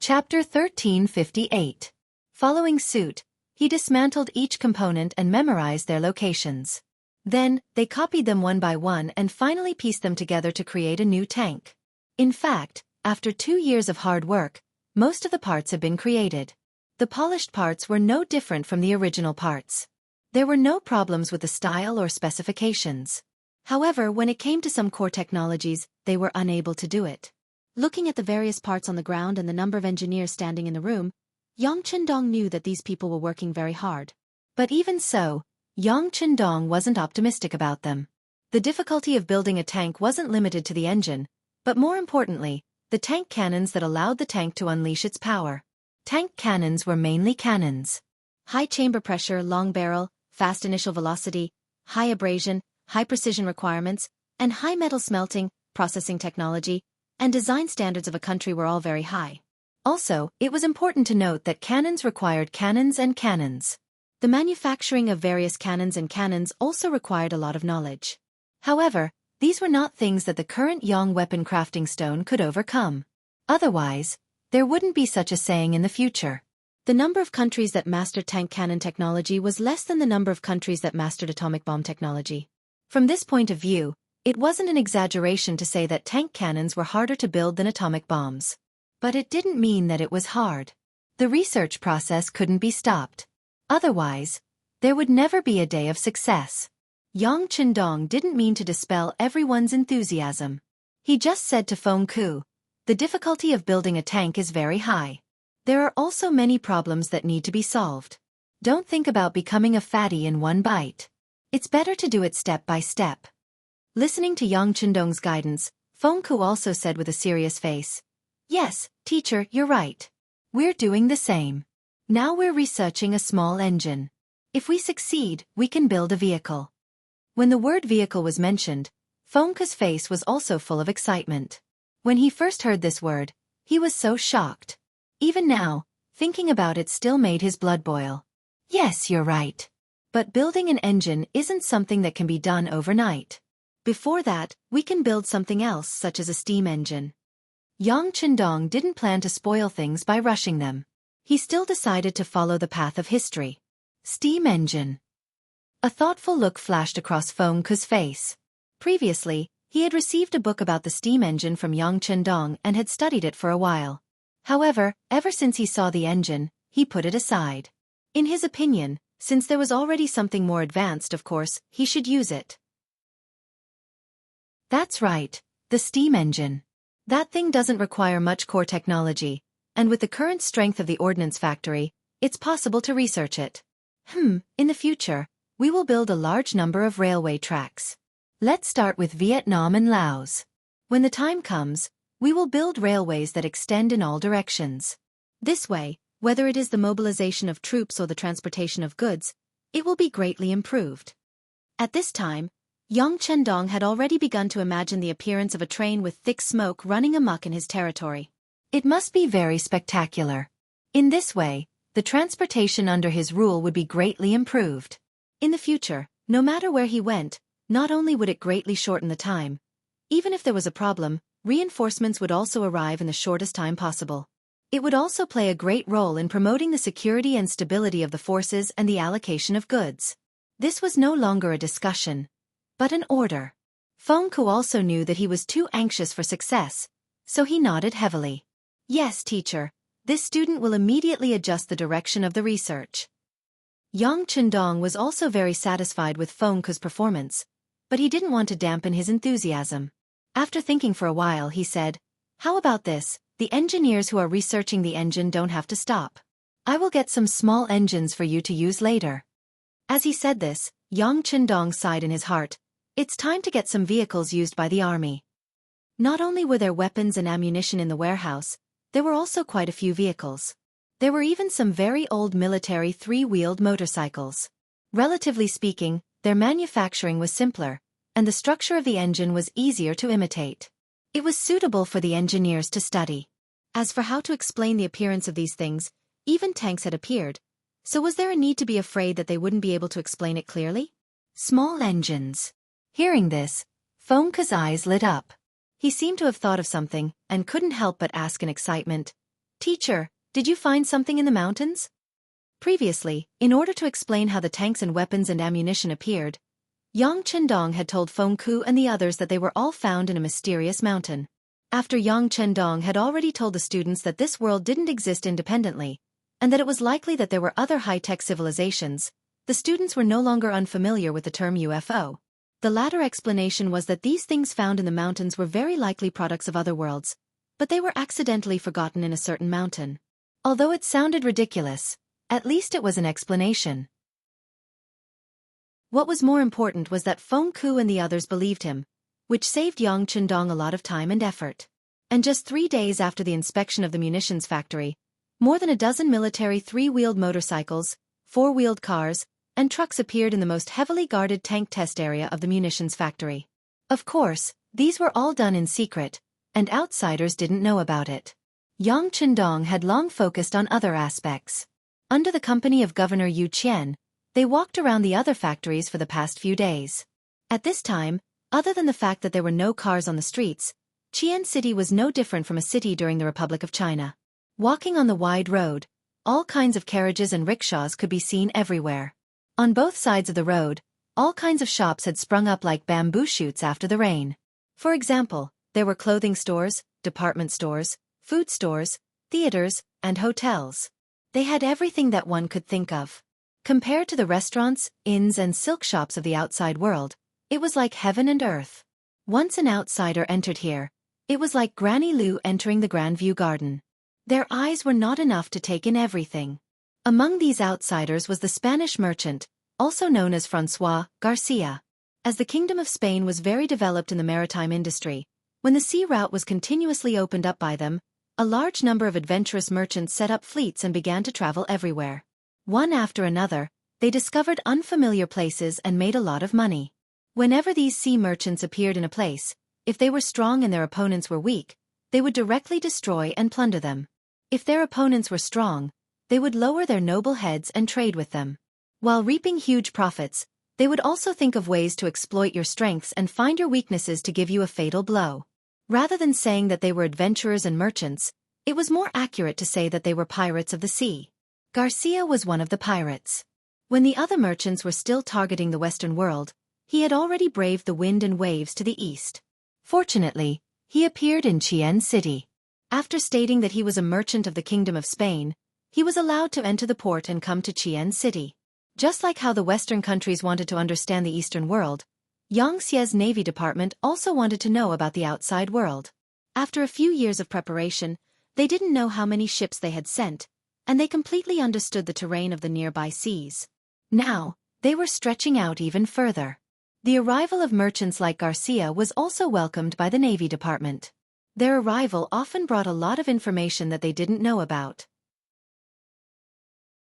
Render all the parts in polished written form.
Chapter 1358. Following suit, he dismantled each component and memorized their locations. Then, they copied them one by one and finally pieced them together to create a new tank. In fact, after 2 years of hard work, most of the parts have been created. The polished parts were no different from the original parts. There were no problems with the style or specifications. However, when it came to some core technologies, they were unable to do it. Looking at the various parts on the ground and the number of engineers standing in the room, Yang Chendong knew that these people were working very hard. But even so, Yang Chendong wasn't optimistic about them. The difficulty of building a tank wasn't limited to the engine, but more importantly, the tank cannons that allowed the tank to unleash its power. Tank cannons were mainly cannons. High chamber pressure, long barrel, fast initial velocity, high abrasion, high precision requirements, and high metal smelting, processing technology, and design standards of a country were all very high. Also, it was important to note that cannons required cannons and cannons. The manufacturing of various cannons and cannons also required a lot of knowledge. However, these were not things that the current Yang weapon crafting stone could overcome. Otherwise, there wouldn't be such a saying in the future. The number of countries that mastered tank cannon technology was less than the number of countries that mastered atomic bomb technology. From this point of view, it wasn't an exaggeration to say that tank cannons were harder to build than atomic bombs. But it didn't mean that it was hard. The research process couldn't be stopped. Otherwise, there would never be a day of success. Yang Chendong didn't mean to dispel everyone's enthusiasm. He just said to Feng Ku, "The difficulty of building a tank is very high. There are also many problems that need to be solved. Don't think about becoming a fatty in one bite. It's better to do it step by step." Listening to Yang Chendong's guidance, Feng Ku also said with a serious face, "Yes, teacher, you're right. We're doing the same. Now we're researching a small engine. If we succeed, we can build a vehicle." When the word vehicle was mentioned, Feng Ku's face was also full of excitement. When he first heard this word, he was so shocked. Even now, thinking about it still made his blood boil. Yes, you're right. But building an engine isn't something that can be done overnight. Before that, we can build something else such as a steam engine. Yang Chendong didn't plan to spoil things by rushing them. He still decided to follow the path of history. Steam engine. A thoughtful look flashed across Feng Ku's face. Previously, he had received a book about the steam engine from Yang Chendong and had studied it for a while. However, ever since he saw the engine, he put it aside. In his opinion, since there was already something more advanced, of course, he should use it. That's right, the steam engine. That thing doesn't require much core technology, and with the current strength of the ordnance factory, it's possible to research it. In the future, we will build a large number of railway tracks. Let's start with Vietnam and Laos. When the time comes, we will build railways that extend in all directions. This way, whether it is the mobilization of troops or the transportation of goods, it will be greatly improved. At this time, Yang Chendong had already begun to imagine the appearance of a train with thick smoke running amok in his territory. It must be very spectacular. In this way, the transportation under his rule would be greatly improved. In the future, no matter where he went, not only would it greatly shorten the time, even if there was a problem, reinforcements would also arrive in the shortest time possible. It would also play a great role in promoting the security and stability of the forces and the allocation of goods. This was no longer a discussion, but an order. Feng Ku also knew that he was too anxious for success, so he nodded heavily. Yes, teacher, this student will immediately adjust the direction of the research. Yang Chendong was also very satisfied with Feng Ku's performance, but he didn't want to dampen his enthusiasm. After thinking for a while, he said, "How about this? The engineers who are researching the engine don't have to stop. I will get some small engines for you to use later." As he said this, Yang Chendong sighed in his heart. It's time to get some vehicles used by the army. Not only were there weapons and ammunition in the warehouse, there were also quite a few vehicles. There were even some very old military three-wheeled motorcycles. Relatively speaking, their manufacturing was simpler, and the structure of the engine was easier to imitate. It was suitable for the engineers to study. As for how to explain the appearance of these things, even tanks had appeared, so was there a need to be afraid that they wouldn't be able to explain it clearly? Small engines. Hearing this, Feng Ku's eyes lit up. He seemed to have thought of something, and couldn't help but ask in excitement, Teacher, did you find something in the mountains? Previously, in order to explain how the tanks and weapons and ammunition appeared, Yang Chendong had told Feng Ku and the others that they were all found in a mysterious mountain. After Yang Chendong had already told the students that this world didn't exist independently, and that it was likely that there were other high-tech civilizations, the students were no longer unfamiliar with the term UFO. The latter explanation was that these things found in the mountains were very likely products of other worlds, but they were accidentally forgotten in a certain mountain. Although it sounded ridiculous, at least it was an explanation. What was more important was that Feng Ku and the others believed him, which saved Yang Chendong a lot of time and effort. And just 3 days after the inspection of the munitions factory, more than a dozen military 3-wheeled motorcycles, 4-wheeled cars, and trucks appeared in the most heavily guarded tank test area of the munitions factory. Of course, these were all done in secret, and outsiders didn't know about it. Yang Chendong had long focused on other aspects. Under the company of Governor Yu Qian, they walked around the other factories for the past few days. At this time, other than the fact that there were no cars on the streets, Qian City was no different from a city during the Republic of China. Walking on the wide road, all kinds of carriages and rickshaws could be seen everywhere. On both sides of the road, all kinds of shops had sprung up like bamboo shoots after the rain. For example, there were clothing stores, department stores, food stores, theaters, and hotels. They had everything that one could think of. Compared to the restaurants, inns, and silk shops of the outside world, it was like heaven and earth. Once an outsider entered here, it was like Granny Lu entering the Grandview Garden. Their eyes were not enough to take in everything. Among these outsiders was the Spanish merchant, also known as François Garcia. As the Kingdom of Spain was very developed in the maritime industry, when the sea route was continuously opened up by them, a large number of adventurous merchants set up fleets and began to travel everywhere. One after another, they discovered unfamiliar places and made a lot of money. Whenever these sea merchants appeared in a place, if they were strong and their opponents were weak, they would directly destroy and plunder them. If their opponents were strong, they would lower their noble heads and trade with them. While reaping huge profits, they would also think of ways to exploit your strengths and find your weaknesses to give you a fatal blow. Rather than saying that they were adventurers and merchants, it was more accurate to say that they were pirates of the sea. Garcia was one of the pirates. When the other merchants were still targeting the Western world, he had already braved the wind and waves to the east. Fortunately, he appeared in Qian City. After stating that he was a merchant of the Kingdom of Spain, he was allowed to enter the port and come to Qian City. Just like how the Western countries wanted to understand the Eastern world, Xianxia's Navy Department also wanted to know about the outside world. After a few years of preparation, they didn't know how many ships they had sent, and they completely understood the terrain of the nearby seas. Now, they were stretching out even further. The arrival of merchants like Garcia was also welcomed by the Navy Department. Their arrival often brought a lot of information that they didn't know about.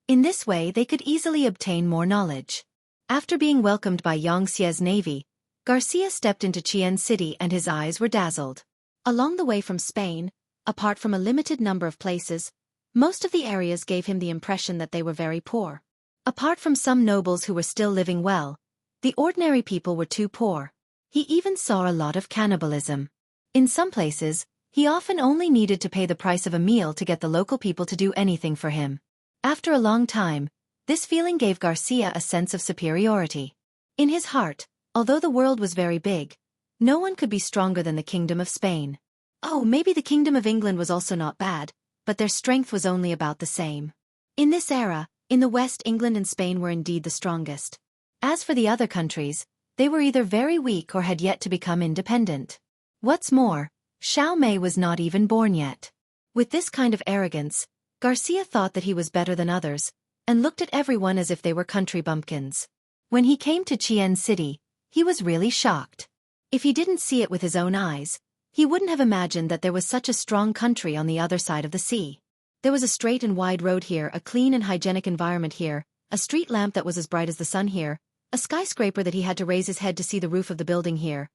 In this way they could easily obtain more knowledge. After being welcomed by Xianxia's navy, Garcia stepped into Qian City and his eyes were dazzled. Along the way from Spain, apart from a limited number of places, most of the areas gave him the impression that they were very poor. Apart from some nobles who were still living well, the ordinary people were too poor. He even saw a lot of cannibalism. In some places, he often only needed to pay the price of a meal to get the local people to do anything for him. After a long time, this feeling gave Garcia a sense of superiority. In his heart, although the world was very big, no one could be stronger than the Kingdom of Spain. Oh, maybe the Kingdom of England was also not bad, but their strength was only about the same. In this era, in the West, England and Spain were indeed the strongest. As for the other countries, they were either very weak or had yet to become independent. What's more, Xiao Mei was not even born yet. With this kind of arrogance, Garcia thought that he was better than others, and looked at everyone as if they were country bumpkins. When he came to Qian City, he was really shocked. If he didn't see it with his own eyes, he wouldn't have imagined that there was such a strong country on the other side of the sea. There was a straight and wide road here, a clean and hygienic environment here, a street lamp that was as bright as the sun here, a skyscraper that he had to raise his head to see the roof of the building here.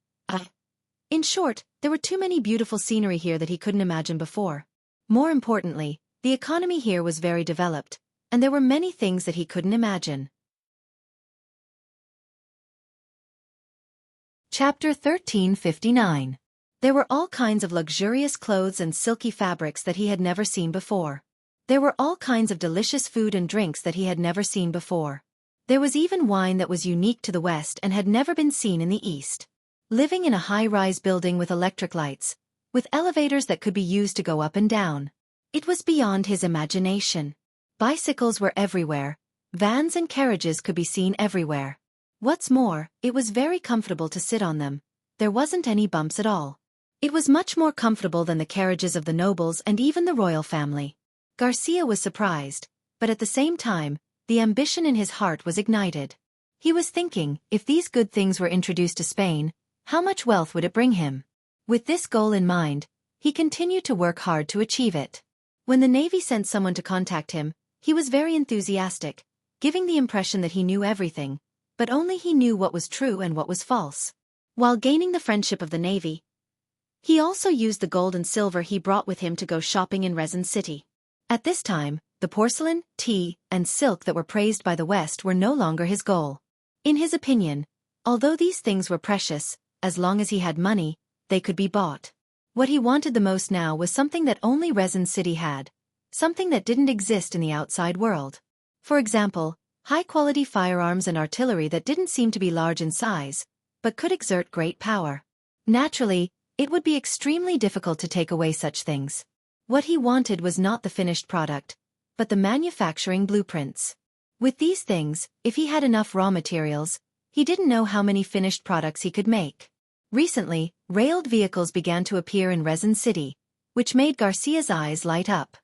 In short, there were too many beautiful scenery here that he couldn't imagine before. More importantly, the economy here was very developed, and there were many things that he couldn't imagine. Chapter 1359. There were all kinds of luxurious clothes and silky fabrics that he had never seen before. There were all kinds of delicious food and drinks that he had never seen before. There was even wine that was unique to the West and had never been seen in the East. Living in a high-rise building with electric lights, with elevators that could be used to go up and down. It was beyond his imagination. Bicycles were everywhere. Vans and carriages could be seen everywhere. What's more, it was very comfortable to sit on them. There wasn't any bumps at all. It was much more comfortable than the carriages of the nobles and even the royal family. Garcia was surprised, but at the same time, the ambition in his heart was ignited. He was thinking, if these good things were introduced to Spain, how much wealth would it bring him? With this goal in mind, he continued to work hard to achieve it. When the Navy sent someone to contact him, he was very enthusiastic, giving the impression that he knew everything, but only he knew what was true and what was false. While gaining the friendship of the Navy, he also used the gold and silver he brought with him to go shopping in Resin City. At this time, the porcelain, tea, and silk that were praised by the West were no longer his goal. In his opinion, although these things were precious, as long as he had money, they could be bought. What he wanted the most now was something that only Resin City had, something that didn't exist in the outside world. For example, high-quality firearms and artillery that didn't seem to be large in size, but could exert great power. Naturally, it would be extremely difficult to take away such things. What he wanted was not the finished product, but the manufacturing blueprints. With these things, if he had enough raw materials, he didn't know how many finished products he could make. Recently, railed vehicles began to appear in Resin City, which made Garcia's eyes light up.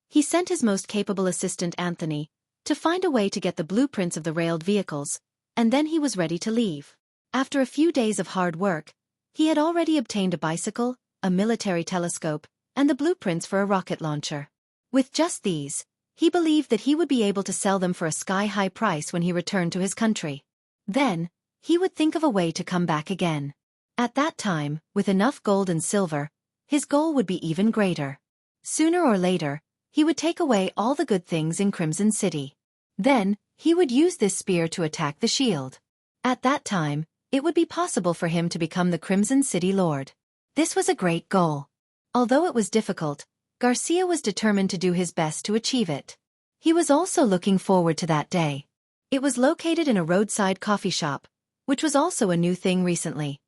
He sent his most capable assistant Anthony to find a way to get the blueprints of the railed vehicles, and then he was ready to leave. After a few days of hard work, he had already obtained a bicycle, a military telescope, and the blueprints for a rocket launcher. With just these, he believed that he would be able to sell them for a sky-high price when he returned to his country. Then, he would think of a way to come back again. At that time, with enough gold and silver, his goal would be even greater. Sooner or later, he would take away all the good things in Crimson City. Then, he would use this spear to attack the shield. At that time, it would be possible for him to become the Crimson City Lord. This was a great goal. Although it was difficult, Garcia was determined to do his best to achieve it. He was also looking forward to that day. It was located in a roadside coffee shop, which was also a new thing recently.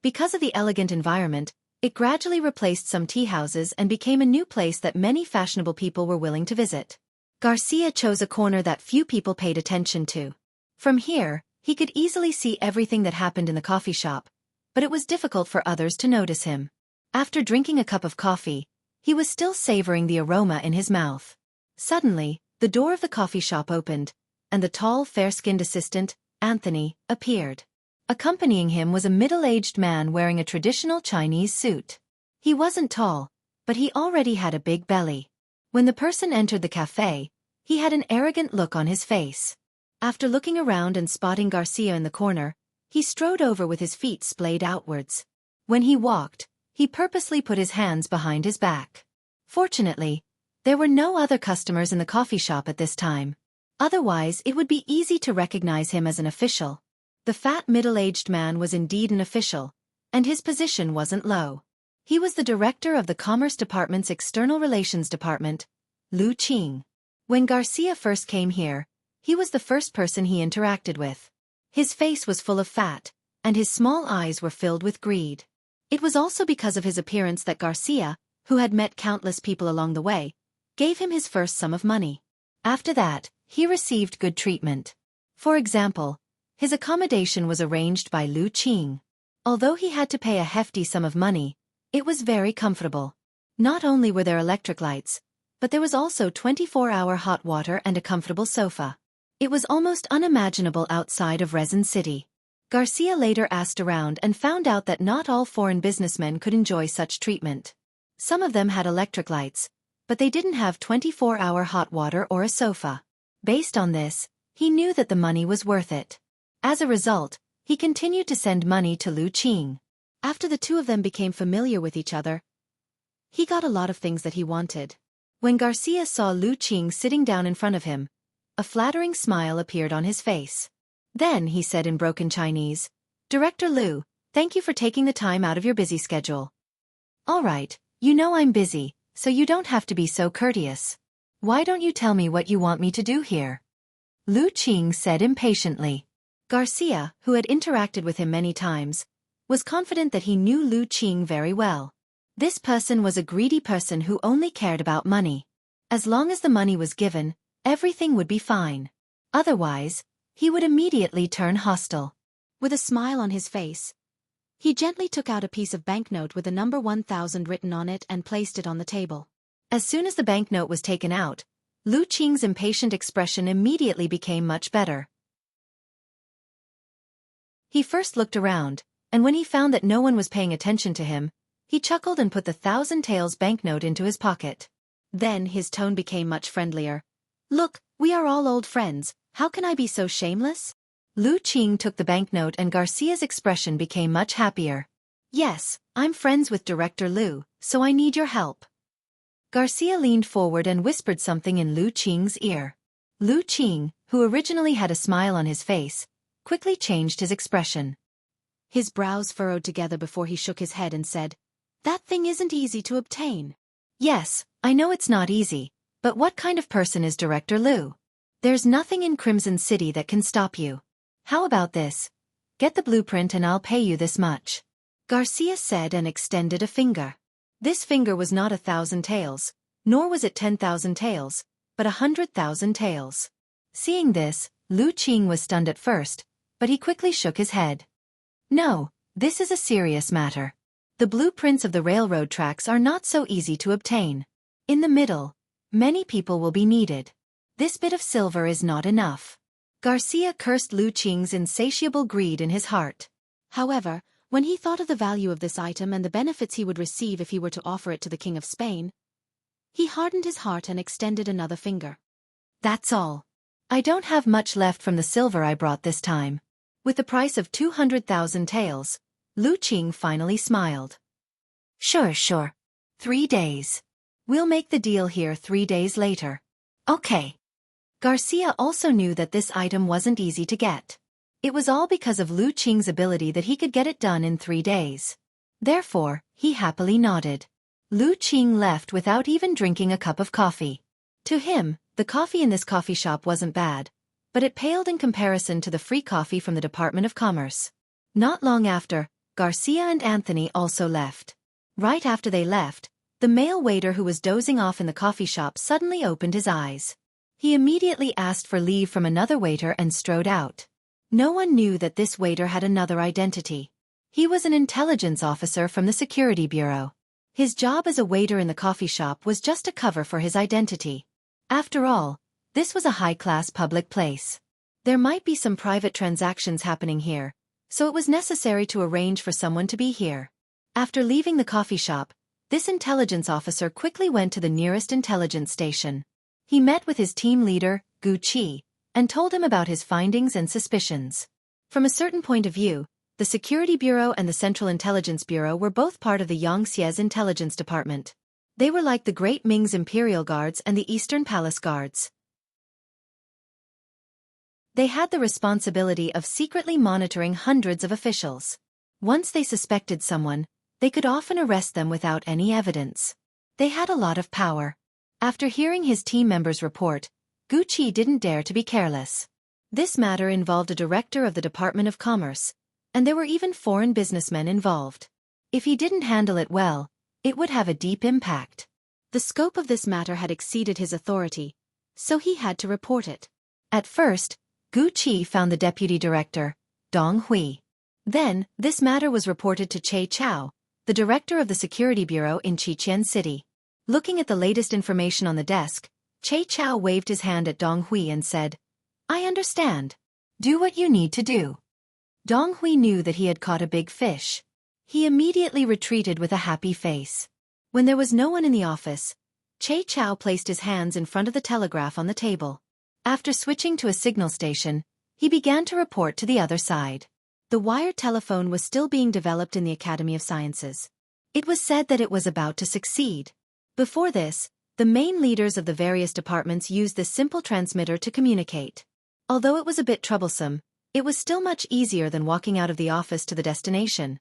Because of the elegant environment, it gradually replaced some tea houses and became a new place that many fashionable people were willing to visit. Garcia chose a corner that few people paid attention to. From here, he could easily see everything that happened in the coffee shop, but it was difficult for others to notice him. After drinking a cup of coffee, he was still savoring the aroma in his mouth. Suddenly, the door of the coffee shop opened, and the tall, fair-skinned assistant, Anthony, appeared. Accompanying him was a middle-aged man wearing a traditional Chinese suit. He wasn't tall, but he already had a big belly. When the person entered the cafe, he had an arrogant look on his face. After looking around and spotting Garcia in the corner, he strode over with his feet splayed outwards. When he walked, he purposely put his hands behind his back. Fortunately, there were no other customers in the coffee shop at this time. Otherwise, it would be easy to recognize him as an official. The fat middle-aged man was indeed an official, and his position wasn't low. He was the director of the Commerce Department's External Relations Department, Lu Qing. When Garcia first came here, he was the first person he interacted with. His face was full of fat, and his small eyes were filled with greed. It was also because of his appearance that Garcia, who had met countless people along the way, gave him his first sum of money. After that, he received good treatment. For example, his accommodation was arranged by Lu Qing. Although he had to pay a hefty sum of money, it was very comfortable. Not only were there electric lights, but there was also 24-hour hot water and a comfortable sofa. It was almost unimaginable outside of Resin City. Garcia later asked around and found out that not all foreign businessmen could enjoy such treatment. Some of them had electric lights, but they didn't have 24-hour hot water or a sofa. Based on this, he knew that the money was worth it. As a result, he continued to send money to Lu Qing. After the two of them became familiar with each other, he got a lot of things that he wanted. When Garcia saw Lu Qing sitting down in front of him, a flattering smile appeared on his face. Then he said in broken Chinese, "Director Lu, Thank you for taking the time out of your busy schedule. All right, you know I'm busy, so you don't have to be so courteous. Why don't you tell me what you want me to do here? Lu Qing said impatiently. Garcia, who had interacted with him many times, was confident that he knew Lu Qing very well. This person was a greedy person who only cared about money. As long as the money was given, everything would be fine. Otherwise, he would immediately turn hostile. With a smile on his face, he gently took out a piece of banknote with the number 1000 written on it and placed it on the table. As soon as the banknote was taken out, Lu Qing's impatient expression immediately became much better. He first looked around, and when he found that no one was paying attention to him, he chuckled and put the 1000 taels banknote into his pocket. Then his tone became much friendlier. Look, we are all old friends, how can I be so shameless? Lu Qing took the banknote and Garcia's expression became much happier. Yes, I'm friends with Director Lu, so I need your help. Garcia leaned forward and whispered something in Lu Qing's ear. Lu Qing, who originally had a smile on his face, quickly changed his expression. His brows furrowed together before he shook his head and said, That thing isn't easy to obtain. Yes, I know it's not easy, but what kind of person is Director Lu? There's nothing in Crimson City that can stop you. How about this? Get the blueprint and I'll pay you this much. Garcia said and extended a finger. This finger was not 1,000 taels, nor was it 10,000 taels, but 100,000 taels. Seeing this, Lu Qing was stunned at first, but he quickly shook his head. No, this is a serious matter. The blueprints of the railroad tracks are not so easy to obtain. In the middle, many people will be needed. This bit of silver is not enough. Garcia cursed Lu Qing's insatiable greed in his heart. However, when he thought of the value of this item and the benefits he would receive if he were to offer it to the King of Spain, he hardened his heart and extended another finger. That's all. I don't have much left from the silver I brought this time. With the price of 200,000 taels, Lu Qing finally smiled. Sure. 3 days. We'll make the deal here 3 days later. Okay. Garcia also knew that this item wasn't easy to get. It was all because of Lu Qing's ability that he could get it done in 3 days. Therefore, he happily nodded. Lu Qing left without even drinking a cup of coffee. To him, the coffee in this coffee shop wasn't bad, but it paled in comparison to the free coffee from the Department of Commerce. Not long after, Garcia and Anthony also left. Right after they left, the male waiter who was dozing off in the coffee shop suddenly opened his eyes. He immediately asked for leave from another waiter and strode out. No one knew that this waiter had another identity. He was an intelligence officer from the Security Bureau. His job as a waiter in the coffee shop was just a cover for his identity. After all, this was a high-class public place. There might be some private transactions happening here, so it was necessary to arrange for someone to be here. After leaving the coffee shop, this intelligence officer quickly went to the nearest intelligence station. He met with his team leader, Gu Qi, and told him about his findings and suspicions. From a certain point of view, the Security Bureau and the Central Intelligence Bureau were both part of the Xianxia's intelligence department. They were like the Great Ming's Imperial Guards and the Eastern Palace Guards. They had the responsibility of secretly monitoring hundreds of officials. Once they suspected someone, they could often arrest them without any evidence. They had a lot of power. After hearing his team members' report, Gu Qi didn't dare to be careless. This matter involved a director of the Department of Commerce, and there were even foreign businessmen involved. If he didn't handle it well, it would have a deep impact. The scope of this matter had exceeded his authority, so he had to report it. At first, Gu Qi found the deputy director, Dong Hui. Then, this matter was reported to Che Chao, the director of the Security Bureau in Xichen City. Looking at the latest information on the desk, Che Chao waved his hand at Dong Hui and said, I understand. Do what you need to do. Dong Hui knew that he had caught a big fish. He immediately retreated with a happy face. When there was no one in the office, Che Chao placed his hands in front of the telegraph on the table. After switching to a signal station, he began to report to the other side. The wired telephone was still being developed in the Academy of Sciences. It was said that it was about to succeed. Before this, the main leaders of the various departments used this simple transmitter to communicate. Although it was a bit troublesome, it was still much easier than walking out of the office to the destination,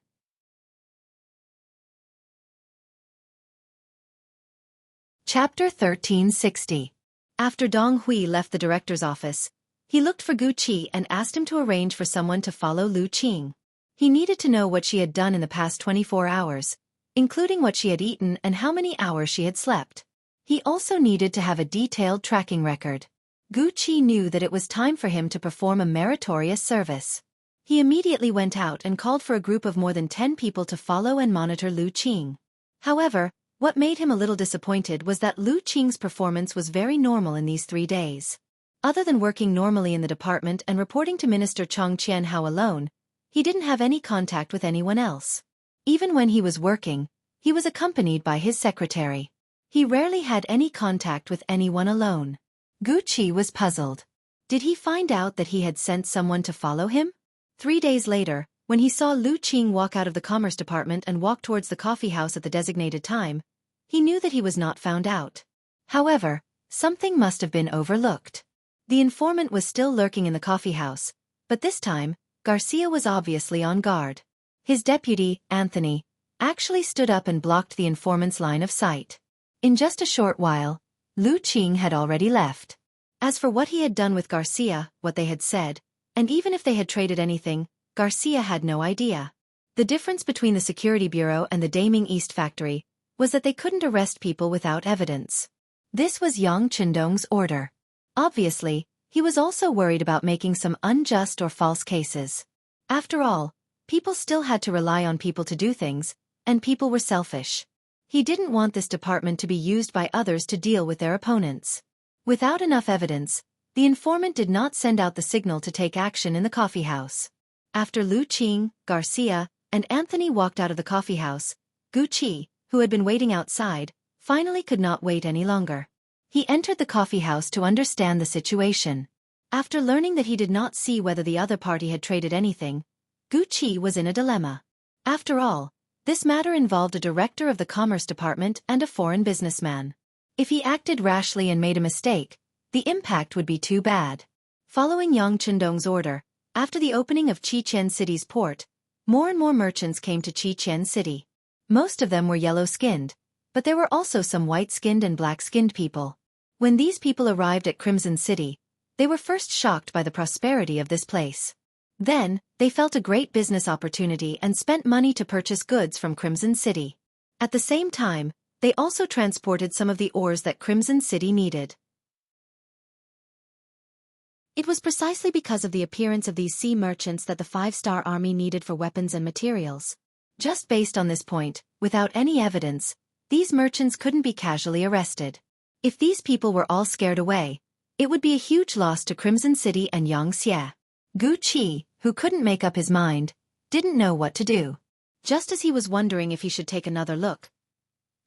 Chapter 1360. After Dong Hui left the director's office, he looked for Gu Qi and asked him to arrange for someone to follow Lu Qing. He needed to know what she had done in the past 24 hours, including what she had eaten and how many hours she had slept. He also needed to have a detailed tracking record. Gu Qi knew that it was time for him to perform a meritorious service. He immediately went out and called for a group of more than 10 people to follow and monitor Lu Qing. However, what made him a little disappointed was that Lu Qing's performance was very normal in these 3 days. Other than working normally in the department and reporting to Minister Chong Qianhao alone, he didn't have any contact with anyone else. Even when he was working, he was accompanied by his secretary. He rarely had any contact with anyone alone. Gu Qi was puzzled. Did he find out that he had sent someone to follow him? 3 days later, when he saw Lu Qing walk out of the Commerce Department and walk towards the coffee house at the designated time, he knew that he was not found out. However, something must have been overlooked. The informant was still lurking in the coffee house, but this time, Garcia was obviously on guard. His deputy, Anthony, actually stood up and blocked the informant's line of sight. In just a short while, Lu Qing had already left. As for what he had done with Garcia, what they had said, and even if they had traded anything, Garcia had no idea. The difference between the Security Bureau and the Daming East factory was that they couldn't arrest people without evidence. This was Yang Qindong's order. Obviously, he was also worried about making some unjust or false cases. After all, people still had to rely on people to do things, and people were selfish. He didn't want this department to be used by others to deal with their opponents. Without enough evidence, the informant did not send out the signal to take action in the coffee house. After Lu Qing, Garcia, and Anthony walked out of the coffee house, Gu Qi, who had been waiting outside, finally could not wait any longer. He entered the coffee house to understand the situation. After learning that he did not see whether the other party had traded anything, Gu Qi was in a dilemma. After all, this matter involved a director of the Commerce Department and a foreign businessman. If he acted rashly and made a mistake, the impact would be too bad. Following Yang Qindong's order, after the opening of Qiqian City's port, more and more merchants came to Qiqian City. Most of them were yellow-skinned, but there were also some white-skinned and black-skinned people. When these people arrived at Crimson City, they were first shocked by the prosperity of this place. Then, they felt a great business opportunity and spent money to purchase goods from Crimson City. At the same time, they also transported some of the ores that Crimson City needed. It was precisely because of the appearance of these sea merchants that the 5-star army needed for weapons and materials. Just based on this point, without any evidence, these merchants couldn't be casually arrested. If these people were all scared away, it would be a huge loss to Crimson City and Xianxia. Gu Qi, who couldn't make up his mind, didn't know what to do. Just as he was wondering if he should take another look,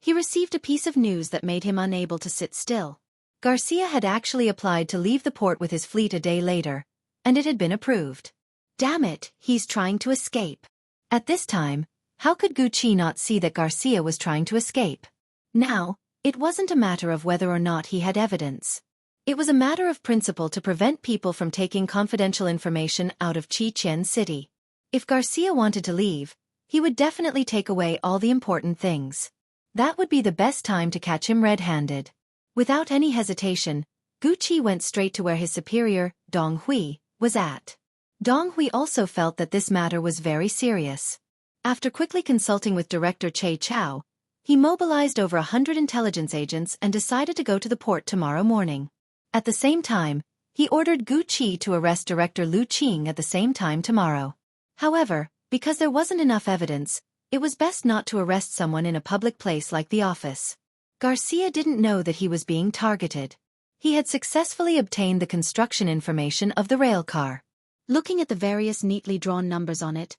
he received a piece of news that made him unable to sit still. Garcia had actually applied to leave the port with his fleet a day later, and it had been approved. Damn it, he's trying to escape. At this time, how could Gu Qi not see that Garcia was trying to escape? Now, it wasn't a matter of whether or not he had evidence. It was a matter of principle to prevent people from taking confidential information out of Qiqian City. If Garcia wanted to leave, he would definitely take away all the important things. That would be the best time to catch him red-handed. Without any hesitation, Gu Qi went straight to where his superior, Dong Hui, was at. Dong Hui also felt that this matter was very serious. After quickly consulting with Director Che Chao, he mobilized over 100 intelligence agents and decided to go to the port tomorrow morning. At the same time, he ordered Gu Qi to arrest Director Lu Qing at the same time tomorrow. However, because there wasn't enough evidence, it was best not to arrest someone in a public place like the office. Garcia didn't know that he was being targeted. He had successfully obtained the construction information of the rail car. Looking at the various neatly drawn numbers on it,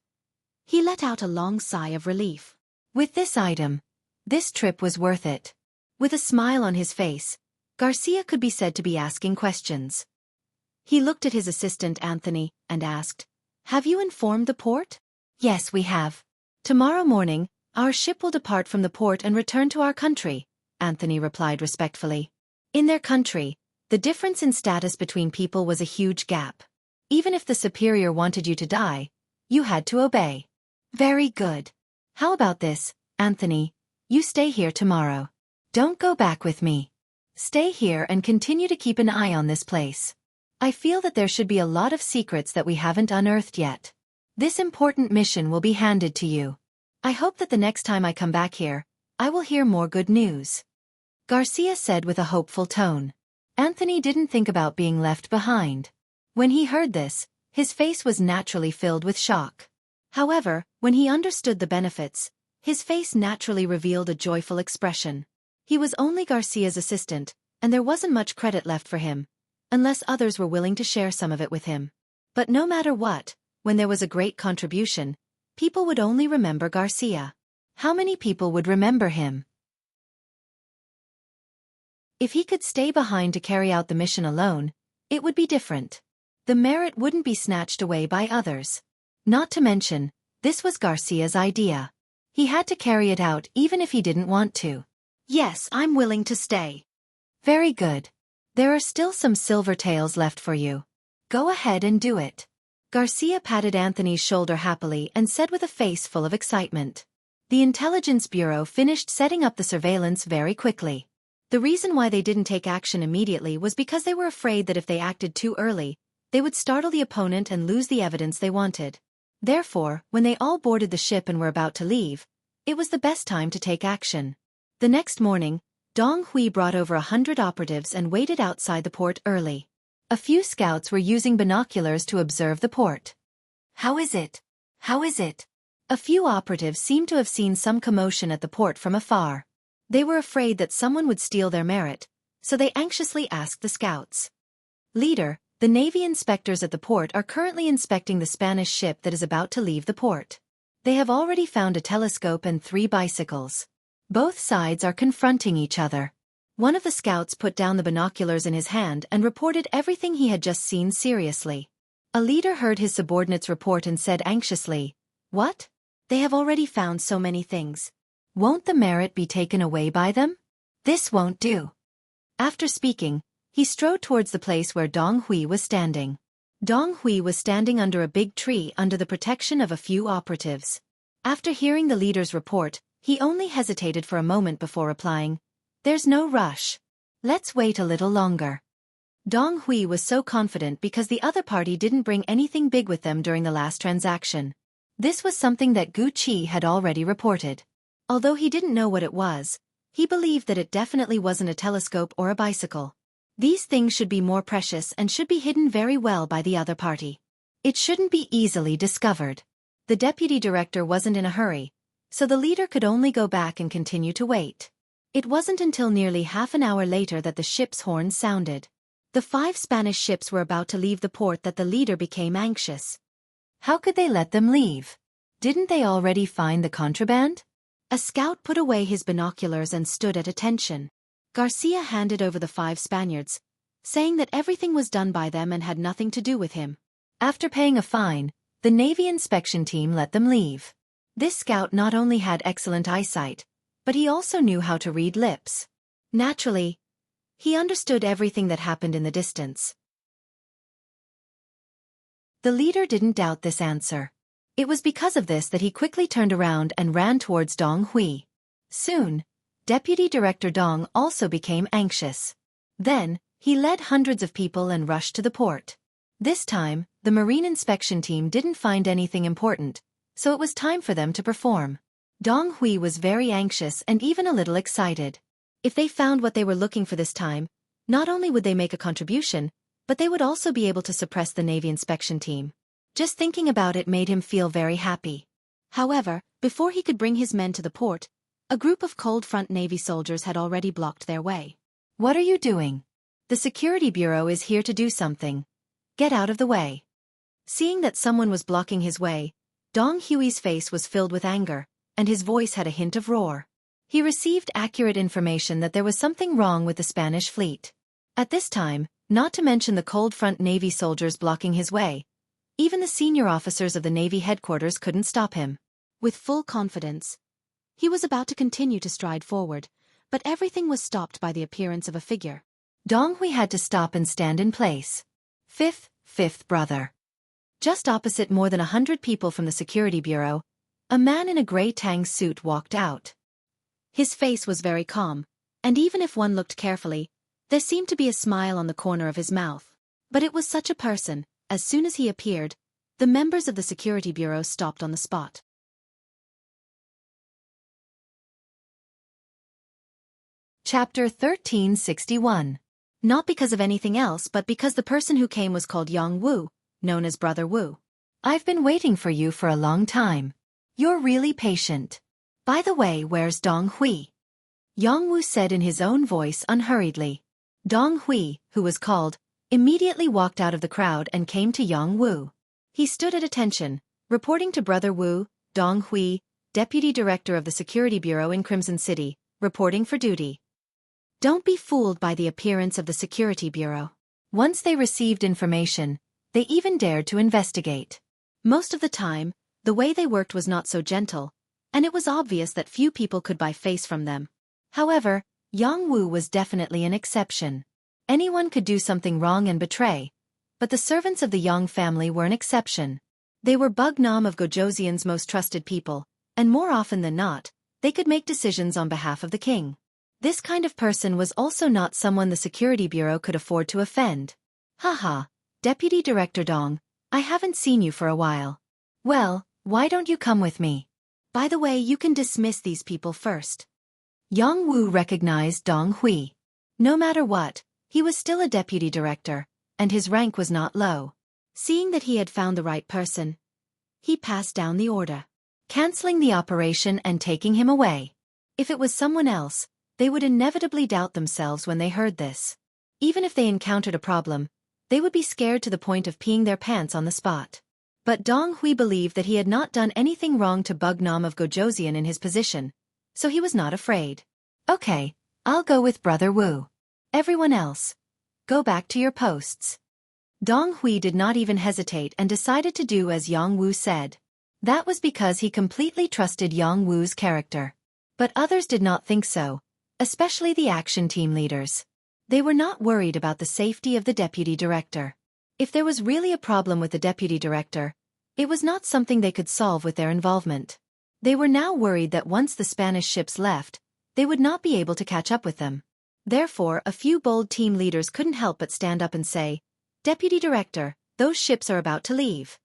he let out a long sigh of relief. With this item, this trip was worth it. With a smile on his face, Garcia could be said to be asking questions. He looked at his assistant Anthony and asked, "Have you informed the port?" "Yes, we have. Tomorrow morning, our ship will depart from the port and return to our country," Anthony replied respectfully. In their country, the difference in status between people was a huge gap. Even if the superior wanted you to die, you had to obey. "Very good. How about this, Anthony? You stay here tomorrow. Don't go back with me. Stay here and continue to keep an eye on this place. I feel that there should be a lot of secrets that we haven't unearthed yet. This important mission will be handed to you. I hope that the next time I come back here, I will hear more good news. Garcia said with a hopeful tone. Anthony didn't think about being left behind. When he heard this, his face was naturally filled with shock. However, when he understood the benefits, his face naturally revealed a joyful expression. He was only Garcia's assistant, and there wasn't much credit left for him, unless others were willing to share some of it with him. But no matter what, when there was a great contribution, people would only remember Garcia. How many people would remember him? If he could stay behind to carry out the mission alone, it would be different. The merit wouldn't be snatched away by others. Not to mention, this was Garcia's idea. He had to carry it out even if he didn't want to. Yes, I'm willing to stay. Very good. There are still some silver tails left for you. Go ahead and do it. Garcia patted Anthony's shoulder happily and said with a face full of excitement. The Intelligence Bureau finished setting up the surveillance very quickly. The reason why they didn't take action immediately was because they were afraid that if they acted too early, they would startle the opponent and lose the evidence they wanted. Therefore, when they all boarded the ship and were about to leave, it was the best time to take action. The next morning, Dong Hui brought over 100 operatives and waited outside the port early. A few scouts were using binoculars to observe the port. How is it? How is it? A few operatives seemed to have seen some commotion at the port from afar. They were afraid that someone would steal their merit, so they anxiously asked the scouts. Leader, the Navy inspectors at the port are currently inspecting the Spanish ship that is about to leave the port. They have already found a telescope and 3 bicycles. Both sides are confronting each other. One of the scouts put down the binoculars in his hand and reported everything he had just seen seriously. A leader heard his subordinates report and said anxiously, "What? They have already found so many things. Won't the merit be taken away by them? This won't do." After speaking, he strode towards the place where Dong Hui was standing. Dong Hui was standing under a big tree under the protection of a few operatives. After hearing the leader's report, he only hesitated for a moment before replying, "There's no rush. Let's wait a little longer." Dong Hui was so confident because the other party didn't bring anything big with them during the last transaction. This was something that Gu Qi had already reported. Although he didn't know what it was, he believed that it definitely wasn't a telescope or a bicycle. These things should be more precious and should be hidden very well by the other party. It shouldn't be easily discovered. The deputy director wasn't in a hurry, so the leader could only go back and continue to wait. It wasn't until nearly half an hour later that the ship's horn sounded. The 5 Spanish ships were about to leave the port that the leader became anxious. How could they let them leave? Didn't they already find the contraband? A scout put away his binoculars and stood at attention. Garcia handed over the 5 Spaniards, saying that everything was done by them and had nothing to do with him. After paying a fine, the Navy inspection team let them leave. This scout not only had excellent eyesight, but he also knew how to read lips. Naturally, he understood everything that happened in the distance. The leader didn't doubt this answer. It was because of this that he quickly turned around and ran towards Dong Hui. Soon, Deputy Director Dong also became anxious. Then, he led hundreds of people and rushed to the port. This time, the Marine inspection team didn't find anything important, so it was time for them to perform. Dong Hui was very anxious and even a little excited. If they found what they were looking for this time, not only would they make a contribution, but they would also be able to suppress the Navy inspection team. Just thinking about it made him feel very happy. However, before he could bring his men to the port, a group of cold front Navy soldiers had already blocked their way. "What are you doing? The Security Bureau is here to do something. Get out of the way." Seeing that someone was blocking his way, Dong Hui's face was filled with anger, and his voice had a hint of roar. He received accurate information that there was something wrong with the Spanish fleet. At this time, not to mention the cold front Navy soldiers blocking his way, even the senior officers of the Navy headquarters couldn't stop him. With full confidence, he was about to continue to stride forward, but everything was stopped by the appearance of a figure. Dong Hui had to stop and stand in place. Fifth brother. Just opposite more than 100 people from the Security Bureau, a man in a gray tang suit walked out. His face was very calm, And even if one looked carefully, there seemed to be a smile on the corner of his mouth. But it was such a person. As soon as he appeared, the members of the security bureau stopped on the spot. Chapter 1361. Not because of anything else but because the person who came was called Jianghu, known as Brother Wu. I've been waiting for you for a long time. You're really patient. By the way, where's Dong Hui? Jianghu said in his own voice unhurriedly. Dong Hui, who was called, immediately walked out of the crowd and came to Jianghu. He stood at attention, reporting to Brother Wu. Dong Hui, Deputy Director of the Security Bureau in Crimson City, reporting for duty. Don't be fooled by the appearance of the Security Bureau. Once they received information, they even dared to investigate. Most of the time, the way they worked was not so gentle, and it was obvious that few people could buy face from them. However, Jianghu was definitely an exception. Anyone could do something wrong and betray, but the servants of the Yang family were an exception. They were Bugnam of Gojoseon's most trusted people, and more often than not, they could make decisions on behalf of the king. This kind of person was also not someone the Security Bureau could afford to offend. Haha, Deputy Director Dong, I haven't seen you for a while. Well, why don't you come with me? By the way, you can dismiss these people first. Jianghu recognized Dong Hui. No matter what, he was still a deputy director, and his rank was not low. Seeing that he had found the right person, he passed down the order, canceling the operation and taking him away. If it was someone else, they would inevitably doubt themselves when they heard this. Even if they encountered a problem, they would be scared to the point of peeing their pants on the spot. But Dong Hui believed that he had not done anything wrong to Bugnam of Gojoseon in his position, so he was not afraid. Okay, I'll go with Brother Wu. Everyone else, go back to your posts. Dong Hui did not even hesitate and decided to do as Jianghu said. That was because he completely trusted Jianghu's character. But others did not think so, especially the action team leaders. They were not worried about the safety of the deputy director. If there was really a problem with the deputy director, it was not something they could solve with their involvement. They were now worried that once the Spanish ships left, they would not be able to catch up with them. Therefore, a few bold team leaders couldn't help but stand up and say, Deputy Director, those ships are about to leave.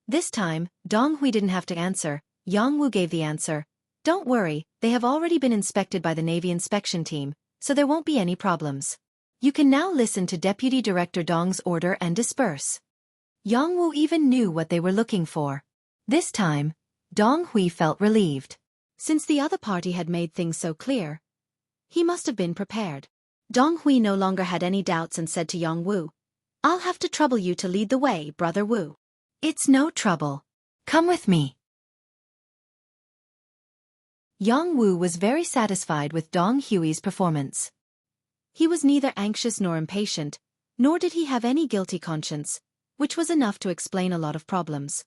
This time, Dong Hui didn't have to answer. Jianghu gave the answer. Don't worry, they have already been inspected by the Navy inspection team, so there won't be any problems. You can now listen to Deputy Director Dong's order and disperse. Jianghu even knew what they were looking for. This time, Dong Hui felt relieved. Since the other party had made things so clear, he must have been prepared. Dong Hui no longer had any doubts and said to Jianghu, I'll have to trouble you to lead the way, Brother Wu. It's no trouble. Come with me. Jianghu was very satisfied with Dong Hui's performance. He was neither anxious nor impatient, nor did he have any guilty conscience, which was enough to explain a lot of problems.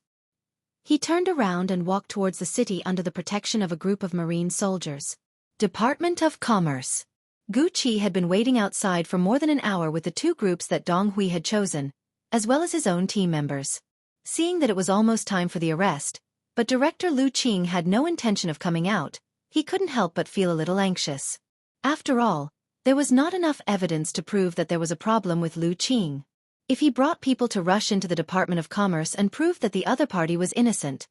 He turned around and walked towards the city under the protection of a group of marine soldiers. Department of Commerce. Gu Qi had been waiting outside for more than an hour with the two groups that Dong Hui had chosen, as well as his own team members. Seeing that it was almost time for the arrest, but Director Lu Qing had no intention of coming out, he couldn't help but feel a little anxious. After all, there was not enough evidence to prove that there was a problem with Lu Qing. If he brought people to rush into the Department of Commerce and proved that the other party was innocent,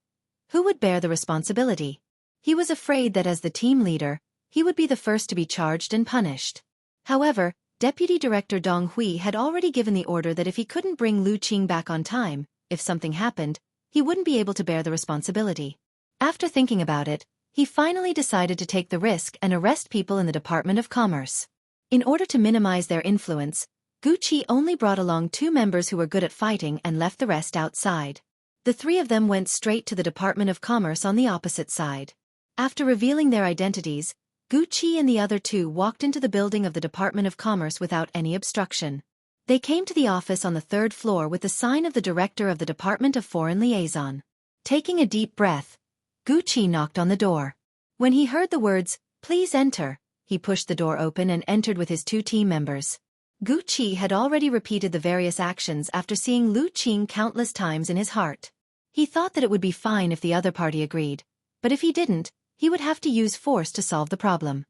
who would bear the responsibility? He was afraid that as the team leader, he would be the first to be charged and punished. However, Deputy Director Dong Hui had already given the order that if he couldn't bring Lu Qing back on time, if something happened, he wouldn't be able to bear the responsibility. After thinking about it, he finally decided to take the risk and arrest people in the Department of Commerce. In order to minimize their influence, Gu Qi only brought along 2 members who were good at fighting and left the rest outside. The 3 of them went straight to the Department of Commerce on the opposite side. After revealing their identities, Gu Qi and the other 2 walked into the building of the Department of Commerce without any obstruction. They came to the office on the 3rd floor with the sign of the Director of the Department of Foreign Liaison. Taking a deep breath, Gu Qi knocked on the door. When he heard the words, "Please enter," he pushed the door open and entered with his 2 team members. Gu Qi had already repeated the various actions after seeing Lu Qing countless times in his heart. He thought that it would be fine if the other party agreed, but if he didn't, he would have to use force to solve the problem.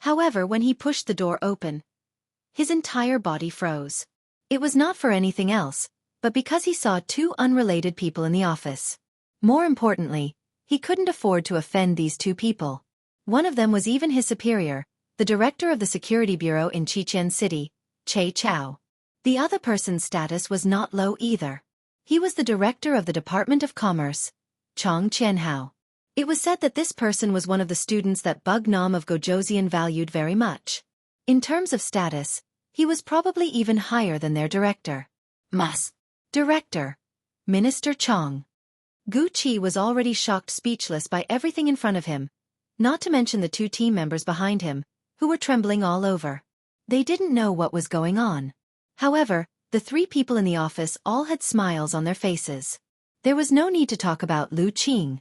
However, when he pushed the door open, his entire body froze. It was not for anything else, but because he saw two unrelated people in the office. More importantly, he couldn't afford to offend these two people. One of them was even his superior, the director of the security bureau in Xianxia City, Che Chao. The other person's status was not low either. He was the director of the Department of Commerce, Chong Qianhao. It was said that this person was one of the students that Bug Nam of Gojoseon valued very much. In terms of status, he was probably even higher than their director. Director, Minister Chong. Gu Qi was already shocked speechless by everything in front of him, not to mention the two team members behind him, who were trembling all over. They didn't know what was going on. However, the three people in the office all had smiles on their faces. There was no need to talk about Lu Qing.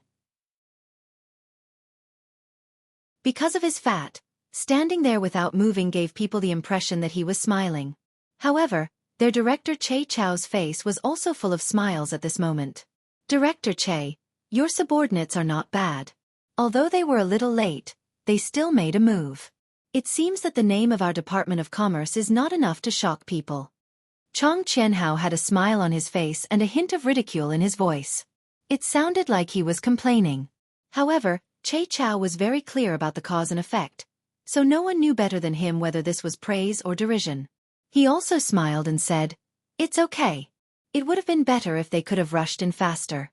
Because of his fat, standing there without moving gave people the impression that he was smiling. However, their director Che Chao's face was also full of smiles at this moment. Director Che, your subordinates are not bad. Although they were a little late, they still made a move. It seems that the name of our Department of Commerce is not enough to shock people. Chong Qianhao had a smile on his face and a hint of ridicule in his voice. It sounded like he was complaining. However, Che Chao was very clear about the cause and effect, so no one knew better than him whether this was praise or derision. He also smiled and said, "It's okay. It would have been better if they could have rushed in faster."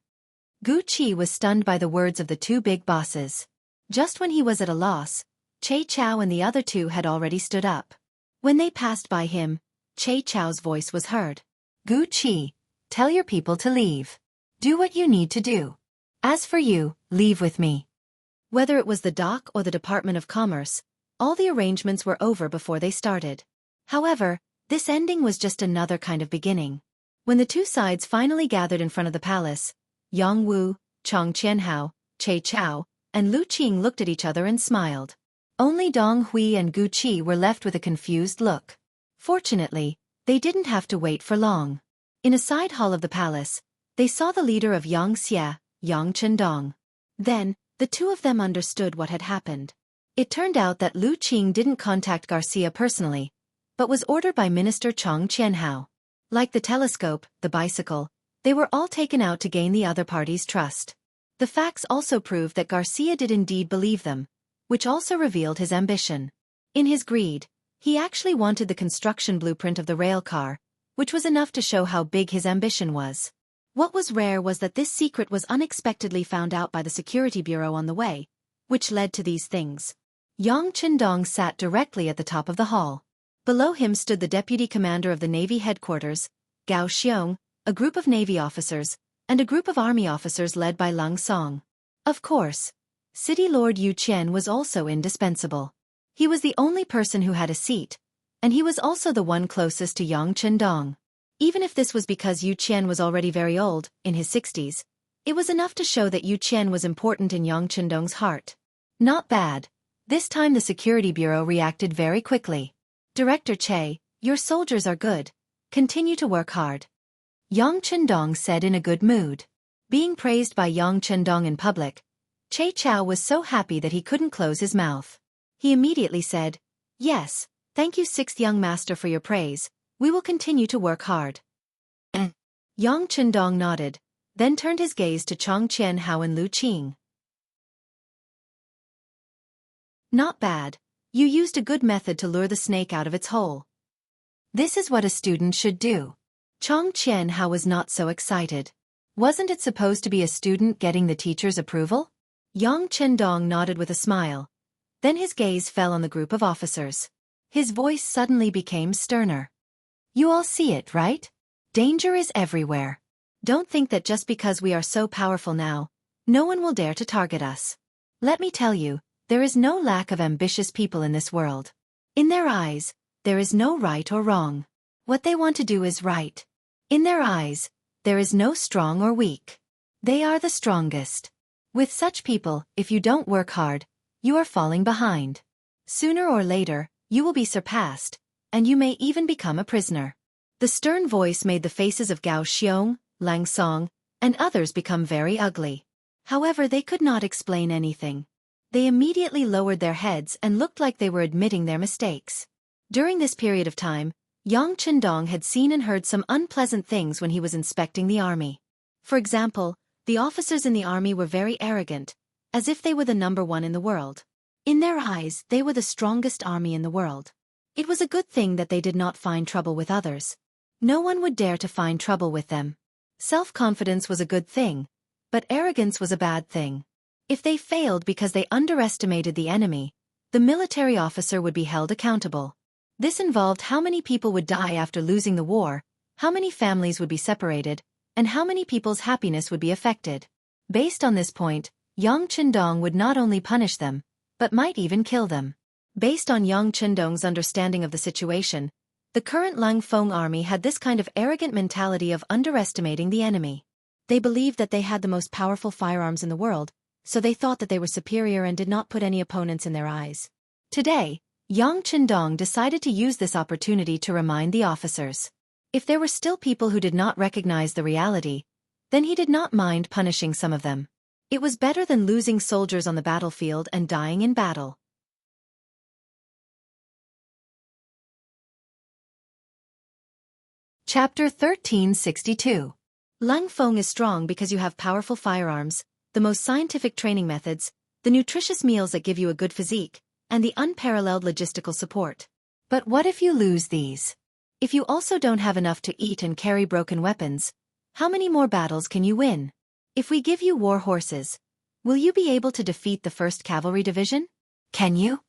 Gu Qi was stunned by the words of the two big bosses. Just when he was at a loss, Che Chao and the other two had already stood up. When they passed by him, Che Chao's voice was heard. "Gu Qi, tell your people to leave. Do what you need to do. As for you, leave with me." Whether it was the dock or the Department of Commerce, all the arrangements were over before they started. However, this ending was just another kind of beginning. When the two sides finally gathered in front of the palace, Jianghu, Chong Qianhao, Che Chao, and Lu Qing looked at each other and smiled. Only Dong Hui and Gu Qi were left with a confused look. Fortunately, they didn't have to wait for long. In a side hall of the palace, they saw the leader of Xianxia, Yang Chendong. Then, the two of them understood what had happened. It turned out that Lu Qing didn't contact Garcia personally, but was ordered by Minister Chong Qianhao. Like the telescope, the bicycle, they were all taken out to gain the other party's trust. The facts also proved that Garcia did indeed believe them, which also revealed his ambition. In his greed, he actually wanted the construction blueprint of the rail car, which was enough to show how big his ambition was. What was rare was that this secret was unexpectedly found out by the security bureau on the way, which led to these things. Yang Chendong sat directly at the top of the hall. Below him stood the deputy commander of the Navy headquarters, Gao Xiong, a group of Navy officers, and a group of Army officers led by Lung Song. Of course, City Lord Yu Qian was also indispensable. He was the only person who had a seat, and he was also the one closest to Yang Chendong. Even if this was because Yu Qian was already very old, in his 60s, it was enough to show that Yu Qian was important in Yang Chendong's heart. Not bad. This time the security bureau reacted very quickly. "Director Che, your soldiers are good. Continue to work hard," Yang Chendong said in a good mood. Being praised by Yang Chendong in public, Che Chao was so happy that he couldn't close his mouth. He immediately said, "Yes, thank you, sixth young master, for your praise. We will continue to work hard." Yang Chendong nodded, then turned his gaze to Chong Qianhao and Lu Qing. "Not bad. You used a good method to lure the snake out of its hole. This is what a student should do." Chong Qianhao was not so excited. Wasn't it supposed to be a student getting the teacher's approval? Yang Chendong nodded with a smile. Then his gaze fell on the group of officers. His voice suddenly became sterner. "You all see it, right? Danger is everywhere. Don't think that just because we are so powerful now, no one will dare to target us. Let me tell you, there is no lack of ambitious people in this world. In their eyes, there is no right or wrong. What they want to do is right. In their eyes, there is no strong or weak. They are the strongest. With such people, if you don't work hard, you are falling behind. Sooner or later, you will be surpassed, and you may even become a prisoner." The stern voice made the faces of Gao Xiong, Lang Song, and others become very ugly. However, they could not explain anything. They immediately lowered their heads and looked like they were admitting their mistakes. During this period of time, Yang Chendong had seen and heard some unpleasant things when he was inspecting the army. For example, the officers in the army were very arrogant, as if they were the number one in the world. In their eyes, they were the strongest army in the world. It was a good thing that they did not find trouble with others. No one would dare to find trouble with them. Self-confidence was a good thing, but arrogance was a bad thing. If they failed because they underestimated the enemy, the military officer would be held accountable. This involved how many people would die after losing the war, how many families would be separated, and how many people's happiness would be affected. Based on this point, Yang Chendong would not only punish them, but might even kill them. Based on Yang Chendong's understanding of the situation, the current Lang Feng army had this kind of arrogant mentality of underestimating the enemy. They believed that they had the most powerful firearms in the world, so they thought that they were superior and did not put any opponents in their eyes. Today, Yang Chendong decided to use this opportunity to remind the officers. If there were still people who did not recognize the reality, then he did not mind punishing some of them. It was better than losing soldiers on the battlefield and dying in battle. Chapter 1362. Lang Feng is strong because you have powerful firearms, the most scientific training methods, the nutritious meals that give you a good physique, and the unparalleled logistical support. But what if you lose these? If you also don't have enough to eat and carry broken weapons, how many more battles can you win? If we give you war horses, will you be able to defeat the 1st Cavalry Division? Can you?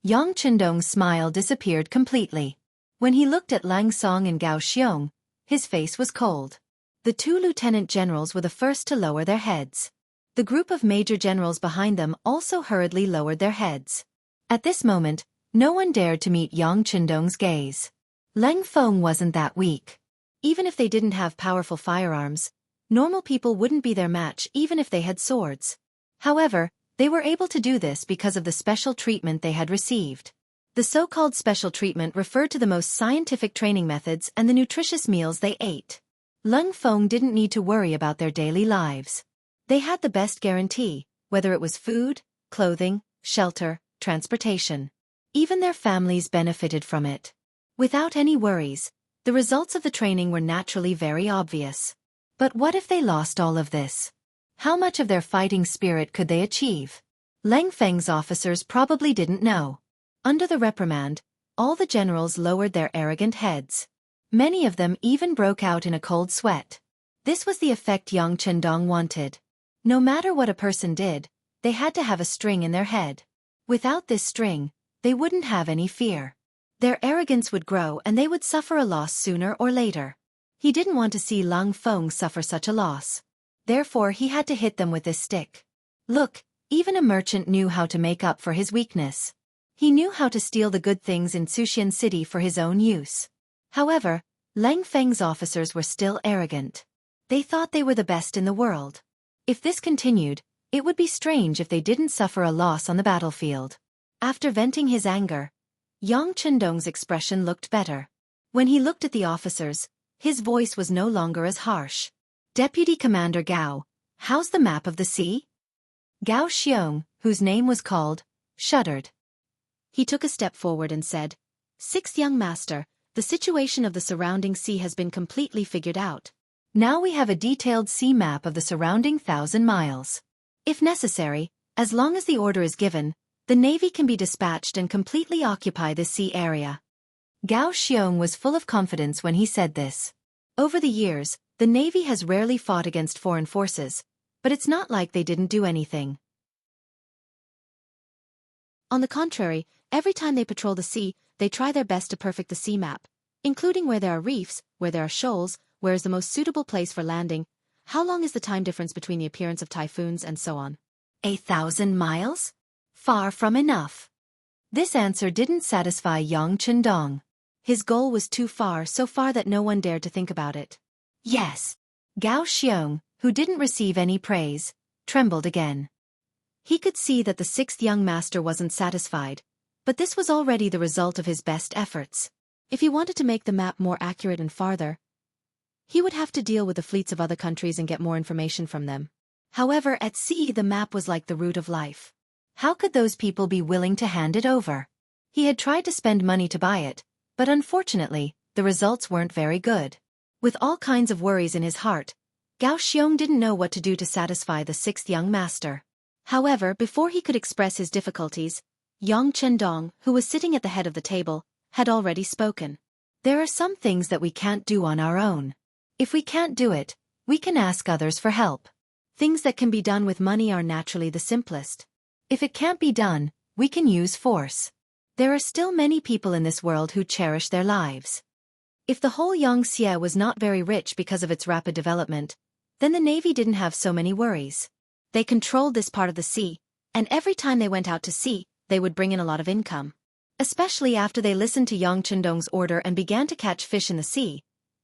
Yang Chendong's smile disappeared completely. When he looked at Lang Song and Gao Xiong, his face was cold. The 2 lieutenant generals were the first to lower their heads. The group of major generals behind them also hurriedly lowered their heads. At this moment, no one dared to meet Yang Chendong's gaze. Lang Feng wasn't that weak. Even if they didn't have powerful firearms, normal people wouldn't be their match even if they had swords. However, they were able to do this because of the special treatment they had received. The so-called special treatment referred to the most scientific training methods and the nutritious meals they ate. Lang Feng didn't need to worry about their daily lives. They had the best guarantee, whether it was food, clothing, shelter, transportation. Even their families benefited from it. Without any worries, the results of the training were naturally very obvious. But what if they lost all of this? How much of their fighting spirit could they achieve? Lang Feng's officers probably didn't know. Under the reprimand, all the generals lowered their arrogant heads. Many of them even broke out in a cold sweat. This was the effect Yang Chendong wanted. No matter what a person did, they had to have a string in their head. Without this string, they wouldn't have any fear. Their arrogance would grow and they would suffer a loss sooner or later. He didn't want to see Lang Feng suffer such a loss. Therefore he had to hit them with this stick. Look, even a merchant knew how to make up for his weakness. He knew how to steal the good things in Suxian City for his own use. However, Lang Feng's officers were still arrogant. They thought they were the best in the world. If this continued, it would be strange if they didn't suffer a loss on the battlefield. After venting his anger, Yang Chendong's expression looked better. When he looked at the officers, his voice was no longer as harsh. Deputy Commander Gao, how's the map of the sea? Gao Xiong, whose name was called, shuddered. He took a step forward and said, "Sixth young master, the situation of the surrounding sea has been completely figured out. Now we have a detailed sea map of the surrounding 1,000 miles. If necessary, as long as the order is given, the navy can be dispatched and completely occupy this sea area." Gao Xiong was full of confidence when he said this. Over the years, the navy has rarely fought against foreign forces, but it's not like they didn't do anything. On the contrary, every time they patrol the sea, they try their best to perfect the sea map, including where there are reefs, where there are shoals, where is the most suitable place for landing, how long is the time difference between the appearance of typhoons, and so on. 1,000 miles? Far from enough. This answer didn't satisfy Yang Chendong. His goal was too far, so far that no one dared to think about it. Yes. Gao Xiong, who didn't receive any praise, trembled again. He could see that the 6th young master wasn't satisfied, but this was already the result of his best efforts. If he wanted to make the map more accurate and farther, he would have to deal with the fleets of other countries and get more information from them. However, at sea the map was like the root of life. How could those people be willing to hand it over? He had tried to spend money to buy it, but unfortunately, the results weren't very good. With all kinds of worries in his heart, Gao Xiong didn't know what to do to satisfy the sixth young master. However, before he could express his difficulties, Yang Chendong, who was sitting at the head of the table, had already spoken. There are some things that we can't do on our own. If we can't do it, we can ask others for help. Things that can be done with money are naturally the simplest. If it can't be done, we can use force. There are still many people in this world who cherish their lives. If the whole Xianxia was not very rich because of its rapid development, then the navy didn't have so many worries. They controlled this part of the sea, and every time they went out to sea, they would bring in a lot of income. Especially after they listened to Yang Chendong's order and began to catch fish in the sea,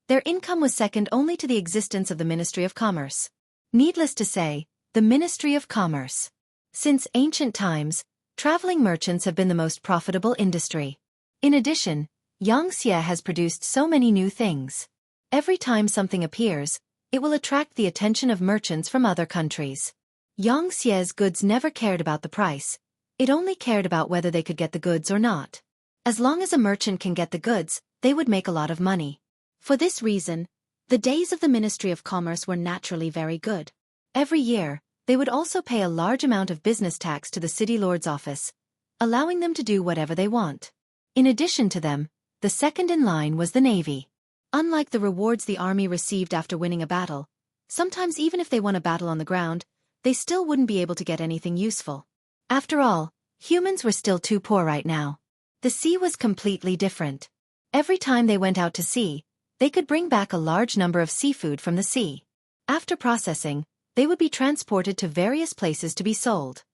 their income was second only to the existence of the Ministry of Commerce. Needless to say, the Ministry of Commerce. Since ancient times, traveling merchants have been the most profitable industry. In addition, Xianxia has produced so many new things. Every time something appears, it will attract the attention of merchants from other countries. Xianxia's goods never cared about the price. It only cared about whether they could get the goods or not. As long as a merchant can get the goods, they would make a lot of money. For this reason, the days of the Ministry of Commerce were naturally very good. Every year, they would also pay a large amount of business tax to the city lord's office, allowing them to do whatever they want. In addition to them, the second in line was the navy. Unlike the rewards the army received after winning a battle, sometimes even if they won a battle on the ground, they still wouldn't be able to get anything useful. After all, humans were still too poor right now. The sea was completely different. Every time they went out to sea, they could bring back a large number of seafood from the sea. After processing, they would be transported to various places to be sold.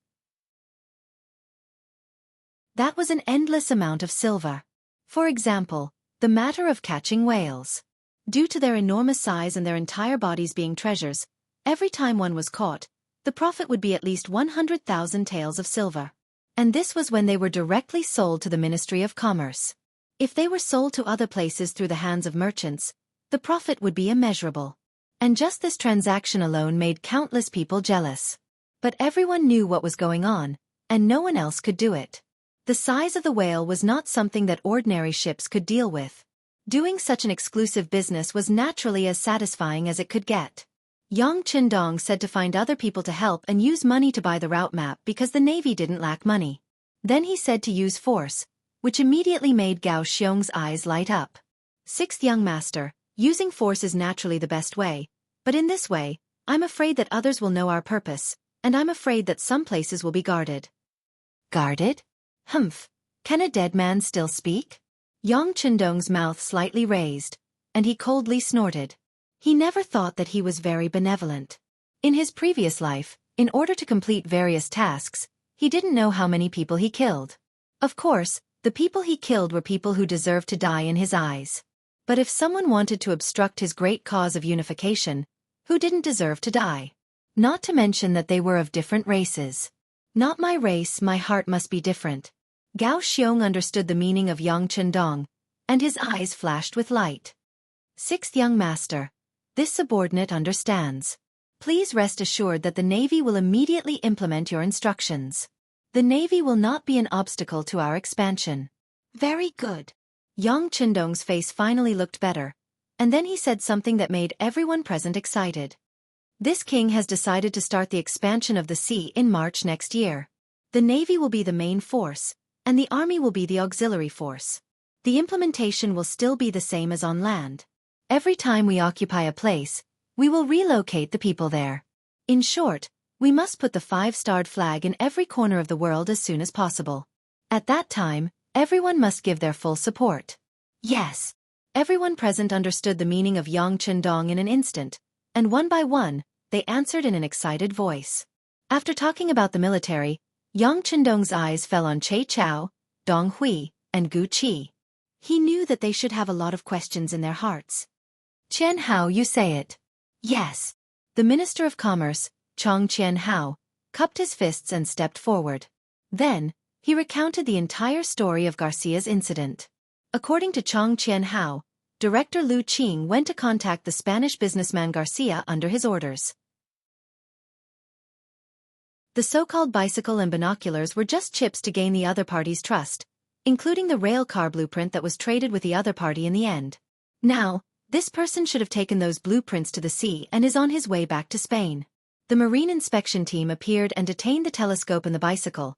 That was an endless amount of silver. For example, the matter of catching whales. Due to their enormous size and their entire bodies being treasures, every time one was caught, the profit would be at least 100,000 taels of silver. And this was when they were directly sold to the Ministry of Commerce. If they were sold to other places through the hands of merchants, the profit would be immeasurable. And just this transaction alone made countless people jealous. But everyone knew what was going on, and no one else could do it. The size of the whale was not something that ordinary ships could deal with. Doing such an exclusive business was naturally as satisfying as it could get. Yang Chendong said to find other people to help and use money to buy the route map because the navy didn't lack money. Then he said to use force, which immediately made Gao Xiong's eyes light up. Sixth young master, using force is naturally the best way, but in this way, I'm afraid that others will know our purpose, and I'm afraid that some places will be guarded. Guarded? Humph. Can a dead man still speak? Yang Chendong's mouth slightly raised, and he coldly snorted. He never thought that he was very benevolent. In his previous life, in order to complete various tasks, he didn't know how many people he killed. Of course, the people he killed were people who deserved to die in his eyes. But if someone wanted to obstruct his great cause of unification, who didn't deserve to die? Not to mention that they were of different races. Not my race, my heart must be different. Gao Xiong understood the meaning of Yang Chendong, and his eyes flashed with light. Sixth young master. This subordinate understands. Please rest assured that the Navy will immediately implement your instructions. The Navy will not be an obstacle to our expansion. Very good. Yang Chendong's face finally looked better, and then he said something that made everyone present excited. This king has decided to start the expansion of the sea in March next year. The Navy will be the main force, and the Army will be the auxiliary force. The implementation will still be the same as on land. Every time we occupy a place, we will relocate the people there. In short, we must put the 5-starred flag in every corner of the world as soon as possible. At that time, everyone must give their full support. Yes. Everyone present understood the meaning of Yang Chendong in an instant, and one by one, they answered in an excited voice. After talking about the military, Yang Chendong's eyes fell on Che Chao, Dong Hui, and Gu Qi. He knew that they should have a lot of questions in their hearts. Qian Hao, you say it. Yes. The Minister of Commerce, Chong Qian Hao, cupped his fists and stepped forward. Then, he recounted the entire story of Garcia's incident. According to Chong Qian Hao, Director Lu Qing went to contact the Spanish businessman Garcia under his orders. The so-called bicycle and binoculars were just chips to gain the other party's trust, including the rail car blueprint that was traded with the other party in the end. Now, this person should have taken those blueprints to the sea and is on his way back to Spain. The marine inspection team appeared and detained the telescope and the bicycle,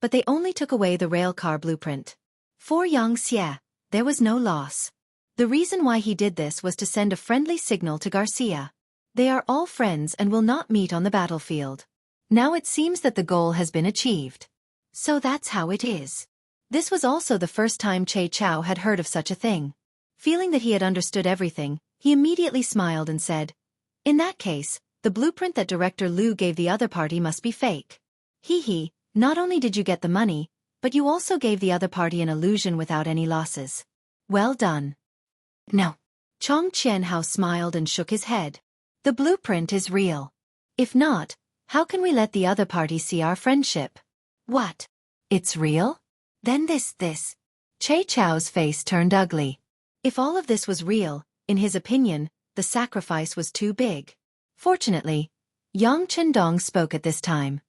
but they only took away the rail car blueprint. For Xianxia, there was no loss. The reason why he did this was to send a friendly signal to Garcia. They are all friends and will not meet on the battlefield. Now it seems that the goal has been achieved. So that's how it is. This was also the first time Che Chao had heard of such a thing. Feeling that he had understood everything, he immediately smiled and said, "In that case, the blueprint that Director Liu gave the other party must be fake. Hee, not only did you get the money, but you also gave the other party an illusion without any losses. Well done." No. Chong Qianhao smiled and shook his head. The blueprint is real. If not, how can we let the other party see our friendship? What? It's real? Then this. Che Chao's face turned ugly. If all of this was real, in his opinion, the sacrifice was too big. Fortunately, Yang Chendong spoke at this time.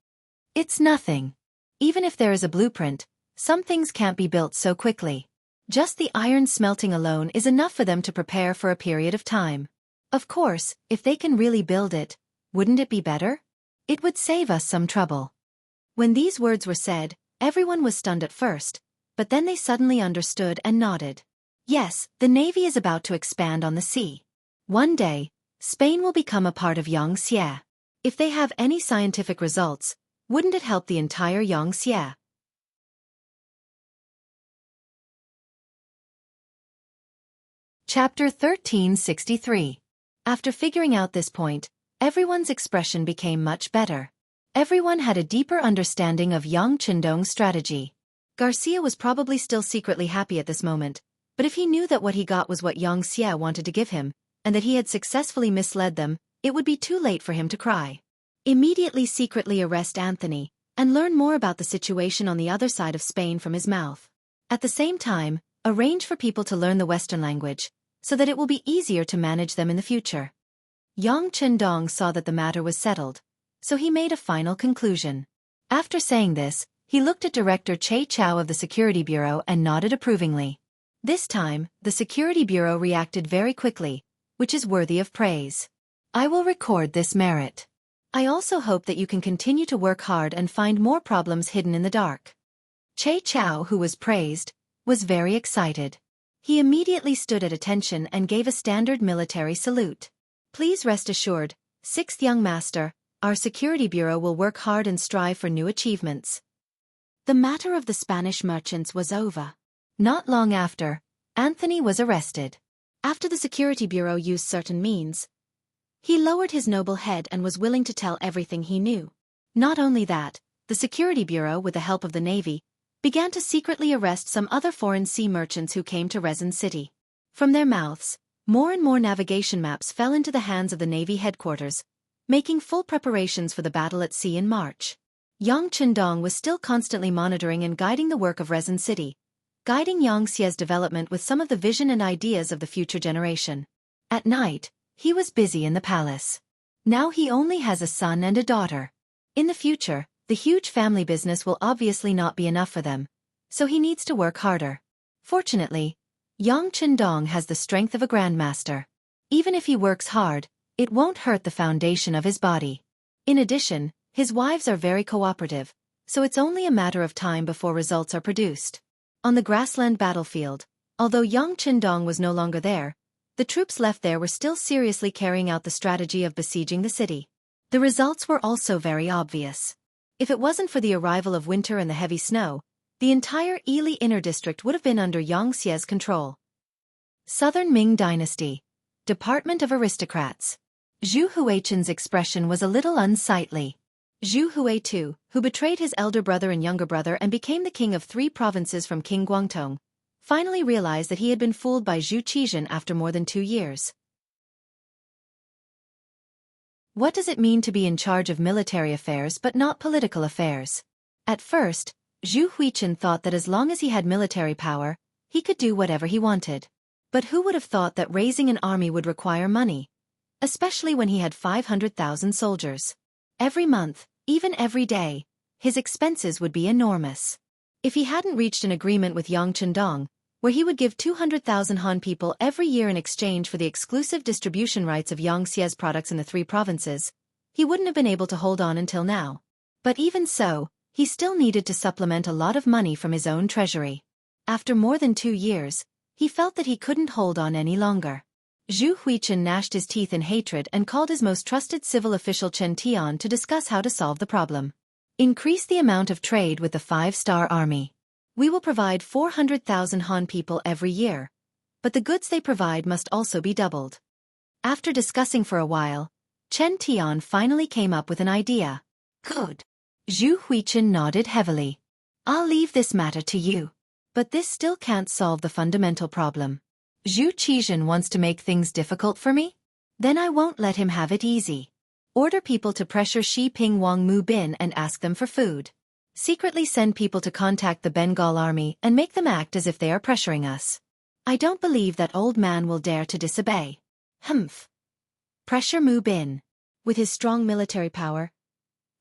It's nothing. Even if there is a blueprint, some things can't be built so quickly. Just the iron smelting alone is enough for them to prepare for a period of time. Of course, if they can really build it, wouldn't it be better? It would save us some trouble. When these words were said, everyone was stunned at first, but then they suddenly understood and nodded. Yes, the navy is about to expand on the sea. One day, Spain will become a part of Xianxia. If they have any scientific results, wouldn't it help the entire Xianxia? Chapter 1363. After figuring out this point, everyone's expression became much better. Everyone had a deeper understanding of Yang Chendong's strategy. Garcia was probably still secretly happy at this moment, but if he knew that what he got was what Xianxia wanted to give him, and that he had successfully misled them, it would be too late for him to cry. Immediately secretly arrest Anthony, and learn more about the situation on the other side of Spain from his mouth. At the same time, arrange for people to learn the Western language, so that it will be easier to manage them in the future. Yang Chendong saw that the matter was settled, so he made a final conclusion. After saying this, he looked at Director Che Chao of the Security Bureau and nodded approvingly. This time, the Security Bureau reacted very quickly, which is worthy of praise. I will record this merit. I also hope that you can continue to work hard and find more problems hidden in the dark. Che Chao, who was praised, was very excited. He immediately stood at attention and gave a standard military salute. Please rest assured, 6th Young Master, our Security Bureau will work hard and strive for new achievements. The matter of the Spanish merchants was over. Not long after, Anthony was arrested. After the Security Bureau used certain means, he lowered his noble head and was willing to tell everything he knew. Not only that, the Security Bureau, with the help of the Navy, began to secretly arrest some other foreign sea merchants who came to Resin City. From their mouths, more and more navigation maps fell into the hands of the Navy headquarters, making full preparations for the battle at sea in March. Yang Chendong was still constantly monitoring and guiding the work of Resin City, guiding Yangxia's development with some of the vision and ideas of the future generation. At night, he was busy in the palace. Now he only has a son and a daughter. In the future, the huge family business will obviously not be enough for them, so he needs to work harder. Fortunately, Yang Chendong has the strength of a grandmaster. Even if he works hard, it won't hurt the foundation of his body. In addition, his wives are very cooperative, so it's only a matter of time before results are produced. On the grassland battlefield, although Yang Chendong was no longer there, the troops left there were still seriously carrying out the strategy of besieging the city. The results were also very obvious. If it wasn't for the arrival of winter and the heavy snow, the entire Ili Inner District would have been under Yangxia's control. Southern Ming Dynasty. Department of Aristocrats. Zhu Huichen's expression was a little unsightly. Zhu Hui too, who betrayed his elder brother and younger brother and became the king of 3 provinces from King Guangdong, finally realized that he had been fooled by Zhu Qizhen after more than 2 years. What does it mean to be in charge of military affairs but not political affairs? At first, Zhu Huichen thought that as long as he had military power, he could do whatever he wanted. But who would have thought that raising an army would require money? Especially when he had 500,000 soldiers. Every month, Even every day, his expenses would be enormous. If he hadn't reached an agreement with Yang Chendong, where he would give 200,000 Han people every year in exchange for the exclusive distribution rights of Xianxia's products in the 3 provinces, he wouldn't have been able to hold on until now. But even so, he still needed to supplement a lot of money from his own treasury. After more than 2 years, he felt that he couldn't hold on any longer. Zhu Huichen gnashed his teeth in hatred and called his most trusted civil official Chen Tian to discuss how to solve the problem. Increase the amount of trade with the 5-star army. We will provide 400,000 Han people every year, but the goods they provide must also be doubled. After discussing for a while, Chen Tian finally came up with an idea. Good. Zhu Huichen nodded heavily. I'll leave this matter to you. But this still can't solve the fundamental problem. Zhu Qizhen wants to make things difficult for me? Then I won't let him have it easy. Order people to pressure Xi Ping Wang Mu Bin and ask them for food. Secretly send people to contact the Bengal army and make them act as if they are pressuring us. I don't believe that old man will dare to disobey. Humph. Pressure Mu Bin. With his strong military power,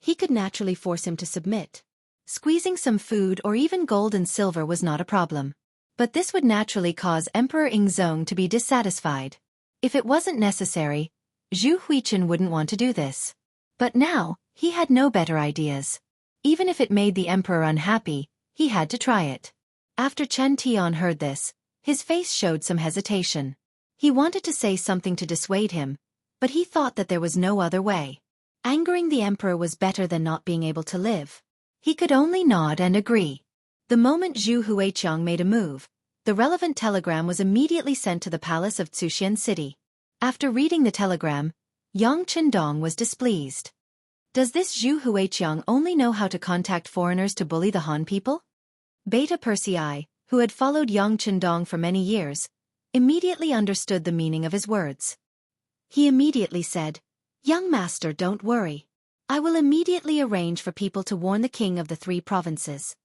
he could naturally force him to submit. Squeezing some food or even gold and silver was not a problem. But this would naturally cause Emperor Yingzong to be dissatisfied. If it wasn't necessary, Zhu Huichen wouldn't want to do this. But now, he had no better ideas. Even if it made the emperor unhappy, he had to try it. After Chen Tian heard this, his face showed some hesitation. He wanted to say something to dissuade him, but he thought that there was no other way. Angering the emperor was better than not being able to live. He could only nod and agree. The moment Zhu Huiqiang made a move, the relevant telegram was immediately sent to the palace of Tsuxian City. After reading the telegram, Yang Chendong was displeased. Does this Zhu Huiqiang only know how to contact foreigners to bully the Han people? Beta Persei, who had followed Yang Chendong for many years, immediately understood the meaning of his words. He immediately said, "Young master, don't worry. I will immediately arrange for people to warn the king of the 3 provinces."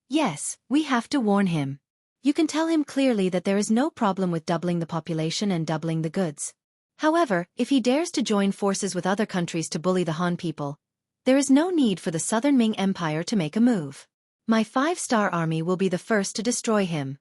Yes, we have to warn him. You can tell him clearly that there is no problem with doubling the population and doubling the goods. However, if he dares to join forces with other countries to bully the Han people, there is no need for the Southern Ming Empire to make a move. My 5-star army will be the first to destroy him.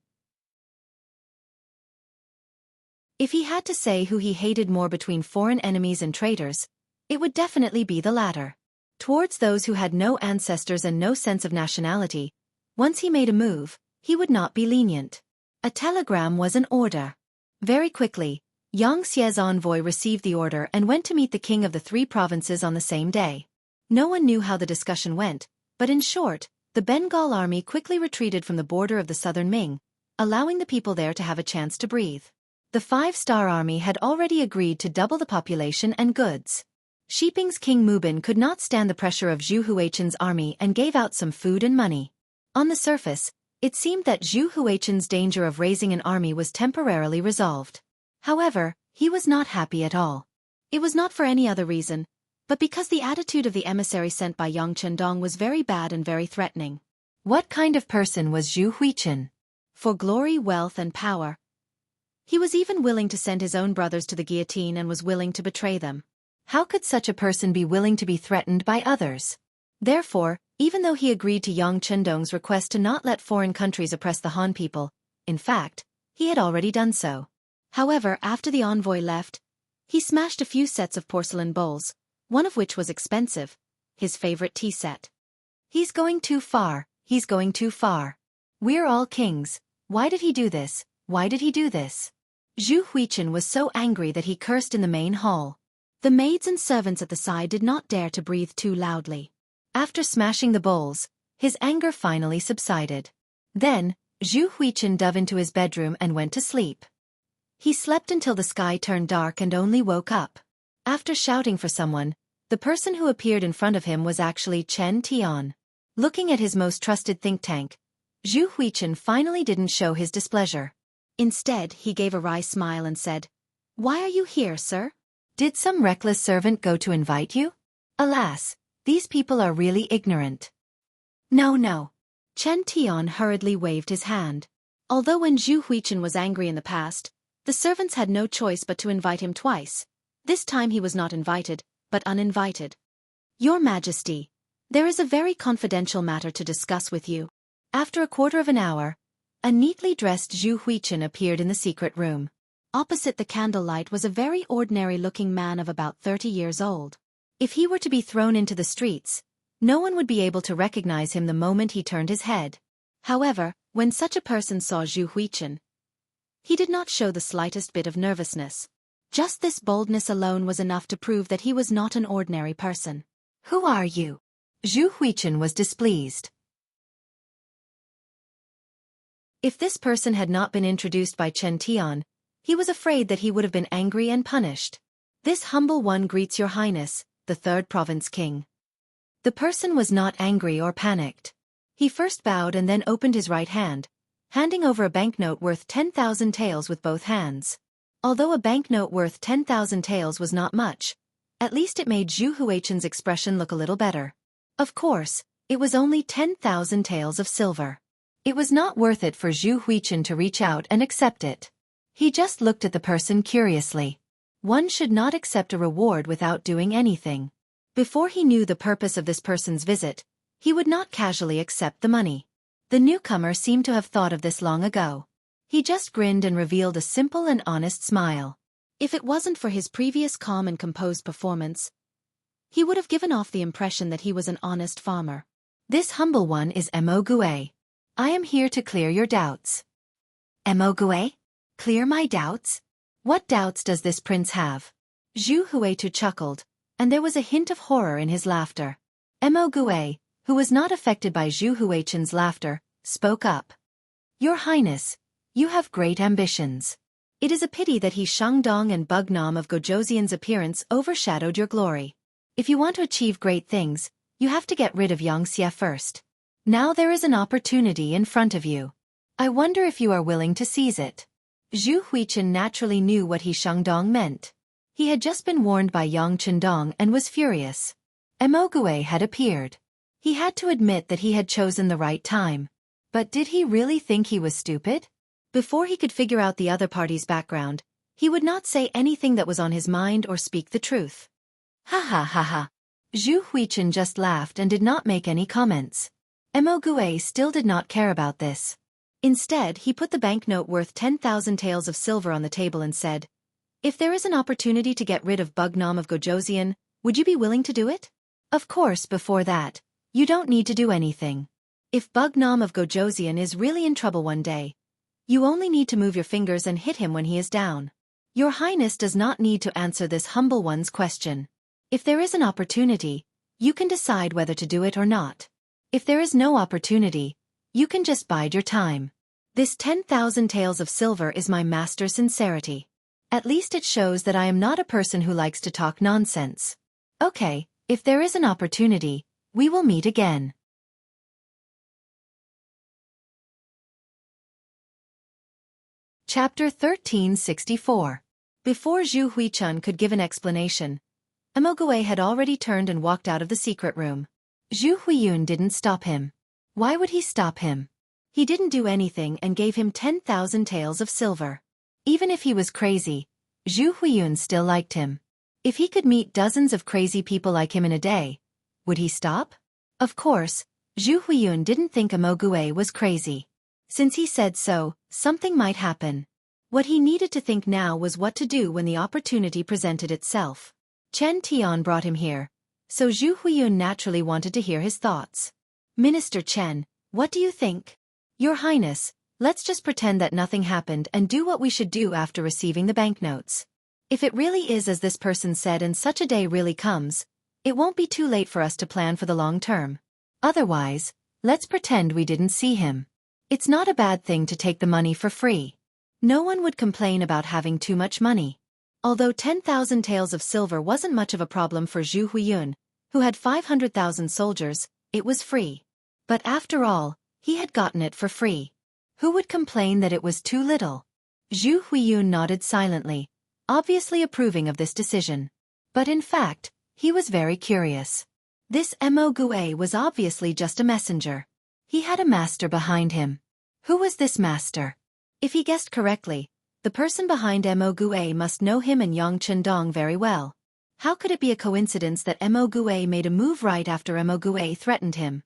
If he had to say who he hated more between foreign enemies and traitors, it would definitely be the latter. Towards those who had no ancestors and no sense of nationality, once he made a move, he would not be lenient. A telegram was an order. Very quickly, Xianxia's envoy received the order and went to meet the king of the 3 provinces on the same day. No one knew how the discussion went, but in short, the Bengal army quickly retreated from the border of the southern Ming, allowing the people there to have a chance to breathe. The 5-star army had already agreed to double the population and goods. Xi Ping's King Mubin could not stand the pressure of Zhu Huichen's army and gave out some food and money. On the surface, it seemed that Zhu Huichen's danger of raising an army was temporarily resolved. However, he was not happy at all. It was not for any other reason, but because the attitude of the emissary sent by Yang Chendong was very bad and very threatening. What kind of person was Zhu Huichen? For glory, wealth, and power. He was even willing to send his own brothers to the guillotine and was willing to betray them. How could such a person be willing to be threatened by others? Therefore, even though he agreed to Yang Chendong's request to not let foreign countries oppress the Han people, in fact, he had already done so. However, after the envoy left, he smashed a few sets of porcelain bowls, one of which was expensive, his favorite tea set. He's going too far, he's going too far. We're all kings. Why did he do this? Why did he do this? Zhu Huichen was so angry that he cursed in the main hall. The maids and servants at the side did not dare to breathe too loudly. After smashing the bowls, his anger finally subsided. Then, Zhu Huichen dove into his bedroom and went to sleep. He slept until the sky turned dark and only woke up. After shouting for someone, the person who appeared in front of him was actually Chen Tian. Looking at his most trusted think tank, Zhu Huichen finally didn't show his displeasure. Instead, he gave a wry smile and said, "Why are you here, sir? Did some reckless servant go to invite you? Alas, these people are really ignorant." No. Chen Tian hurriedly waved his hand. Although when Zhu Huichen was angry in the past, the servants had no choice but to invite him twice. This time he was not invited, but uninvited. "Your Majesty, There is a very confidential matter to discuss with you. After a quarter of an hour, a neatly dressed Zhu Huichen appeared in the secret room. Opposite the candlelight was a very ordinary-looking man of about 30 years old. If he were to be thrown into the streets, no one would be able to recognize him the moment he turned his head. However, when such a person saw Zhu Huichen, he did not show the slightest bit of nervousness. Just this boldness alone was enough to prove that he was not an ordinary person. "Who are you?" Zhu Huichen was displeased. If this person had not been introduced by Chen Tian, he was afraid that he would have been angry and punished. "This humble one greets your highness, the third province king." The person was not angry or panicked. He first bowed and then opened his right hand, handing over a banknote worth 10,000 taels with both hands. Although a banknote worth 10,000 taels was not much, at least it made Zhu Huichen's expression look a little better. Of course, it was only 10,000 taels of silver. It was not worth it for Zhu Huichen to reach out and accept it. He just looked at the person curiously. One should not accept a reward without doing anything. Before he knew the purpose of this person's visit, he would not casually accept the money. The newcomer seemed to have thought of this long ago. He just grinned and revealed a simple and honest smile. If it wasn't for his previous calm and composed performance, he would have given off the impression that he was an honest farmer. "This humble one is Mo Gue. I am here to clear your doubts." "Mo Gue? Clear my doubts? What doubts does this prince have?" Zhu Huichu chuckled, and there was a hint of horror in his laughter. Mo Gue, who was not affected by Zhu Huichen's laughter, spoke up. "Your Highness, you have great ambitions. It is a pity that he Shangdong and Bugnam of Gojoseon's appearance overshadowed your glory. If you want to achieve great things, you have to get rid of Xianxia first. Now there is an opportunity in front of you. I wonder if you are willing to seize it." Zhu Huichen naturally knew what he Shangdong meant. He had just been warned by Yang Chendong and was furious. Mo Gue had appeared. He had to admit that he had chosen the right time. But did he really think he was stupid? Before he could figure out the other party's background, he would not say anything that was on his mind or speak the truth. "Ha ha ha ha." Zhu Huichen just laughed and did not make any comments. Mo Gue still did not care about this. Instead, he put the banknote worth 10,000 taels of silver on the table and said, "If there is an opportunity to get rid of Bugnam of Gojoseon, would you be willing to do it? Of course, before that, you don't need to do anything. If Bugnam of Gojoseon is really in trouble one day, you only need to move your fingers and hit him when he is down. Your Highness does not need to answer this humble one's question. If there is an opportunity, you can decide whether to do it or not. If there is no opportunity, you can just bide your time. This 10,000 taels of silver is my master's sincerity. At least it shows that I am not a person who likes to talk nonsense. Okay, if there is an opportunity, we will meet again." Chapter 1364. Before Zhu Huichen could give an explanation, Mo Gue had already turned and walked out of the secret room. Zhu Huiyun didn't stop him. Why would he stop him? He didn't do anything and gave him 10,000 taels of silver. Even if he was crazy, Zhu Huiyun still liked him. If he could meet dozens of crazy people like him in a day, would he stop? Of course, Zhu Huiyun didn't think Mo Gue was crazy. Since he said so, something might happen. What he needed to think now was what to do when the opportunity presented itself. Chen Tian brought him here, so Zhu Huiyun naturally wanted to hear his thoughts. "Minister Chen, what do you think?" "Your Highness, let's just pretend that nothing happened and do what we should do after receiving the banknotes. If it really is as this person said and such a day really comes, it won't be too late for us to plan for the long term. Otherwise, let's pretend we didn't see him. It's not a bad thing to take the money for free. No one would complain about having too much money." Although 10,000 taels of silver wasn't much of a problem for Zhu Huiyun, who had 500,000 soldiers, it was free. But after all, he had gotten it for free. Who would complain that it was too little? Zhu Huiyun nodded silently, obviously approving of this decision. But in fact, he was very curious. This Mo Gue was obviously just a messenger. He had a master behind him. Who was this master? If he guessed correctly, the person behind Mo Gue must know him and Yang Chendong very well. How could it be a coincidence that Mo Gue made a move right after Mo Gue threatened him?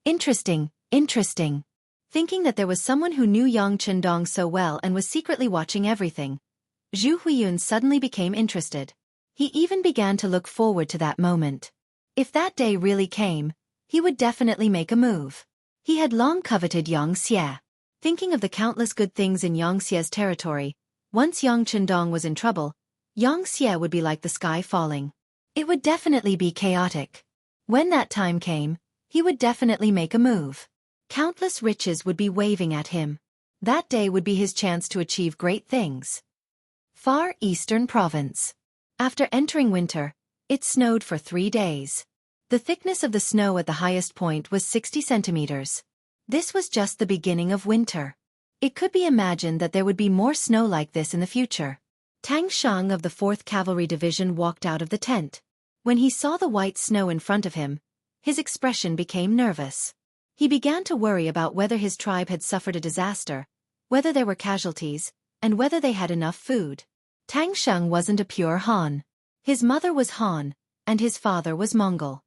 Interesting, interesting. Thinking that there was someone who knew Yang Chendong so well and was secretly watching everything, Zhu Huiyun suddenly became interested. He even began to look forward to that moment. If that day really came, he would definitely make a move. He had long coveted Xianxia. Thinking of the countless good things in Xianxia's territory, once Yang Chendong was in trouble, Xianxia would be like the sky falling. It would definitely be chaotic. When that time came, he would definitely make a move. Countless riches would be waving at him. That day would be his chance to achieve great things. Far Eastern Province. After entering winter, it snowed for 3 days. The thickness of the snow at the highest point was 60 centimeters. This was just the beginning of winter. It could be imagined that there would be more snow like this in the future. Tang Shang of the 4th Cavalry Division walked out of the tent. When he saw the white snow in front of him, his expression became nervous. He began to worry about whether his tribe had suffered a disaster, whether there were casualties, and whether they had enough food. Tang Shang wasn't a pure Han. His mother was Han, and his father was Mongol.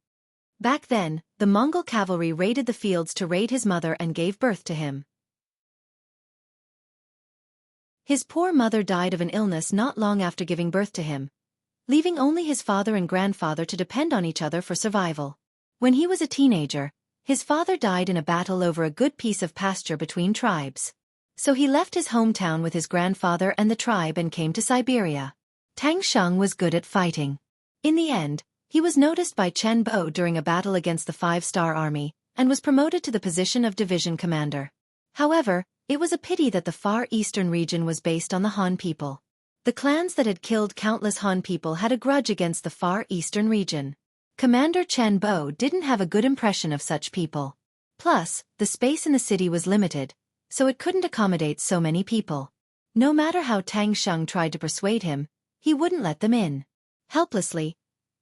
Back then, the Mongol cavalry raided the fields to raid his mother and gave birth to him. His poor mother died of an illness not long after giving birth to him, leaving only his father and grandfather to depend on each other for survival. When he was a teenager, his father died in a battle over a good piece of pasture between tribes. So he left his hometown with his grandfather and the tribe and came to Siberia. Tang Shang was good at fighting. In the end, he was noticed by Chen Bo during a battle against the 5-star army, and was promoted to the position of division commander. However, it was a pity that the Far Eastern region was based on the Han people. The clans that had killed countless Han people had a grudge against the Far Eastern region. Commander Chen Bo didn't have a good impression of such people. Plus, the space in the city was limited, so it couldn't accommodate so many people. No matter how Tang Shang tried to persuade him, he wouldn't let them in. Helplessly,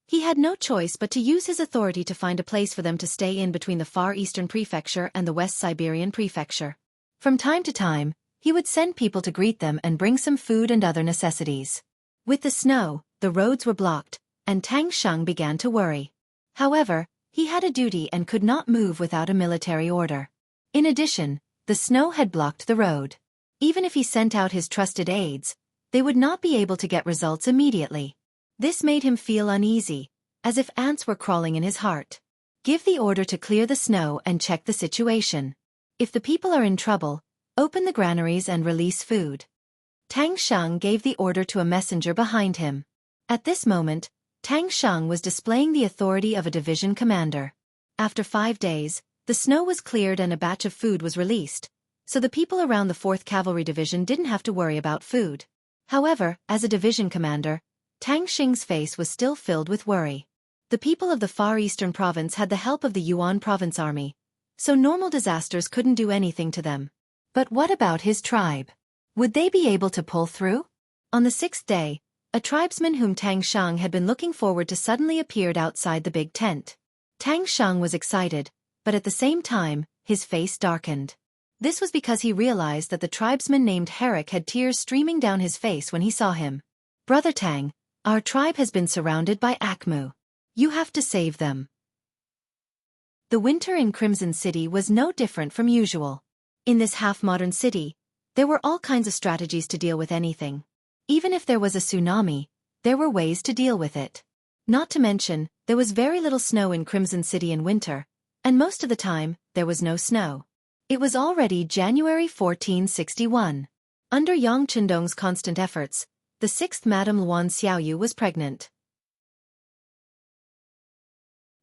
he had no choice but to use his authority to find a place for them to stay in between the Far Eastern Prefecture and the West Siberian Prefecture. From time to time, he would send people to greet them and bring some food and other necessities. With the snow, the roads were blocked, and Tang Shang began to worry. However, he had a duty and could not move without a military order. In addition, the snow had blocked the road. Even if he sent out his trusted aides, they would not be able to get results immediately. This made him feel uneasy, as if ants were crawling in his heart. Give the order to clear the snow and check the situation. If the people are in trouble, open the granaries and release food. Tang Shang gave the order to a messenger behind him. At this moment, Tang Shang was displaying the authority of a division commander. After 5 days, the snow was cleared and a batch of food was released, so the people around the 4th Cavalry Division didn't have to worry about food. However, as a division commander, Tang Xing's face was still filled with worry. The people of the Far Eastern Province had the help of the Yuan Province Army, so normal disasters couldn't do anything to them. But what about his tribe? Would they be able to pull through? On the 6th day, a tribesman whom Tang Shang had been looking forward to suddenly appeared outside the big tent. Tang Shang was excited, but at the same time, his face darkened. This was because he realized that the tribesman named Herrick had tears streaming down his face when he saw him. Brother Tang, our tribe has been surrounded by Akmu. You have to save them. The winter in Crimson City was no different from usual. In this half-modern city, there were all kinds of strategies to deal with anything. Even if there was a tsunami, there were ways to deal with it. Not to mention, there was very little snow in Crimson City in winter, and most of the time, there was no snow. It was already January 1461. Under Yang Chendong's constant efforts, the 6th Madame Luan Xiaoyu was pregnant.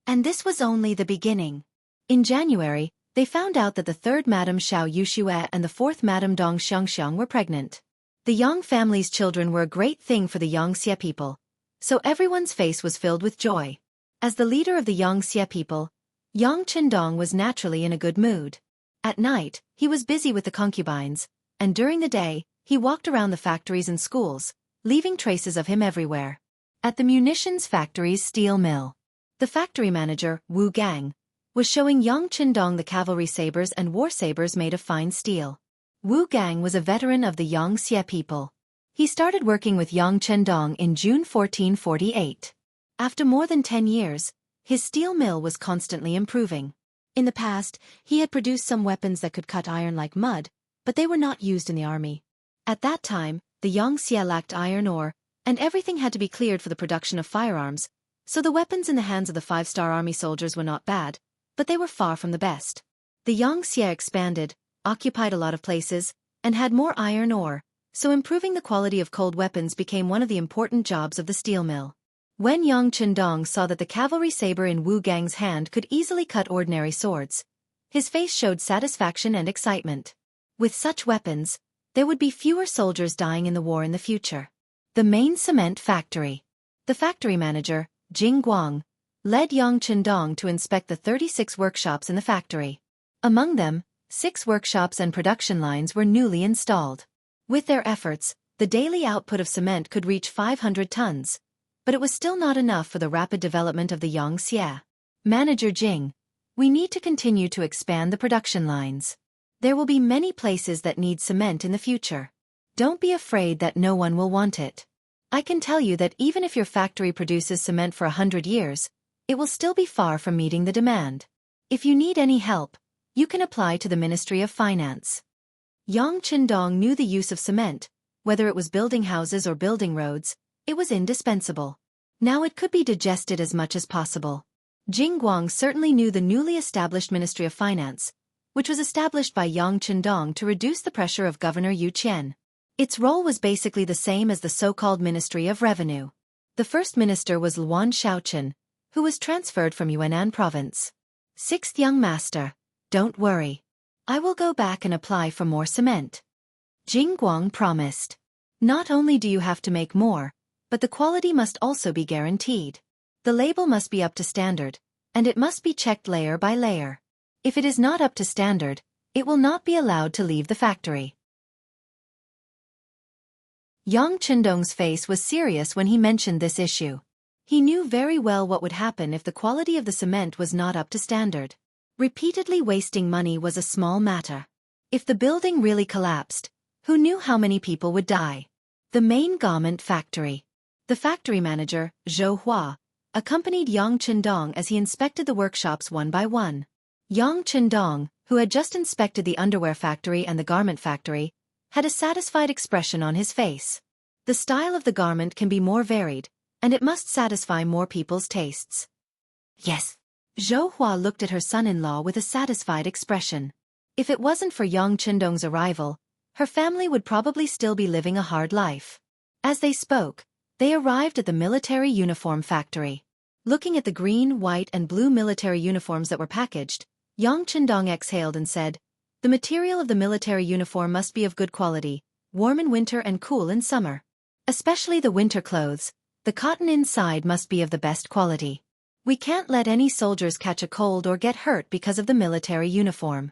And this was only the beginning. In January, they found out that the 3rd Madame Xiao Yuxue and the 4th Madame Dong Xiangxiang were pregnant. The Yang family's children were a great thing for the Xianxia people, so everyone's face was filled with joy. As the leader of the Xianxia people, Yang Chendong was naturally in a good mood. At night, he was busy with the concubines, and during the day, he walked around the factories and schools, leaving traces of him everywhere. At the munitions factory's steel mill, the factory manager, Wu Gang, was showing Yang Chendong the cavalry sabers and war sabers made of fine steel. Wu Gang was a veteran of the Xianxia people. He started working with Yang Chendong in June 1448. After more than 10 years, his steel mill was constantly improving. In the past, he had produced some weapons that could cut iron like mud, but they were not used in the army. At that time, the Xianxia lacked iron ore, and everything had to be cleared for the production of firearms, so the weapons in the hands of the 5-star army soldiers were not bad, but they were far from the best. The Xianxia expanded, occupied a lot of places, and had more iron ore, so improving the quality of cold weapons became one of the important jobs of the steel mill. When Yang Chendong saw that the cavalry saber in Wu Gang's hand could easily cut ordinary swords, his face showed satisfaction and excitement. With such weapons, there would be fewer soldiers dying in the war in the future. The main cement factory. The factory manager, Jing Guang, led Yang Chendong to inspect the 36 workshops in the factory. Among them, 6 workshops and production lines were newly installed. With their efforts, the daily output of cement could reach 500 tons. But it was still not enough for the rapid development of the Xianxia. Manager Jing, we need to continue to expand the production lines. There will be many places that need cement in the future. Don't be afraid that no one will want it. I can tell you that even if your factory produces cement for 100 years, it will still be far from meeting the demand. If you need any help, you can apply to the Ministry of Finance. Yang Chendong knew the use of cement, whether it was building houses or building roads. It was indispensable. Now it could be digested as much as possible. Jing Guang certainly knew the newly established Ministry of Finance, which was established by Yang Chendong to reduce the pressure of Governor Yu Qian. Its role was basically the same as the so-called Ministry of Revenue. The first minister was Luan Shaochen, who was transferred from Yunnan province. 6th young master, don't worry. I will go back and apply for more cement. Jing Guang promised. Not only do you have to make more, but the quality must also be guaranteed. The label must be up to standard, and it must be checked layer by layer. If it is not up to standard, it will not be allowed to leave the factory. Yang Chendong's face was serious when he mentioned this issue. He knew very well what would happen if the quality of the cement was not up to standard. Repeatedly wasting money was a small matter. If the building really collapsed, who knew how many people would die? The main garment factory. The factory manager, Zhou Hua, accompanied Yang Chendong as he inspected the workshops one by one. Yang Chendong, who had just inspected the underwear factory and the garment factory, had a satisfied expression on his face. The style of the garment can be more varied, and it must satisfy more people's tastes. Yes. Zhou Hua looked at her son-in-law with a satisfied expression. If it wasn't for Yang Chendong's arrival, her family would probably still be living a hard life. As they spoke, they arrived at the military uniform factory. Looking at the green, white and blue military uniforms that were packaged, Yang Chendong exhaled and said, "The material of the military uniform must be of good quality, warm in winter and cool in summer. Especially the winter clothes, the cotton inside must be of the best quality. We can't let any soldiers catch a cold or get hurt because of the military uniform."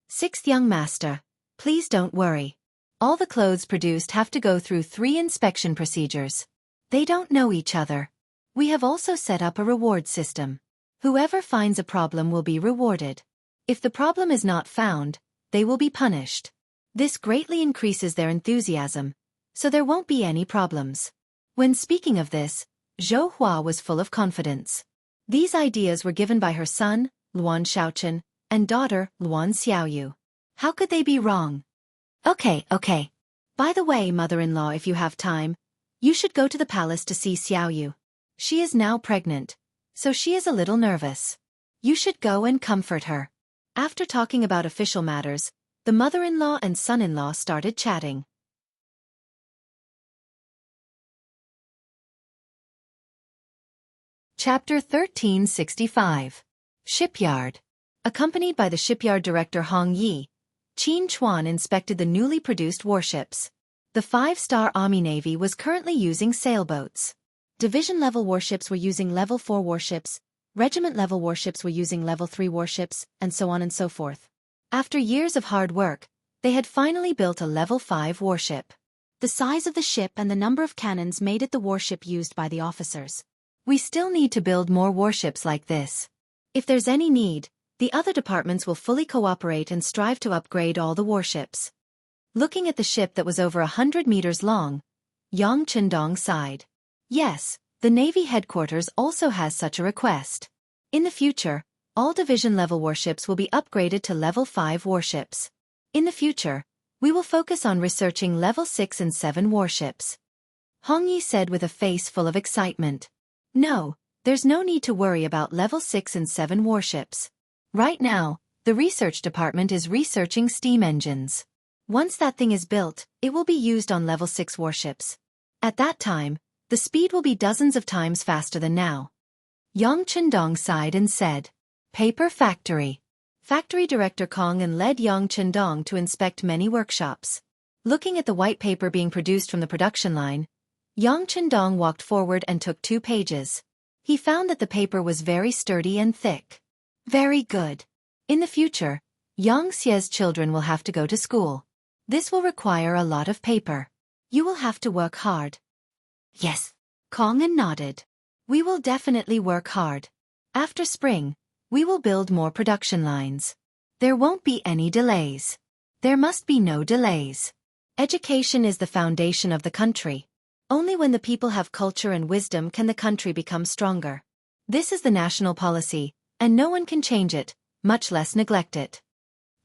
6th young master, please don't worry. All the clothes produced have to go through 3 inspection procedures. They don't know each other. We have also set up a reward system. Whoever finds a problem will be rewarded. If the problem is not found, they will be punished. This greatly increases their enthusiasm, so there won't be any problems. When speaking of this, Zhou Hua was full of confidence. These ideas were given by her son, Luan Shaochen, and daughter, Luan Xiaoyu. How could they be wrong? Okay. By the way, mother-in-law, if you have time, you should go to the palace to see Xiaoyu. She is now pregnant, so she is a little nervous. You should go and comfort her. After talking about official matters, the mother-in-law and son-in-law started chatting. Chapter 1365. Shipyard. Accompanied by the shipyard director Hong Yi, Qin Chuan inspected the newly produced warships. The 5-star Army Navy was currently using sailboats. Division-level warships were using Level 4 warships, regiment-level warships were using Level 3 warships, and so on and so forth. After years of hard work, they had finally built a Level 5 warship. The size of the ship and the number of cannons made it the warship used by the officers. We still need to build more warships like this. If there's any need, the other departments will fully cooperate and strive to upgrade all the warships. Looking at the ship that was over 100 meters long, Yang Chendong sighed. Yes, The Navy headquarters also has such a request. In the future, all division-level warships will be upgraded to level 5 warships. In the future, we will focus on researching level 6 and 7 warships. Hong Yi said with a face full of excitement. No, there's no need to worry about level 6 and 7 warships. Right now, the research department is researching steam engines. Once that thing is built, it will be used on level 6 warships. At that time, the speed will be dozens of times faster than now. Yang Chendong sighed and said, Paper factory. Factory director Kong and led Yang Chendong to inspect many workshops. Looking at the white paper being produced from the production line, Yang Chendong walked forward and took 2 pages. He found that the paper was very sturdy and thick. Very good. In the future, Xianxia's children will have to go to school. This will require a lot of paper. You will have to work hard. Yes. Kong nodded. We will definitely work hard. After spring, we will build more production lines. There won't be any delays. There must be no delays. Education is the foundation of the country. Only when the people have culture and wisdom can the country become stronger. This is the national policy, and no one can change it, much less neglect it.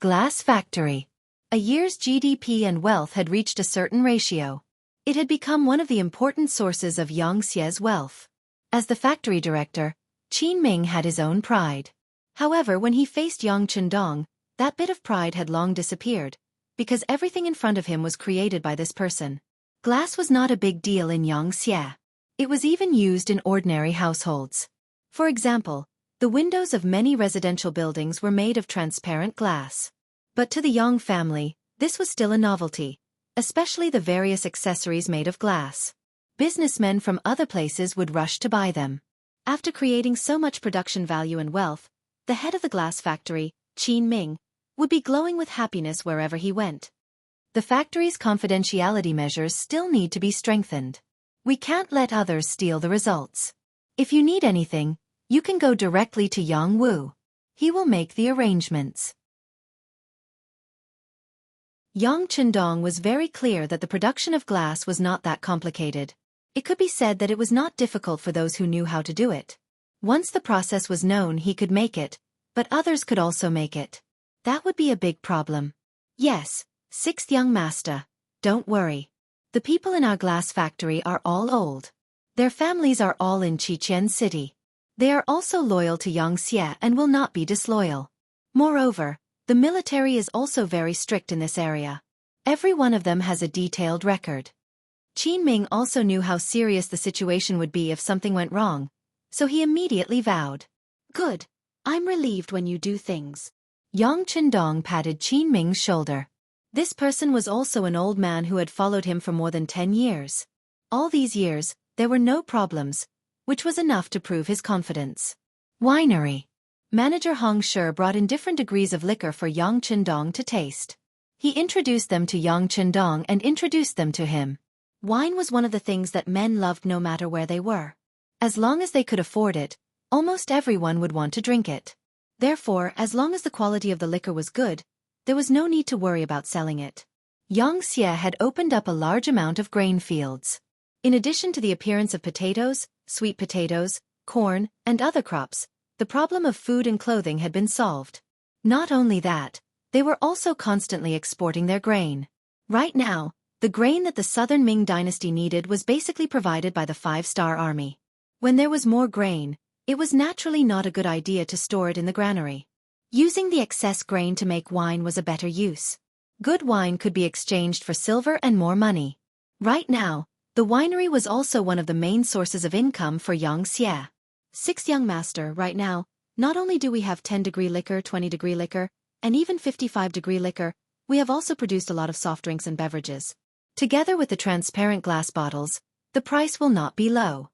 Glass factory. A year's GDP and wealth had reached a certain ratio. It had become one of the important sources of Xianxia's wealth. As the factory director, Qin Ming had his own pride. However, when he faced Yang Chendong, that bit of pride had long disappeared, because everything in front of him was created by this person. Glass was not a big deal in Xianxia. It was even used in ordinary households. For example, the windows of many residential buildings were made of transparent glass. But to the Yang family, this was still a novelty, especially the various accessories made of glass. Businessmen from other places would rush to buy them. After creating so much production value and wealth, the head of the glass factory, Qin Ming, would be glowing with happiness wherever he went. The factory's confidentiality measures still need to be strengthened. We can't let others steal the results. If you need anything, you can go directly to Yang Wu. He will make the arrangements. Yang Chendong was very clear that the production of glass was not that complicated. It could be said that it was not difficult for those who knew how to do it. Once the process was known, he could make it, but others could also make it. That would be a big problem. Yes, 6th young master, don't worry. The people in our glass factory are all old. Their families are all in Qiqian City. They are also loyal to Xianxia and will not be disloyal. Moreover, the military is also very strict in this area. Every one of them has a detailed record. Qin Ming also knew how serious the situation would be if something went wrong, so he immediately vowed. Good. I'm relieved when you do things. Yang Chendong patted Qin Ming's shoulder. This person was also an old man who had followed him for more than 10 years. All these years, there were no problems, which was enough to prove his confidence. Winery. Manager Hong Shi brought in different degrees of liquor for Yang Chendong to taste. He introduced them to Yang Chendong and introduced them to him. Wine was one of the things that men loved no matter where they were. As long as they could afford it, almost everyone would want to drink it. Therefore, as long as the quality of the liquor was good, there was no need to worry about selling it. Xianxia had opened up a large amount of grain fields. In addition to the appearance of potatoes, sweet potatoes, corn, and other crops, the problem of food and clothing had been solved. Not only that, they were also constantly exporting their grain. Right now, the grain that the southern Ming dynasty needed was basically provided by the 5-star army. When there was more grain, it was naturally not a good idea to store it in the granary. Using the excess grain to make wine was a better use. Good wine could be exchanged for silver and more money. Right now, the winery was also one of the main sources of income for Xianxia. 6th young master, right now, not only do we have 10-degree liquor, 20-degree liquor, and even 55-degree liquor, we have also produced a lot of soft drinks and beverages. Together with the transparent glass bottles, the price will not be low.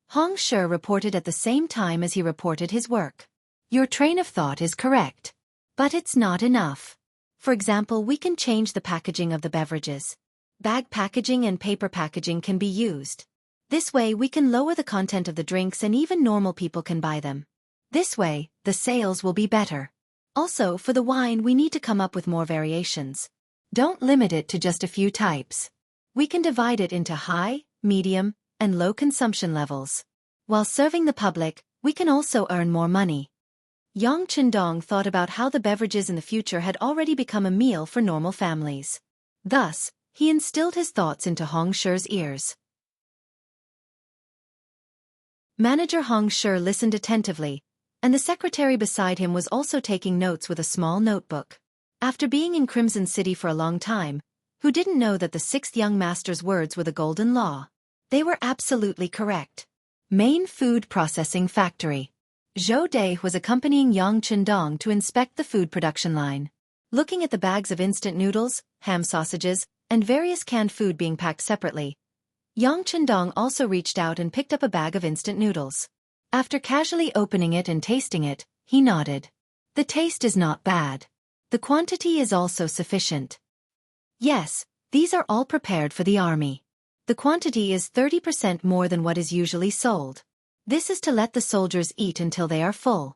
Hong Shi reported at the same time as he reported his work. Your train of thought is correct. But it's not enough. For example, we can change the packaging of the beverages. Bag packaging and paper packaging can be used. This way we can lower the content of the drinks and even normal people can buy them. This way, the sales will be better. Also, for the wine we need to come up with more variations. Don't limit it to just a few types. We can divide it into high, medium, and low consumption levels. While serving the public, we can also earn more money. Yang Chendong thought about how the beverages in the future had already become a meal for normal families. Thus, he instilled his thoughts into Hong Shi's ears. Manager Hong Shi listened attentively, and the secretary beside him was also taking notes with a small notebook. After being in Crimson City for a long time, who didn't know that the sixth young master's words were the golden law? They were absolutely correct. Main food processing factory. Zhou Dai was accompanying Yang Chendong to inspect the food production line. Looking at the bags of instant noodles, ham sausages, and various canned food being packed separately, Yang Chendong also reached out and picked up a bag of instant noodles. After casually opening it and tasting it, he nodded. The taste is not bad. The quantity is also sufficient. Yes, these are all prepared for the army. The quantity is 30% more than what is usually sold. This is to let the soldiers eat until they are full.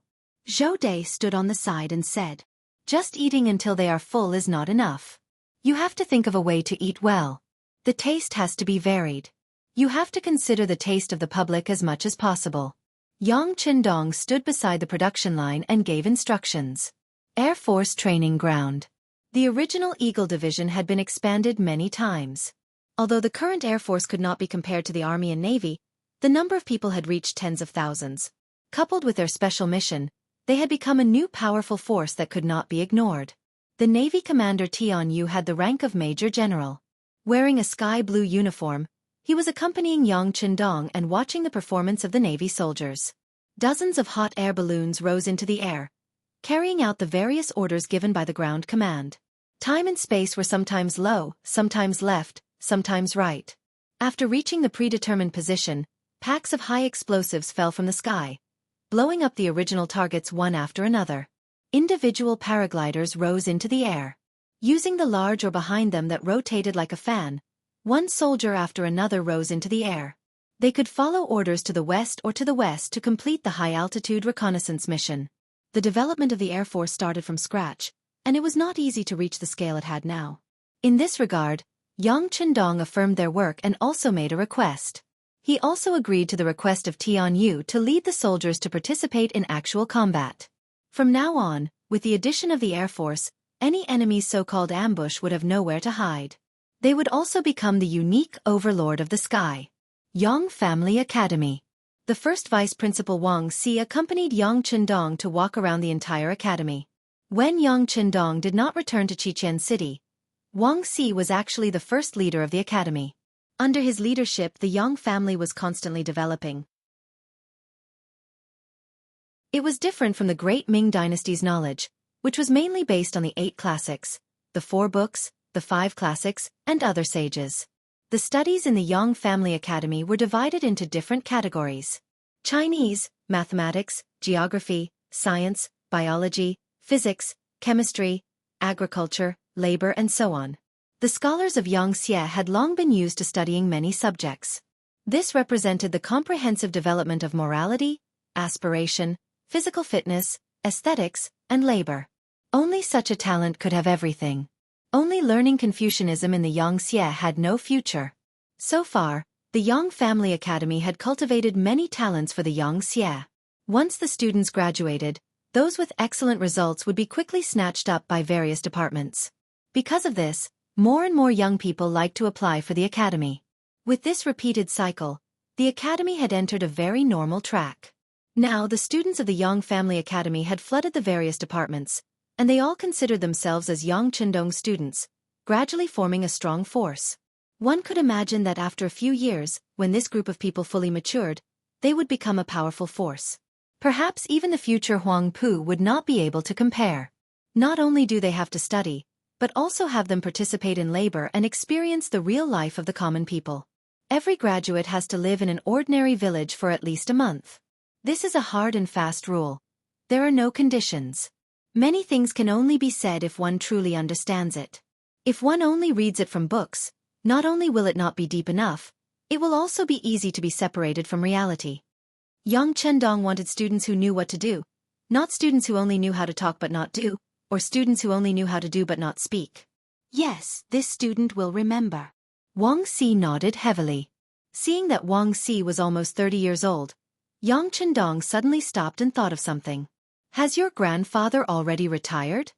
Zhou Dai stood on the side and said, just eating until they are full is not enough. You have to think of a way to eat well. The taste has to be varied. You have to consider the taste of the public as much as possible. Yang Chendong stood beside the production line and gave instructions. Air Force Training Ground. The original Eagle Division had been expanded many times. Although the current Air Force could not be compared to the Army and Navy, the number of people had reached tens of thousands. Coupled with their special mission, they had become a new powerful force that could not be ignored. The Navy commander Tian Yu had the rank of Major General. Wearing a sky blue uniform, he was accompanying Yang Chendong and watching the performance of the Navy soldiers. Dozens of hot air balloons rose into the air, carrying out the various orders given by the ground command. Time and space were sometimes low, sometimes left, sometimes right. After reaching the predetermined position, packs of high explosives fell from the sky, blowing up the original targets one after another. Individual paragliders rose into the air. Using the large or behind them that rotated like a fan, one soldier after another rose into the air. They could follow orders to the west or to the west to complete the high-altitude reconnaissance mission. The development of the Air Force started from scratch, and it was not easy to reach the scale it had now. In this regard, Yang Chendong affirmed their work and also made a request. He also agreed to the request of Tian Yu to lead the soldiers to participate in actual combat. From now on, with the addition of the Air Force, any enemy's so-called ambush would have nowhere to hide. They would also become the unique overlord of the sky. Yang Family Academy. The first vice principal Wang Si accompanied Yang Chendong to walk around the entire academy. When Yang Chendong did not return to Xianxia City, Wang Si was actually the first leader of the academy. Under his leadership, the Yang family was constantly developing. It was different from the Great Ming Dynasty's knowledge, which was mainly based on the 8 classics, the 4 books, the 5 classics, and other sages. The studies in the Yang Family Academy were divided into different categories: Chinese, mathematics, geography, science, biology, physics, chemistry, agriculture, labor, and so on. The scholars of Xianxia had long been used to studying many subjects. This represented the comprehensive development of morality, aspiration, physical fitness, aesthetics, and labor. Only such a talent could have everything. Only learning Confucianism in the Xianxia had no future. So far, the Yang Family Academy had cultivated many talents for the Xianxia. Once the students graduated, those with excellent results would be quickly snatched up by various departments. Because of this, more and more young people liked to apply for the academy. With this repeated cycle, the academy had entered a very normal track. Now the students of the Yang Family Academy had flooded the various departments, and they all considered themselves as Yang Chendong students, gradually forming a strong force. One could imagine that after a few years, when this group of people fully matured, they would become a powerful force. Perhaps even the future Huang Pu would not be able to compare. Not only do they have to study, but also have them participate in labor and experience the real life of the common people. Every graduate has to live in an ordinary village for at least a month. This is a hard and fast rule. There are no conditions. Many things can only be said if one truly understands it. If one only reads it from books, not only will it not be deep enough, it will also be easy to be separated from reality. Yang Chendong wanted students who knew what to do, not students who only knew how to talk but not do, or students who only knew how to do but not speak. Yes, this student will remember. Wang Si nodded heavily. Seeing that Wang Si was almost 30 years old, Yang Chendong suddenly stopped and thought of something. Has your grandfather already retired?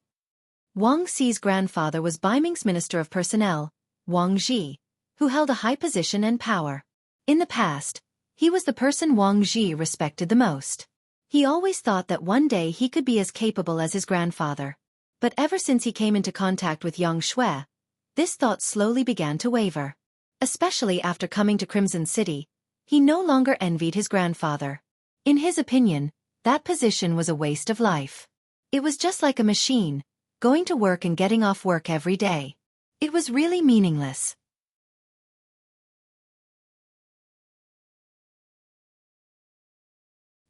Wang Si's grandfather was Baiming's Minister of Personnel, Wang Ji, who held a high position and power. In the past, he was the person Wang Ji respected the most. He always thought that one day he could be as capable as his grandfather. But ever since he came into contact with Yang Shui, this thought slowly began to waver. Especially after coming to Crimson City, he no longer envied his grandfather. In his opinion, that position was a waste of life. It was just like a machine, going to work and getting off work every day. It was really meaningless.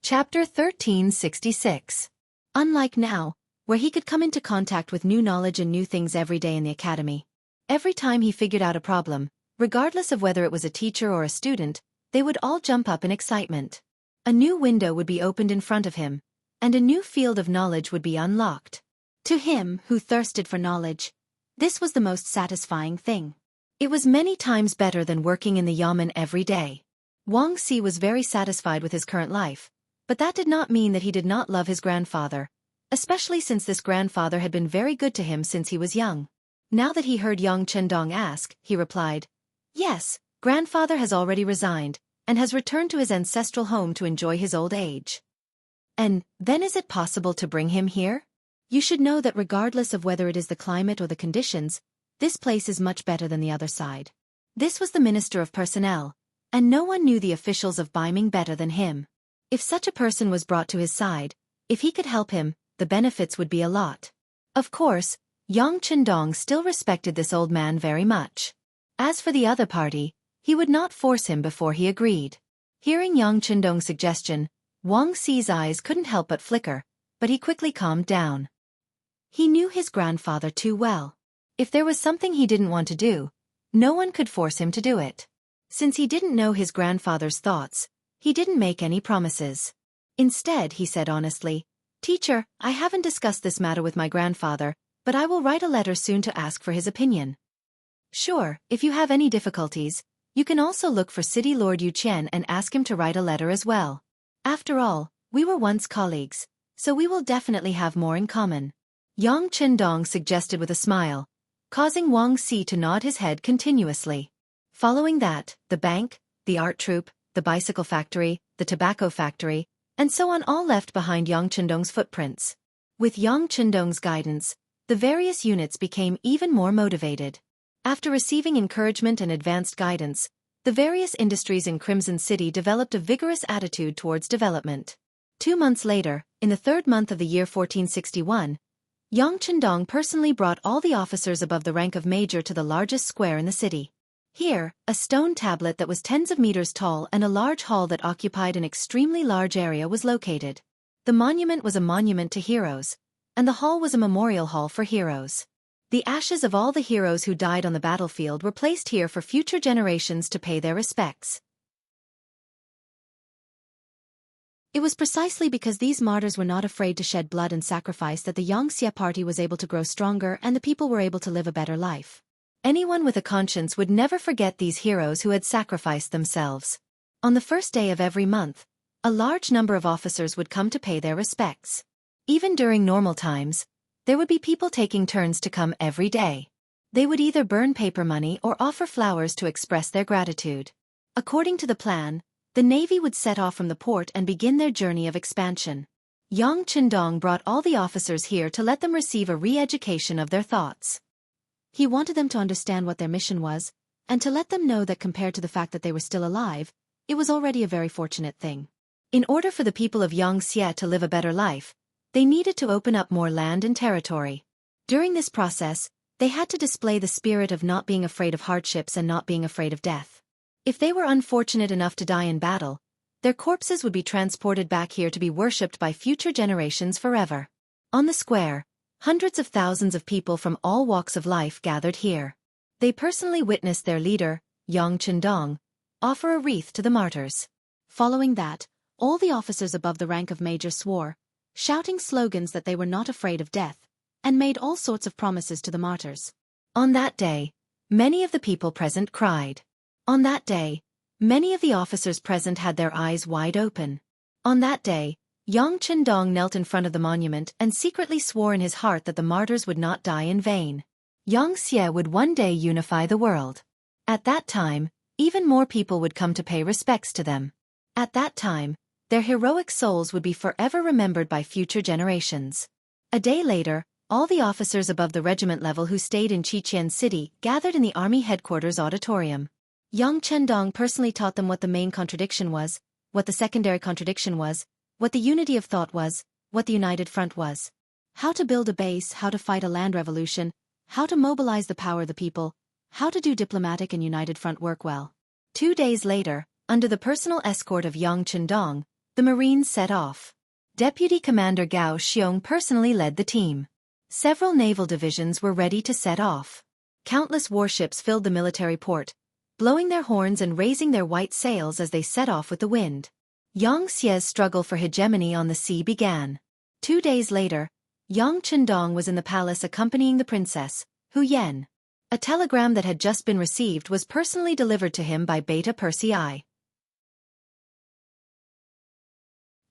Chapter 1366. Unlike now, where he could come into contact with new knowledge and new things every day in the academy. Every time he figured out a problem, regardless of whether it was a teacher or a student, they would all jump up in excitement. A new window would be opened in front of him, and a new field of knowledge would be unlocked. To him, who thirsted for knowledge, this was the most satisfying thing. It was many times better than working in the yamen every day. Wang Si was very satisfied with his current life, but that did not mean that he did not love his grandfather, especially since this grandfather had been very good to him since he was young. Now that he heard Yang Chendong ask, he replied, "Yes, grandfather has already resigned, and has returned to his ancestral home to enjoy his old age." "And then is it possible to bring him here? You should know that regardless of whether it is the climate or the conditions, this place is much better than the other side." This was the Minister of Personnel, and no one knew the officials of Baiming better than him. If such a person was brought to his side, if he could help him, the benefits would be a lot. Of course, Yang Chendong still respected this old man very much. As for the other party, he would not force him before he agreed. Hearing Yang Chendong's suggestion, Wang Si's eyes couldn't help but flicker, but he quickly calmed down. He knew his grandfather too well. If there was something he didn't want to do, no one could force him to do it. Since he didn't know his grandfather's thoughts, he didn't make any promises. Instead, he said honestly, "Teacher, I haven't discussed this matter with my grandfather, but I will write a letter soon to ask for his opinion." "Sure, if you have any difficulties, you can also look for City Lord Yu Qian and ask him to write a letter as well. After all, we were once colleagues, so we will definitely have more in common," Yang Chendong suggested with a smile, causing Wang Si to nod his head continuously. Following that, the bank, the art troupe, the bicycle factory, the tobacco factory, and so on all left behind Yang Chendong's footprints. With Yang Chendong's guidance, the various units became even more motivated. After receiving encouragement and advanced guidance, the various industries in Crimson City developed a vigorous attitude towards development. 2 months later, in the 3rd month of the year 1461, Yang Chendong personally brought all the officers above the rank of major to the largest square in the city. Here, a stone tablet that was tens of meters tall and a large hall that occupied an extremely large area was located. The monument was a monument to heroes, and the hall was a memorial hall for heroes. The ashes of all the heroes who died on the battlefield were placed here for future generations to pay their respects. It was precisely because these martyrs were not afraid to shed blood and sacrifice that the Xianxia party was able to grow stronger and the people were able to live a better life. Anyone with a conscience would never forget these heroes who had sacrificed themselves. On the first day of every month, a large number of officers would come to pay their respects. Even during normal times, there would be people taking turns to come every day. They would either burn paper money or offer flowers to express their gratitude. According to the plan, the Navy would set off from the port and begin their journey of expansion. Yang Chendong brought all the officers here to let them receive a re-education of their thoughts. He wanted them to understand what their mission was, and to let them know that compared to the fact that they were still alive, it was already a very fortunate thing. In order for the people of Xianxia to live a better life, they needed to open up more land and territory. During this process, they had to display the spirit of not being afraid of hardships and not being afraid of death. If they were unfortunate enough to die in battle, their corpses would be transported back here to be worshipped by future generations forever. On the square, hundreds of thousands of people from all walks of life gathered here. They personally witnessed their leader, Yang Chendong, offer a wreath to the martyrs. Following that, all the officers above the rank of major swore, shouting slogans that they were not afraid of death, and made all sorts of promises to the martyrs. On that day, many of the people present cried. On that day, Many of the officers present had their eyes wide open. On that day, Yang Qindong knelt in front of the monument and secretly swore in his heart that the martyrs would not die in vain. Xianxia would one day unify the world. At that time, even more people would come to pay respects to them. At that time, their heroic souls would be forever remembered by future generations. A day later, all the officers above the regiment level who stayed in Qiqian City gathered in the army headquarters auditorium. Yang Chendong personally taught them what the main contradiction was, what the secondary contradiction was, what the unity of thought was, what the united front was. How to build a base, how to fight a land revolution, how to mobilize the power of the people, how to do diplomatic and united front work well. 2 days later, under the personal escort of Yang Chendong, the Marines set off. Deputy Commander Gao Xiong personally led the team. Several naval divisions were ready to set off. Countless warships filled the military port, blowing their horns and raising their white sails as they set off with the wind. Yang Xie's struggle for hegemony on the sea began. 2 days later, Yang Chendong was in the palace accompanying the princess, Hu Yan. A telegram that had just been received was personally delivered to him by Beta Persei.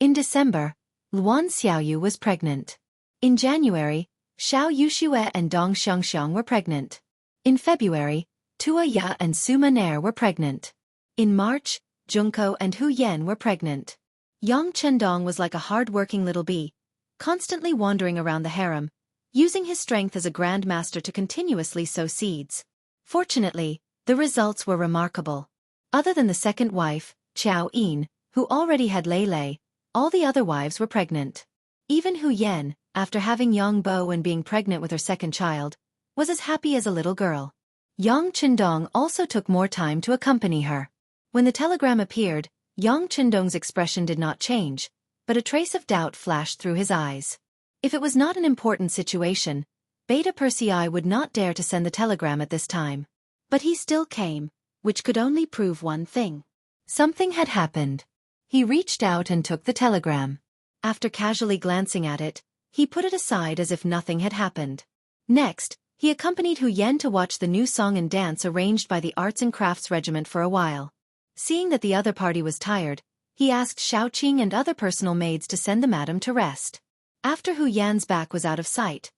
In December, Luan Xiaoyu was pregnant. In January, Xiao Yuxue and Dong Xiangxiang were pregnant. In February, Tua Ya and Suma Nair were pregnant. In March, Junko and Hu Yan were pregnant. Yang Chendong was like a hard-working little bee, constantly wandering around the harem, using his strength as a grand master to continuously sow seeds. Fortunately, the results were remarkable. Other than the second wife, Qiao Yin, who already had Lei Lei, all the other wives were pregnant. Even Hu Yan, after having Yang Bo and being pregnant with her second child, was as happy as a little girl. Yang Chendong also took more time to accompany her. When the telegram appeared, Yang Chendong's expression did not change, but a trace of doubt flashed through his eyes. If it was not an important situation, Beta Persei would not dare to send the telegram at this time. But he still came, which could only prove one thing. Something had happened. He reached out and took the telegram. After casually glancing at it, he put it aside as if nothing had happened. Next, he accompanied Hu Yan to watch the new song and dance arranged by the Arts and Crafts Regiment for a while. Seeing that the other party was tired, he asked Xiaoqing and other personal maids to send the madam to rest. After Hu Yan's back was out of sight,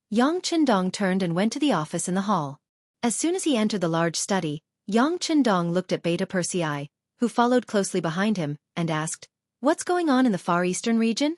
Yang Chendong turned and went to the office in the hall. As soon as he entered the large study, Yang Chendong looked at Beta Persei, who followed closely behind him, and asked, "What's going on in the Far Eastern region?"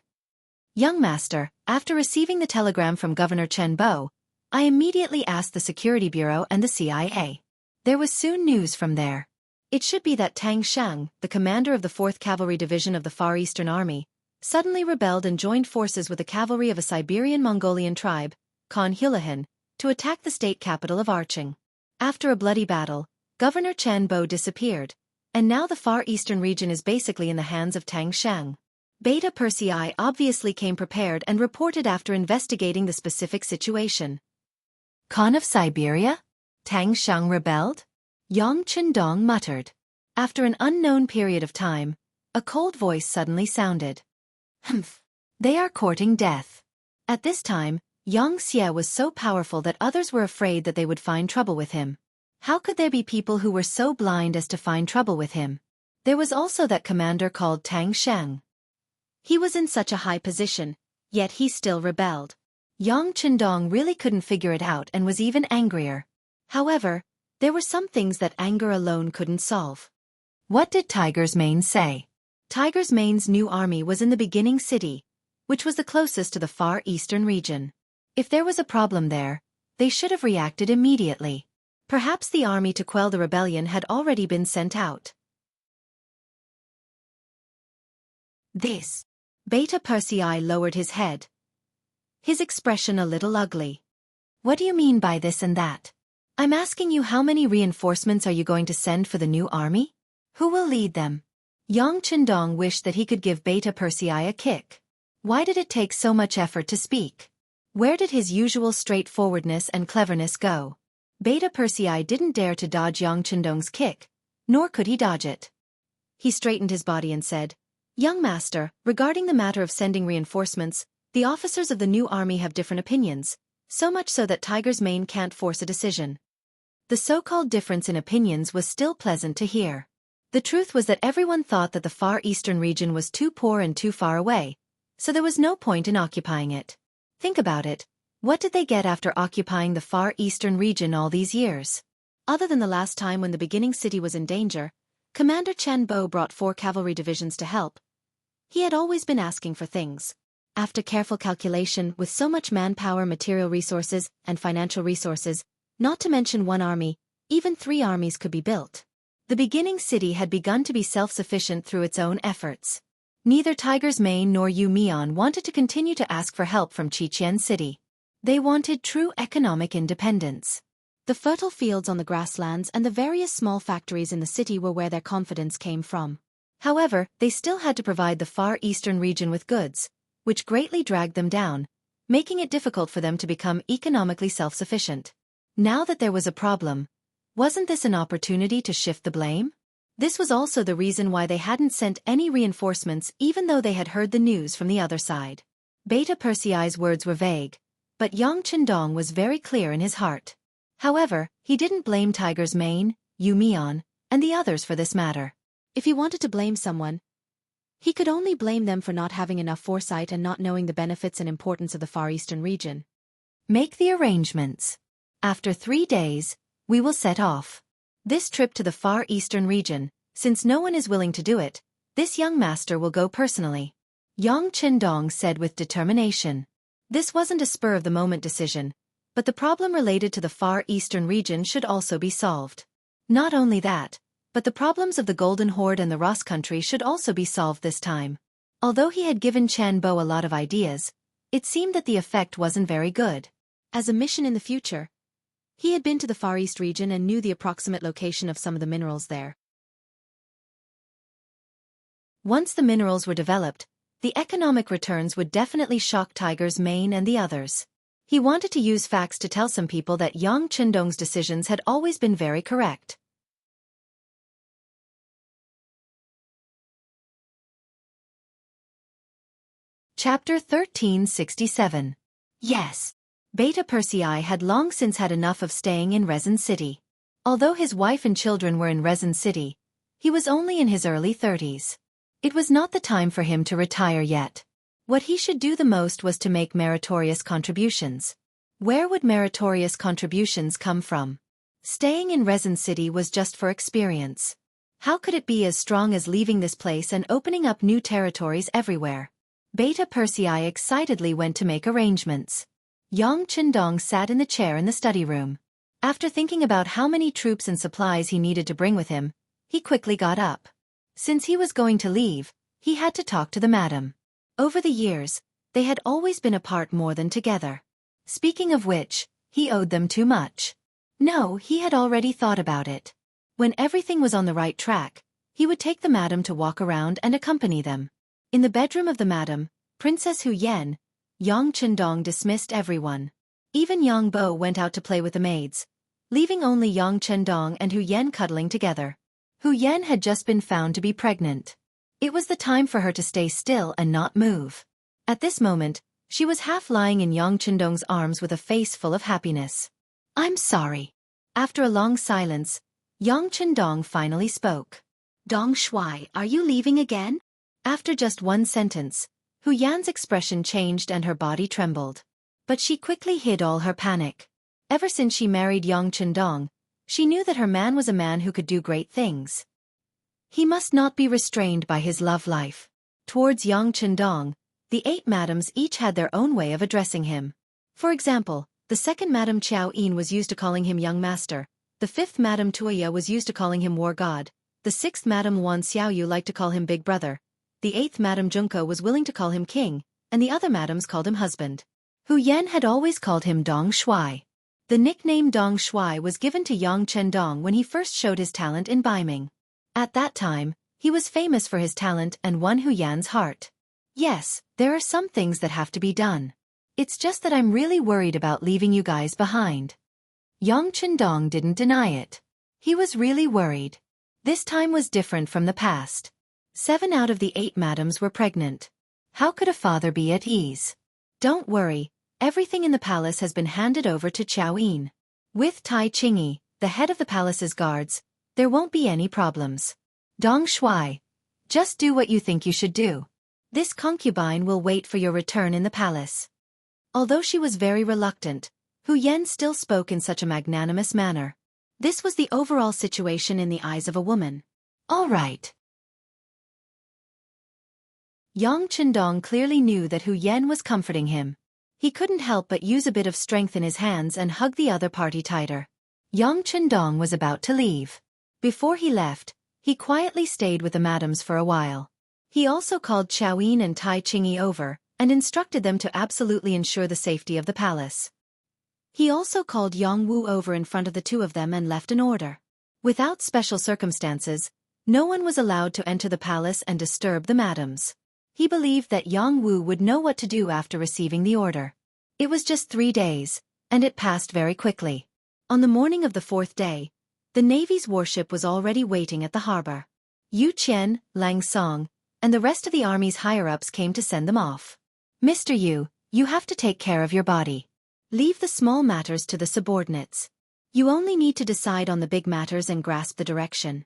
"Young master, after receiving the telegram from Governor Chen Bo, I immediately asked the Security Bureau and the CIA. There was soon news from there. It should be that Tang Shang, the commander of the 4th Cavalry Division of the Far Eastern Army, suddenly rebelled and joined forces with the cavalry of a Siberian Mongolian tribe, Khan Hulahan, to attack the state capital of Arching. After a bloody battle, Governor Chen Bo disappeared, and now the Far Eastern region is basically in the hands of Tang Shang." Beta Persei obviously came prepared and reported after investigating the specific situation. "Khan of Siberia? Tang Shang rebelled?" Yang Chendong muttered. After an unknown period of time, a cold voice suddenly sounded. "Humph. They are courting death." At this time, Yang Xie was so powerful that others were afraid that they would find trouble with him. How could there be people who were so blind as to find trouble with him? There was also that commander called Tang Shang. He was in such a high position, yet he still rebelled. Yang Chendong really couldn't figure it out and was even angrier. However, there were some things that anger alone couldn't solve. What did Tiger's Mane say? Tiger's Mane's new army was in the beginning city, which was the closest to the Far Eastern region. If there was a problem there, they should have reacted immediately. Perhaps the army to quell the rebellion had already been sent out. This. Beta Persei lowered his head, his expression a little ugly. "What do you mean by this and that? I'm asking you, how many reinforcements are you going to send for the new army? Who will lead them?" Yang Chendong wished that he could give Beta Persei a kick. Why did it take so much effort to speak? Where did his usual straightforwardness and cleverness go? Beta Persei didn't dare to dodge Yang Chendong's kick, nor could he dodge it. He straightened his body and said, "Young master, regarding the matter of sending reinforcements, the officers of the new army have different opinions, so much so that Tiger's Mane can't force a decision." The so-called difference in opinions was still pleasant to hear. The truth was that everyone thought that the Far Eastern region was too poor and too far away, so there was no point in occupying it. Think about it. What did they get after occupying the Far Eastern region all these years? Other than the last time when the beginning city was in danger, Commander Chen Bo brought 4 cavalry divisions to help. He had always been asking for things. After careful calculation, with so much manpower, material resources, and financial resources, not to mention 1 army, even 3 armies could be built. The beginning city had begun to be self-sufficient through its own efforts. Neither Tiger's Mane nor Yu Mian wanted to continue to ask for help from Qiqian City. They wanted true economic independence. The fertile fields on the grasslands and the various small factories in the city were where their confidence came from. However, they still had to provide the Far Eastern region with goods, which greatly dragged them down, making it difficult for them to become economically self-sufficient. Now that there was a problem, wasn't this an opportunity to shift the blame? This was also the reason why they hadn't sent any reinforcements even though they had heard the news from the other side. Beta Persei's words were vague, but Yang Qindong was very clear in his heart. However, he didn't blame Tiger's Mane, Yu Mian, and the others for this matter. If he wanted to blame someone, he could only blame them for not having enough foresight and not knowing the benefits and importance of the Far Eastern region. Make the arrangements. After 3 days, we will set off. This trip to the Far Eastern region, since no one is willing to do it, this young master will go personally. Yang Qindong said with determination. This wasn't a spur-of-the-moment decision, but the problem related to the Far Eastern region should also be solved. Not only that, but the problems of the Golden Horde and the Ross country should also be solved this time. Although he had given Chen Bo a lot of ideas, it seemed that the effect wasn't very good. As a mission in the future, he had been to the Far East region and knew the approximate location of some of the minerals there. Once the minerals were developed, the economic returns would definitely shock Tiger's Mane and the others. He wanted to use facts to tell some people that Yang Qindong's decisions had always been very correct. Chapter 1367. Yes. Beta Persei had long since had enough of staying in Resin City. Although his wife and children were in Resin City, he was only in his early 30s. It was not the time for him to retire yet. What he should do the most was to make meritorious contributions. Where would meritorious contributions come from? Staying in Resin City was just for experience. How could it be as strong as leaving this place and opening up new territories everywhere? Beta Persei excitedly went to make arrangements. Yang Qindong sat in the chair in the study room. After thinking about how many troops and supplies he needed to bring with him, he quickly got up. Since he was going to leave, he had to talk to the madam. Over the years, they had always been apart more than together. Speaking of which, he owed them too much. No, he had already thought about it. When everything was on the right track, he would take the madam to walk around and accompany them. In the bedroom of the madam, Princess Hu Yan, Yang Qindong dismissed everyone. Even Yang Bo went out to play with the maids, leaving only Yang Qindong and Hu Yan cuddling together. Hu Yan had just been found to be pregnant. It was the time for her to stay still and not move. At this moment, she was half lying in Yang Qindong's arms with a face full of happiness. "I'm sorry." After a long silence, Yang Qindong finally spoke. "Dong Shuai, are you leaving again?" After just one sentence, Hu Yan's expression changed and her body trembled. But she quickly hid all her panic. Ever since she married Yang Qindong, she knew that her man was a man who could do great things. He must not be restrained by his love life. Towards Yang Qindong, the 8 madams each had their own way of addressing him. For example, the 2nd Madam Qiao Yin was used to calling him Young Master, the 5th Madam Tuoya was used to calling him War God, the 6th Madam Wan Xiaoyu liked to call him Big Brother, the 8th Madam Junko was willing to call him King, and the other madams called him Husband. Hu Yan had always called him Dong Shuai. The nickname Dong Shuai was given to Yang Qindong when he first showed his talent in Baiming. At that time, he was famous for his talent and won Hu Yan's heart. Yes, there are some things that have to be done. It's just that I'm really worried about leaving you guys behind. Yang Qindong didn't deny it. He was really worried. This time was different from the past. 7 out of the 8 madams were pregnant. How could a father be at ease? Don't worry, everything in the palace has been handed over to Qiao Yin. With Tai Qingyi, the head of the palace's guards, there won't be any problems. Dong Shuai. Just do what you think you should do. This concubine will wait for your return in the palace. Although she was very reluctant, Hu Yan still spoke in such a magnanimous manner. This was the overall situation in the eyes of a woman. All right. Yang Chendong clearly knew that Hu Yan was comforting him. He couldn't help but use a bit of strength in his hands and hug the other party tighter. Yang Chendong was about to leave. Before he left, he quietly stayed with the madams for a while. He also called Xiaoyin and Tai Qingyi over, and instructed them to absolutely ensure the safety of the palace. He also called Yang Wu over in front of the two of them and left an order. Without special circumstances, no one was allowed to enter the palace and disturb the madams. He believed that Yang Wu would know what to do after receiving the order. It was just 3 days, and it passed very quickly. On the morning of the 4th day, the Navy's warship was already waiting at the harbor. Yu Qian, Lang Song, and the rest of the army's higher-ups came to send them off. Mr. Yu, you have to take care of your body. Leave the small matters to the subordinates. You only need to decide on the big matters and grasp the direction.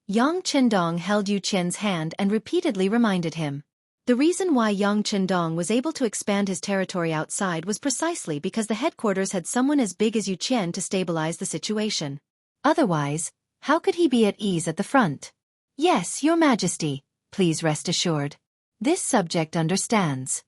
Yang Chendong held Yu Qian's hand and repeatedly reminded him. The reason why Yang Chendong was able to expand his territory outside was precisely because the headquarters had someone as big as Yu Qian to stabilize the situation. Otherwise, how could he be at ease at the front? Yes, Your Majesty, please rest assured. This subject understands.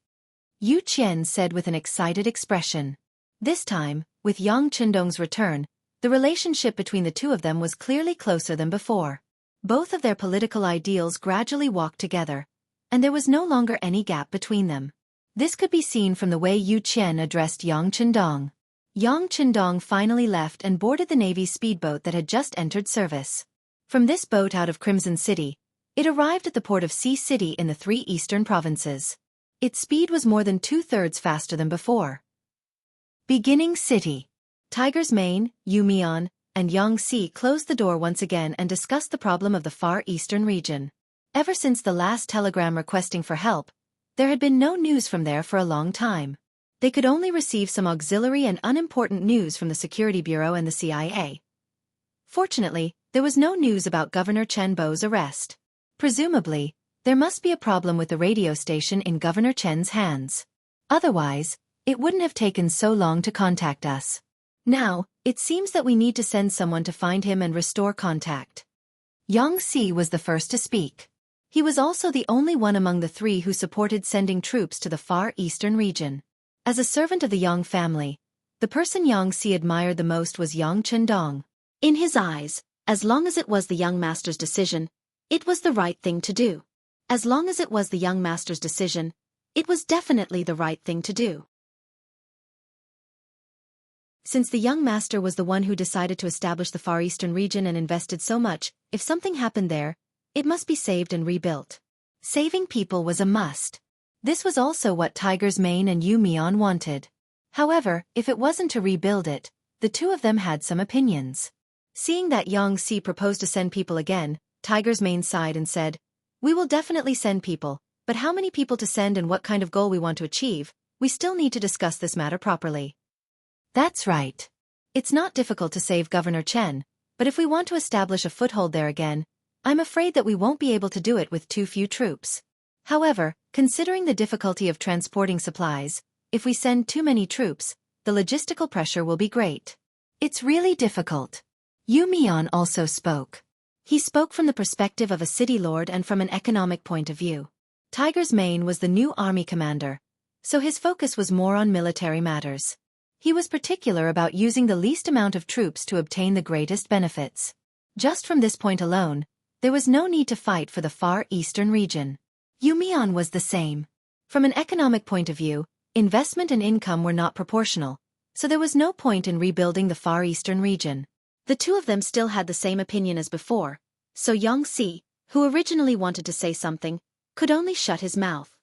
Yu Qian said with an excited expression. This time, with Yang Chendong's return, the relationship between the two of them was clearly closer than before. Both of their political ideals gradually walked together, and there was no longer any gap between them. This could be seen from the way Yu Qian addressed Yang Chendong. Yang Chendong finally left and boarded the Navy's speedboat that had just entered service. From this boat out of Crimson City, it arrived at the port of Sea City in the 3 eastern provinces. Its speed was more than 2/3 faster than before. Beginning City. Tiger's Mane, Yu Mian, and Yang Si closed the door once again and discussed the problem of the Far Eastern region. Ever since the last telegram requesting for help, there had been no news from there for a long time. They could only receive some auxiliary and unimportant news from the Security Bureau and the CIA. Fortunately, there was no news about Governor Chen Bo's arrest. Presumably, there must be a problem with the radio station in Governor Chen's hands. Otherwise, it wouldn't have taken so long to contact us. Now, it seems that we need to send someone to find him and restore contact. Yang Si was the first to speak. He was also the only one among the 3 who supported sending troops to the Far Eastern region. As a servant of the Yang family, the person Yang Si admired the most was Yang Chendong. In his eyes, as long as it was the young master's decision, it was the right thing to do. As long as it was the young master's decision, it was definitely the right thing to do. Since the young master was the one who decided to establish the Far Eastern region and invested so much, if something happened there, it must be saved and rebuilt. Saving people was a must. This was also what Tiger's Mane and Yu Mian wanted. However, if it wasn't to rebuild it, the two of them had some opinions. Seeing that Yang Si proposed to send people again, Tiger's Mane sighed and said, "We will definitely send people, but how many people to send and what kind of goal we want to achieve, we still need to discuss this matter properly." That's right. It's not difficult to save Governor Chen, but if we want to establish a foothold there again, I'm afraid that we won't be able to do it with too few troops. However, considering the difficulty of transporting supplies, if we send too many troops, the logistical pressure will be great. It's really difficult. Yu Mian also spoke. He spoke from the perspective of a city lord and from an economic point of view. Tiger's Mane was the new army commander, so his focus was more on military matters. He was particular about using the least amount of troops to obtain the greatest benefits. Just from this point alone, there was no need to fight for the Far Eastern region. Yu Mian was the same. From an economic point of view, investment and income were not proportional, so there was no point in rebuilding the Far Eastern region. The two of them still had the same opinion as before, so Yang Si, who originally wanted to say something, could only shut his mouth.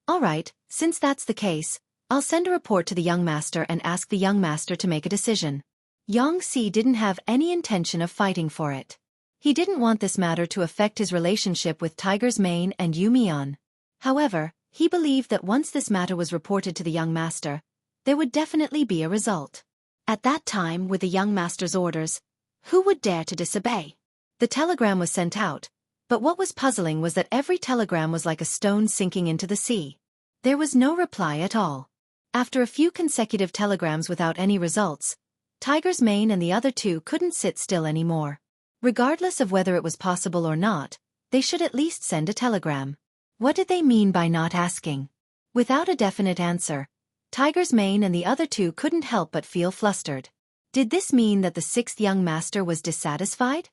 All right, since that's the case, I'll send a report to the young master and ask the young master to make a decision. Yang Si didn't have any intention of fighting for it. He didn't want this matter to affect his relationship with Tiger's Mane and Yu Mian. However, he believed that once this matter was reported to the young master, there would definitely be a result. At that time, with the young master's orders, who would dare to disobey? The telegram was sent out, But what was puzzling was that every telegram was like a stone sinking into the sea. There was no reply at all. After a few consecutive telegrams without any results, Tiger's Mane and the other two couldn't sit still anymore. Regardless of whether it was possible or not, they should at least send a telegram. What did they mean by not asking? Without a definite answer, Tiger's Mane and the other two couldn't help but feel flustered. Did this mean that the sixth young master was dissatisfied?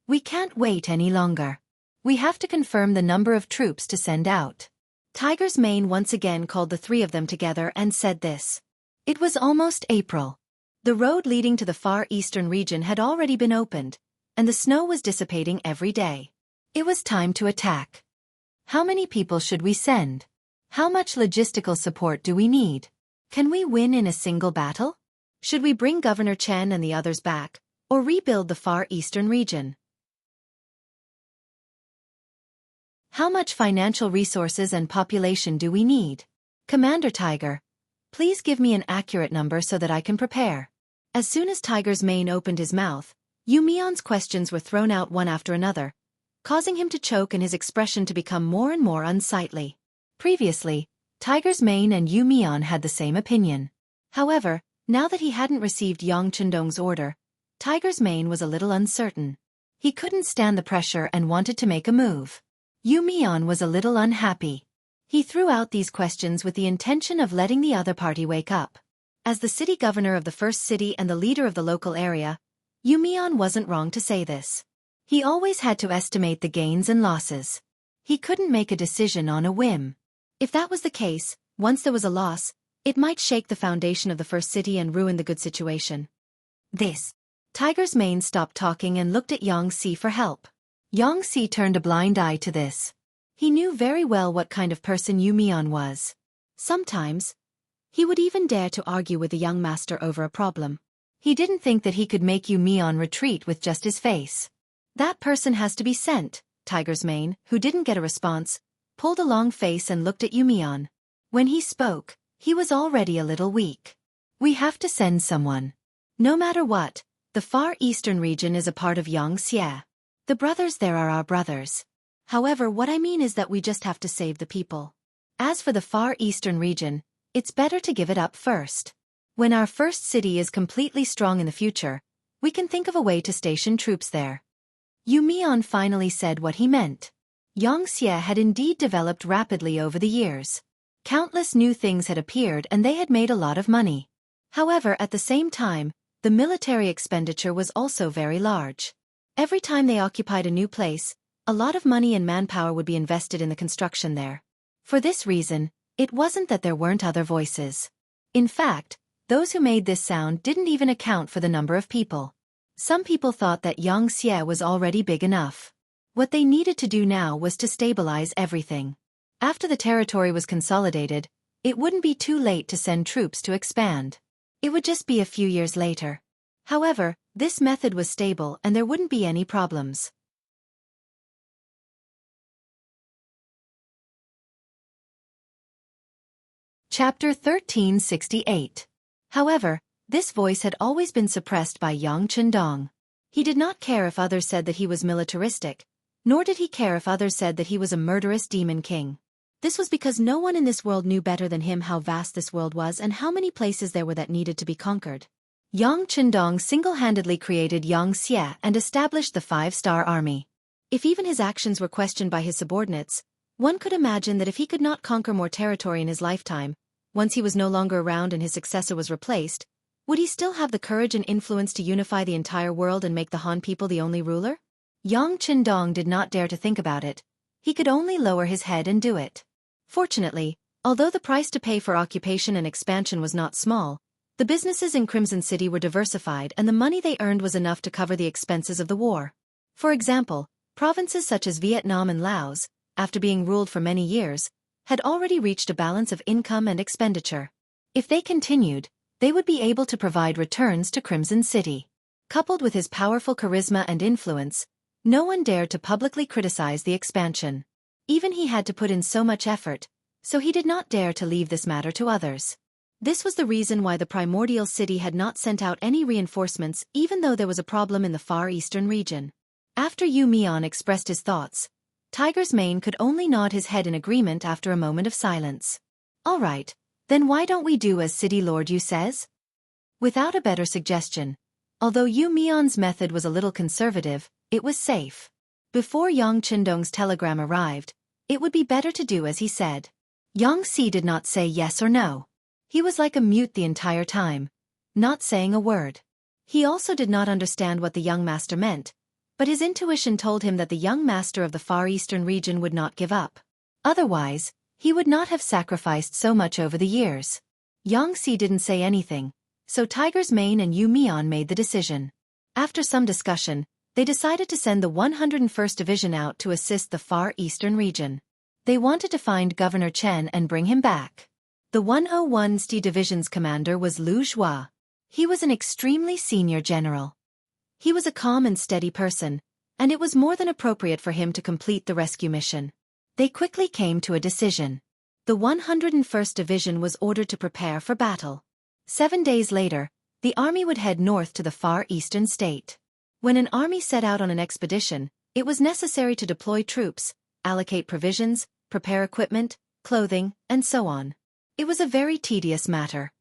We can't wait any longer. We have to confirm the number of troops to send out. Tiger's Mane once again called the three of them together and said this. It was almost April. The road leading to the far eastern region had already been opened, and the snow was dissipating every day. It was time to attack. How many people should we send? How much logistical support do we need? Can we win in a single battle? Should we bring Governor Chen and the others back, or rebuild the far eastern region? How much financial resources and population do we need? Commander Tiger, please give me an accurate number so that I can prepare. As soon as Tiger's Mane opened his mouth, Yu Mian's questions were thrown out one after another, causing him to choke and his expression to become more and more unsightly. Previously, Tiger's Mane and Yu Mian had the same opinion. However, now that he hadn't received Yang Chendong's order, Tiger's Mane was a little uncertain. He couldn't stand the pressure and wanted to make a move. Yu Mian was a little unhappy. He threw out these questions with the intention of letting the other party wake up. As the city governor of the first city and the leader of the local area, Yu Mian wasn't wrong to say this. He always had to estimate the gains and losses. He couldn't make a decision on a whim. If that was the case, once there was a loss, it might shake the foundation of the first city and ruin the good situation. Tiger's Mane stopped talking and looked at Xianxia for help. Xianxia turned a blind eye to this. He knew very well what kind of person Yu Mian was. Sometimes, he would even dare to argue with the young master over a problem. He didn't think that he could make Yu Mian retreat with just his face. That person has to be sent, Tiger's Mane, who didn't get a response, pulled a long face and looked at Yu Mian. When he spoke, he was already a little weak. We have to send someone. No matter what, the far eastern region is a part of Xianxia. The brothers there are our brothers. However, what I mean is that we just have to save the people. As for the far eastern region, it's better to give it up first. When our first city is completely strong in the future, we can think of a way to station troops there. Yu Mian finally said what he meant. Xianxia had indeed developed rapidly over the years. Countless new things had appeared and they had made a lot of money. However, at the same time, the military expenditure was also very large. Every time they occupied a new place, a lot of money and manpower would be invested in the construction there. For this reason, it wasn't that there weren't other voices. In fact, those who made this sound didn't even account for the number of people. Some people thought that Xianxia was already big enough. What they needed to do now was to stabilize everything. After the territory was consolidated, it wouldn't be too late to send troops to expand. It would just be a few years later. However, this method was stable and there wouldn't be any problems. Chapter 1368. However, this voice had always been suppressed by Yang Chendong. He did not care if others said that he was militaristic, nor did he care if others said that he was a murderous demon king. This was because no one in this world knew better than him how vast this world was and how many places there were that needed to be conquered. Yang Chendong single-handedly created Xianxia and established the 5-star army. If even his actions were questioned by his subordinates, one could imagine that if he could not conquer more territory in his lifetime, once he was no longer around and his successor was replaced, would he still have the courage and influence to unify the entire world and make the Han people the only ruler? Yang Chendong did not dare to think about it. He could only lower his head and do it. Fortunately, although the price to pay for occupation and expansion was not small, the businesses in Crimson City were diversified and the money they earned was enough to cover the expenses of the war. For example, provinces such as Vietnam and Laos, after being ruled for many years, had already reached a balance of income and expenditure. If they continued, they would be able to provide returns to Crimson City. Coupled with his powerful charisma and influence, no one dared to publicly criticize the expansion. Even he had to put in so much effort, so he did not dare to leave this matter to others. This was the reason why the primordial city had not sent out any reinforcements even though there was a problem in the far eastern region. After Yu Mian expressed his thoughts, Tiger's Mane could only nod his head in agreement after a moment of silence. All right, then why don't we do as City Lord Yu says? Without a better suggestion. Although Yu Mian's method was a little conservative, it was safe. Before Yang Qindong's telegram arrived, it would be better to do as he said. Yang Si did not say yes or no. He was like a mute the entire time, not saying a word. He also did not understand what the young master meant, but his intuition told him that the young master of the Far Eastern region would not give up. Otherwise, he would not have sacrificed so much over the years. Yang Si didn't say anything, so Tiger's Mane and Yu Mian made the decision. After some discussion, they decided to send the 101st Division out to assist the Far Eastern region. They wanted to find Governor Chen and bring him back. The 101st Division's commander was Lu Zhua. He was an extremely senior general. He was a calm and steady person, and it was more than appropriate for him to complete the rescue mission. They quickly came to a decision. The 101st Division was ordered to prepare for battle. 7 days later, the army would head north to the Far Eastern state. When an army set out on an expedition, it was necessary to deploy troops, allocate provisions, prepare equipment, clothing, and so on. It was a very tedious matter.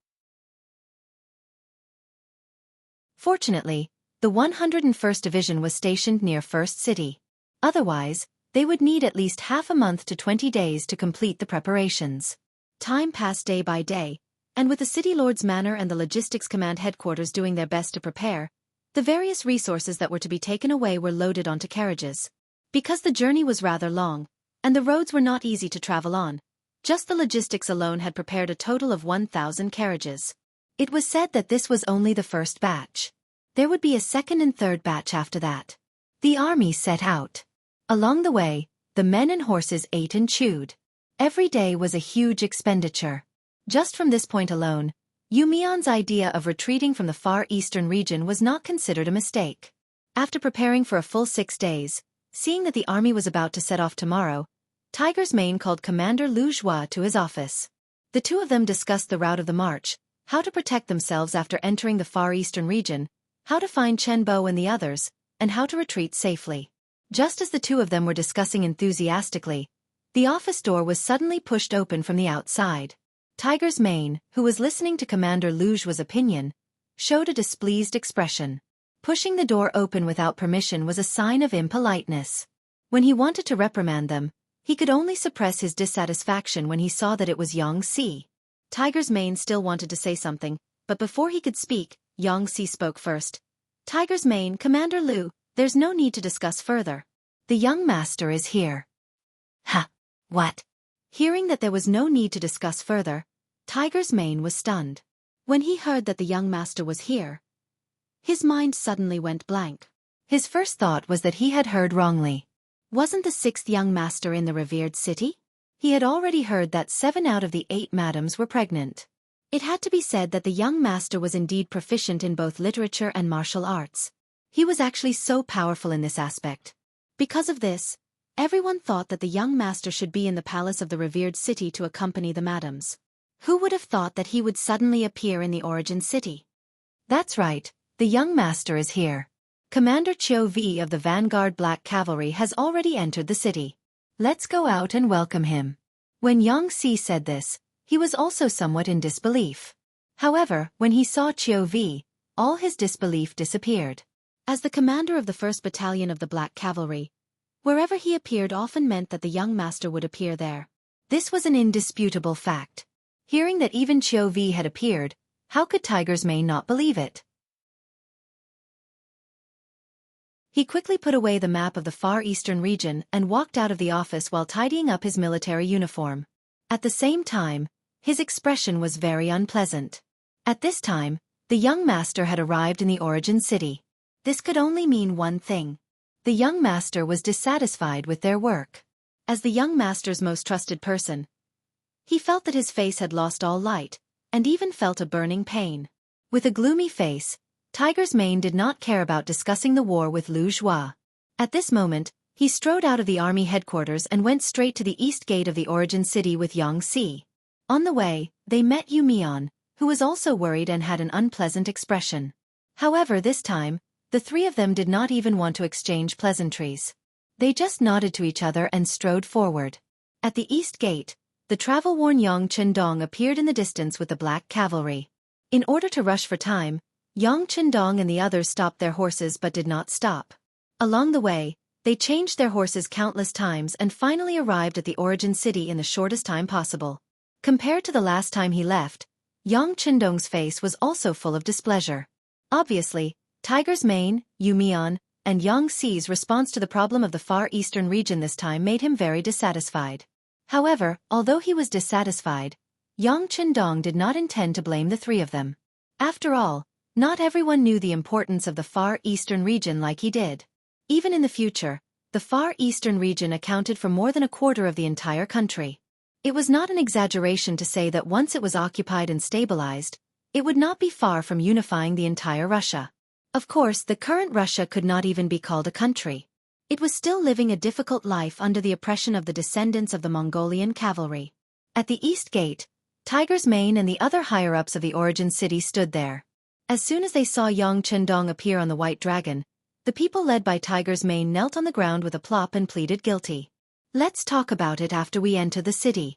Fortunately, the 101st Division was stationed near First City. Otherwise, they would need at least half a month to 20 days to complete the preparations. Time passed day by day, and with the City Lord's Manor and the Logistics Command headquarters doing their best to prepare, the various resources that were to be taken away were loaded onto carriages. Because the journey was rather long, and the roads were not easy to travel on, just the logistics alone had prepared a total of 1,000 carriages. It was said that this was only the first batch. There would be a second and third batch after that. The army set out. Along the way, the men and horses ate and chewed. Every day was a huge expenditure. Just from this point alone, Yu Mian's idea of retreating from the Far Eastern region was not considered a mistake. After preparing for a full 6 days, seeing that the army was about to set off tomorrow, Tiger's Mane called Commander Lu Zhua to his office. The two of them discussed the route of the march, how to protect themselves after entering the Far Eastern region, how to find Chen Bo and the others, and how to retreat safely. Just as the two of them were discussing enthusiastically, the office door was suddenly pushed open from the outside. Tiger's Mane, who was listening to Commander Lu Zhua's opinion, showed a displeased expression. Pushing the door open without permission was a sign of impoliteness. When he wanted to reprimand them, he could only suppress his dissatisfaction when he saw that it was Yang Si. Tiger's Mane still wanted to say something, but before he could speak, Yang Si spoke first. Tiger's Mane, Commander Lu, there's no need to discuss further. The young master is here. Ha! What? Hearing that there was no need to discuss further, Tiger's Mane was stunned. When he heard that the young master was here, his mind suddenly went blank. His first thought was that he had heard wrongly. Wasn't the 6th young master in the revered city? He had already heard that 7 out of the 8 madams were pregnant. It had to be said that the young master was indeed proficient in both literature and martial arts. He was actually so powerful in this aspect. Because of this, everyone thought that the young master should be in the palace of the revered city to accompany the madams. Who would have thought that he would suddenly appear in the origin city? That's right, the young master is here. Commander Qiu V of the Vanguard Black Cavalry has already entered the city. Let's go out and welcome him. When Yang Si said this, he was also somewhat in disbelief. However, when he saw Qiu V, all his disbelief disappeared. As the commander of the 1st Battalion of the Black Cavalry, wherever he appeared often meant that the young master would appear there. This was an indisputable fact. Hearing that even Qiu V had appeared, how could Tiger's Mane not believe it? He quickly put away the map of the Far Eastern region and walked out of the office while tidying up his military uniform. At the same time, his expression was very unpleasant. At this time, the young master had arrived in the origin city. This could only mean one thing. The young master was dissatisfied with their work. As the young master's most trusted person, he felt that his face had lost all light, and even felt a burning pain. With a gloomy face, Tiger's Mane did not care about discussing the war with Lu Zhua. At this moment, he strode out of the army headquarters and went straight to the east gate of the origin city with Yang Si. On the way, they met Yu Mian, who was also worried and had an unpleasant expression. However, this time, the three of them did not even want to exchange pleasantries. They just nodded to each other and strode forward. At the east gate, the travel-worn Yang Chendong appeared in the distance with the black cavalry. In order to rush for time, Yang Chendong and the others stopped their horses but did not stop. Along the way, they changed their horses countless times and finally arrived at the origin city in the shortest time possible. Compared to the last time he left, Yang Chendong's face was also full of displeasure. Obviously, Tiger's Mane, Yu Mian, and Yang Xi's response to the problem of the Far Eastern region this time made him very dissatisfied. However, although he was dissatisfied, Yang Chendong did not intend to blame the three of them. After all, not everyone knew the importance of the Far Eastern region like he did. Even in the future, the Far Eastern region accounted for more than a quarter of the entire country. It was not an exaggeration to say that once it was occupied and stabilized, it would not be far from unifying the entire Russia. Of course, the current Russia could not even be called a country. It was still living a difficult life under the oppression of the descendants of the Mongolian cavalry. At the east gate, Tiger's Mane and the other higher-ups of the origin city stood there. As soon as they saw Yang Chendong appear on the white dragon, the people led by Tiger's Mane knelt on the ground with a plop and pleaded guilty. Let's talk about it after we enter the city.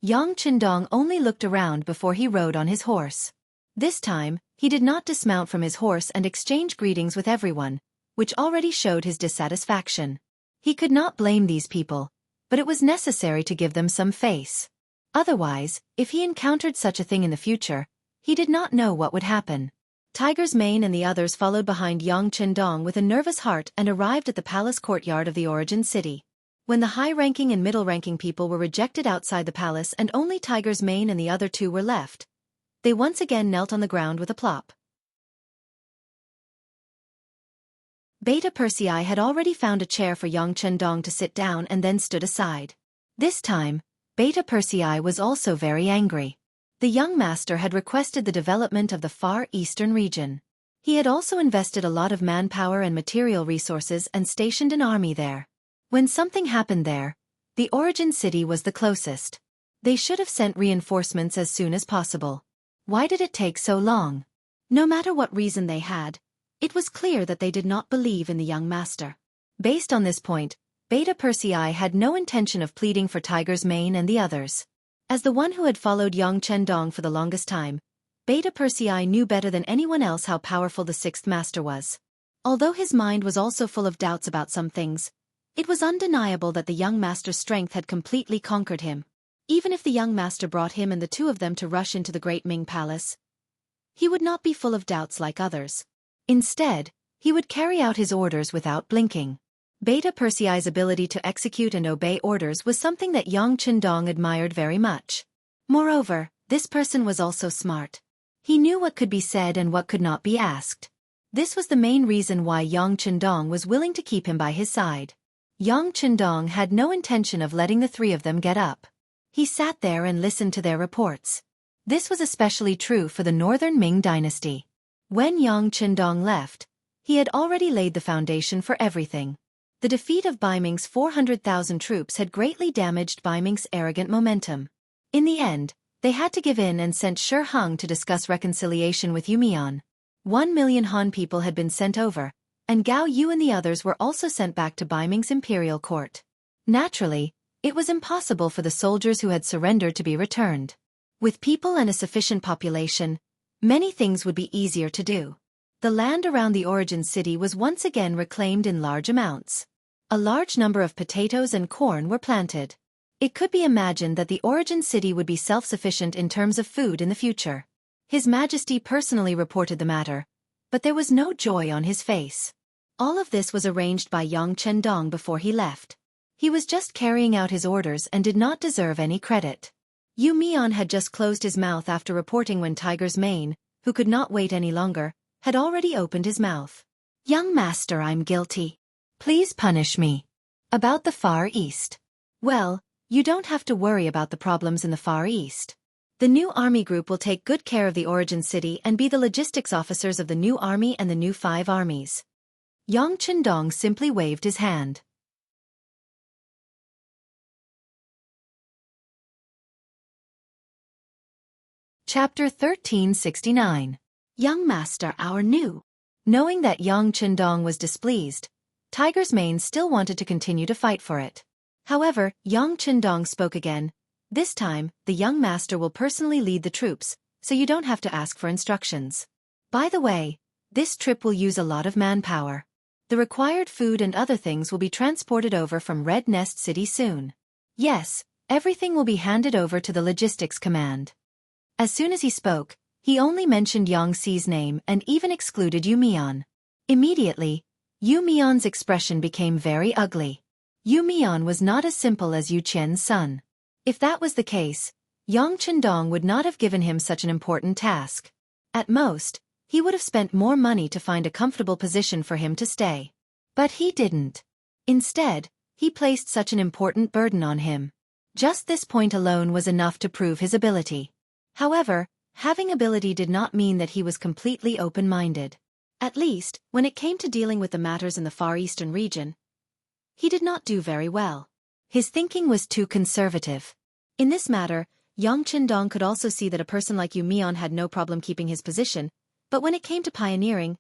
Yang Chendong only looked around before he rode on his horse. This time, he did not dismount from his horse and exchange greetings with everyone, which already showed his dissatisfaction. He could not blame these people, but it was necessary to give them some face. Otherwise, if he encountered such a thing in the future, he did not know what would happen. Tiger's Mane and the others followed behind Yang Chendong with a nervous heart and arrived at the palace courtyard of the origin city. When the high-ranking and middle-ranking people were rejected outside the palace and only Tiger's Mane and the other two were left, they once again knelt on the ground with a plop. Beta Persei had already found a chair for Yang Chendong to sit down and then stood aside. This time, Beta Persei was also very angry. The young master had requested the development of the Far Eastern region. He had also invested a lot of manpower and material resources and stationed an army there. When something happened there, the origin city was the closest. They should have sent reinforcements as soon as possible. Why did it take so long? No matter what reason they had, it was clear that they did not believe in the young master. Based on this point, Beta Persei had no intention of pleading for Tiger's Mane and the others. As the one who had followed Yang Chendong for the longest time, Beta Persei knew better than anyone else how powerful the sixth master was. Although his mind was also full of doubts about some things, it was undeniable that the young master's strength had completely conquered him. Even if the young master brought him and the two of them to rush into the great Ming palace, he would not be full of doubts like others. Instead, he would carry out his orders without blinking. Beta Persei's ability to execute and obey orders was something that Yang Chendong admired very much. Moreover, this person was also smart. He knew what could be said and what could not be asked. This was the main reason why Yang Chendong was willing to keep him by his side. Yang Chendong had no intention of letting the three of them get up. He sat there and listened to their reports. This was especially true for the northern Ming dynasty. When Yang Chendong left, he had already laid the foundation for everything. The defeat of Baiming's 400,000 troops had greatly damaged Baiming's arrogant momentum. In the end, they had to give in and sent Shi Hung to discuss reconciliation with Yumian. 1 million Han people had been sent over, and Gao Yu and the others were also sent back to Baiming's imperial court. Naturally, it was impossible for the soldiers who had surrendered to be returned. With people and a sufficient population, many things would be easier to do. The land around the origin city was once again reclaimed in large amounts. A large number of potatoes and corn were planted. It could be imagined that the origin city would be self-sufficient in terms of food in the future. His Majesty personally reported the matter, but there was no joy on his face. All of this was arranged by Yang Chendong before he left. He was just carrying out his orders and did not deserve any credit. Yu Mian had just closed his mouth after reporting when Tiger's Mane, who could not wait any longer, had already opened his mouth. Young master, I'm guilty. Please punish me. About the Far East. Well, you don't have to worry about the problems in the Far East. The new army group will take good care of the origin city and be the logistics officers of the new army and the new 5 armies. Yang Chendong simply waved his hand. Chapter 1369. Young Master, our new. Knowing that Yang Chendong was displeased, Tiger's Mane still wanted to continue to fight for it. However, Yang Qindong spoke again. This time, the young master will personally lead the troops, so you don't have to ask for instructions. By the way, this trip will use a lot of manpower. The required food and other things will be transported over from Red Nest City soon. Yes, everything will be handed over to the logistics command. As soon as he spoke, he only mentioned Xi's name and even excluded Yu Mian. Immediately, Yu Mian's expression became very ugly. Yu Mian was not as simple as Yu Qian's son. If that was the case, Yang Qindong would not have given him such an important task. At most, he would have spent more money to find a comfortable position for him to stay. But he didn't. Instead, he placed such an important burden on him. Just this point alone was enough to prove his ability. However, having ability did not mean that he was completely open-minded. At least, when it came to dealing with the matters in the Far Eastern region, he did not do very well. His thinking was too conservative. In this matter, Yang Qindong could also see that a person like Yu Mian had no problem keeping his position, but when it came to pioneering,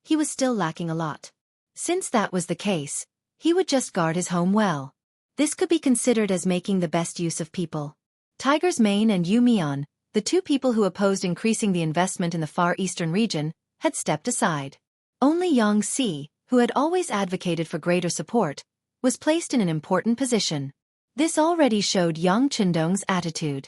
he was still lacking a lot. Since that was the case, he would just guard his home well. This could be considered as making the best use of people. Tiger's Mane and Yu Mian, the two people who opposed increasing the investment in the Far Eastern region, had stepped aside. Only Xianxia, who had always advocated for greater support, was placed in an important position. This already showed Yang Qindong's attitude.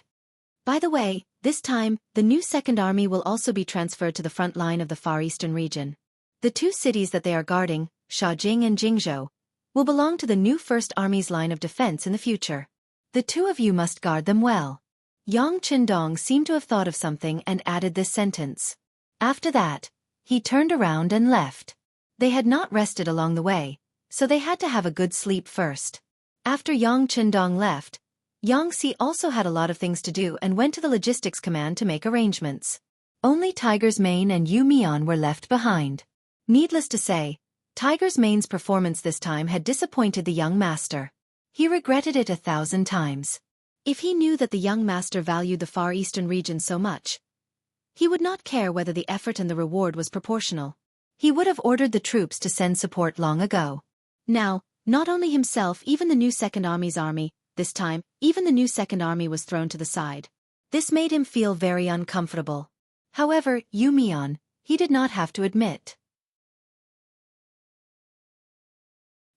By the way, this time, the new Second Army will also be transferred to the front line of the Far Eastern region. The two cities that they are guarding, Shaojing and Jingzhou, will belong to the new First Army's line of defense in the future. The two of you must guard them well. Yang Qindong seemed to have thought of something and added this sentence. After that, he turned around and left. They had not rested along the way, so they had to have a good sleep first. After Yang Qindong left, Xianxia also had a lot of things to do and went to the logistics command to make arrangements. Only Tiger's Mane and Yu Mian were left behind. Needless to say, Tiger's Mane's performance this time had disappointed the young master. He regretted it 1,000 times. If he knew that the young master valued the Far Eastern region so much, he would not care whether the effort and the reward was proportional. He would have ordered the troops to send support long ago. Now, not only himself, even the new Second Army's army, this time, even the new Second Army was thrown to the side. This made him feel very uncomfortable. However, Yu Mian, he did not have to admit.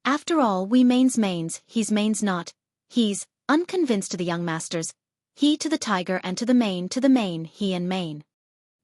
After all, we mains, he's mains not. He's unconvinced to the young masters. He to the tiger and to the mane, he and mane.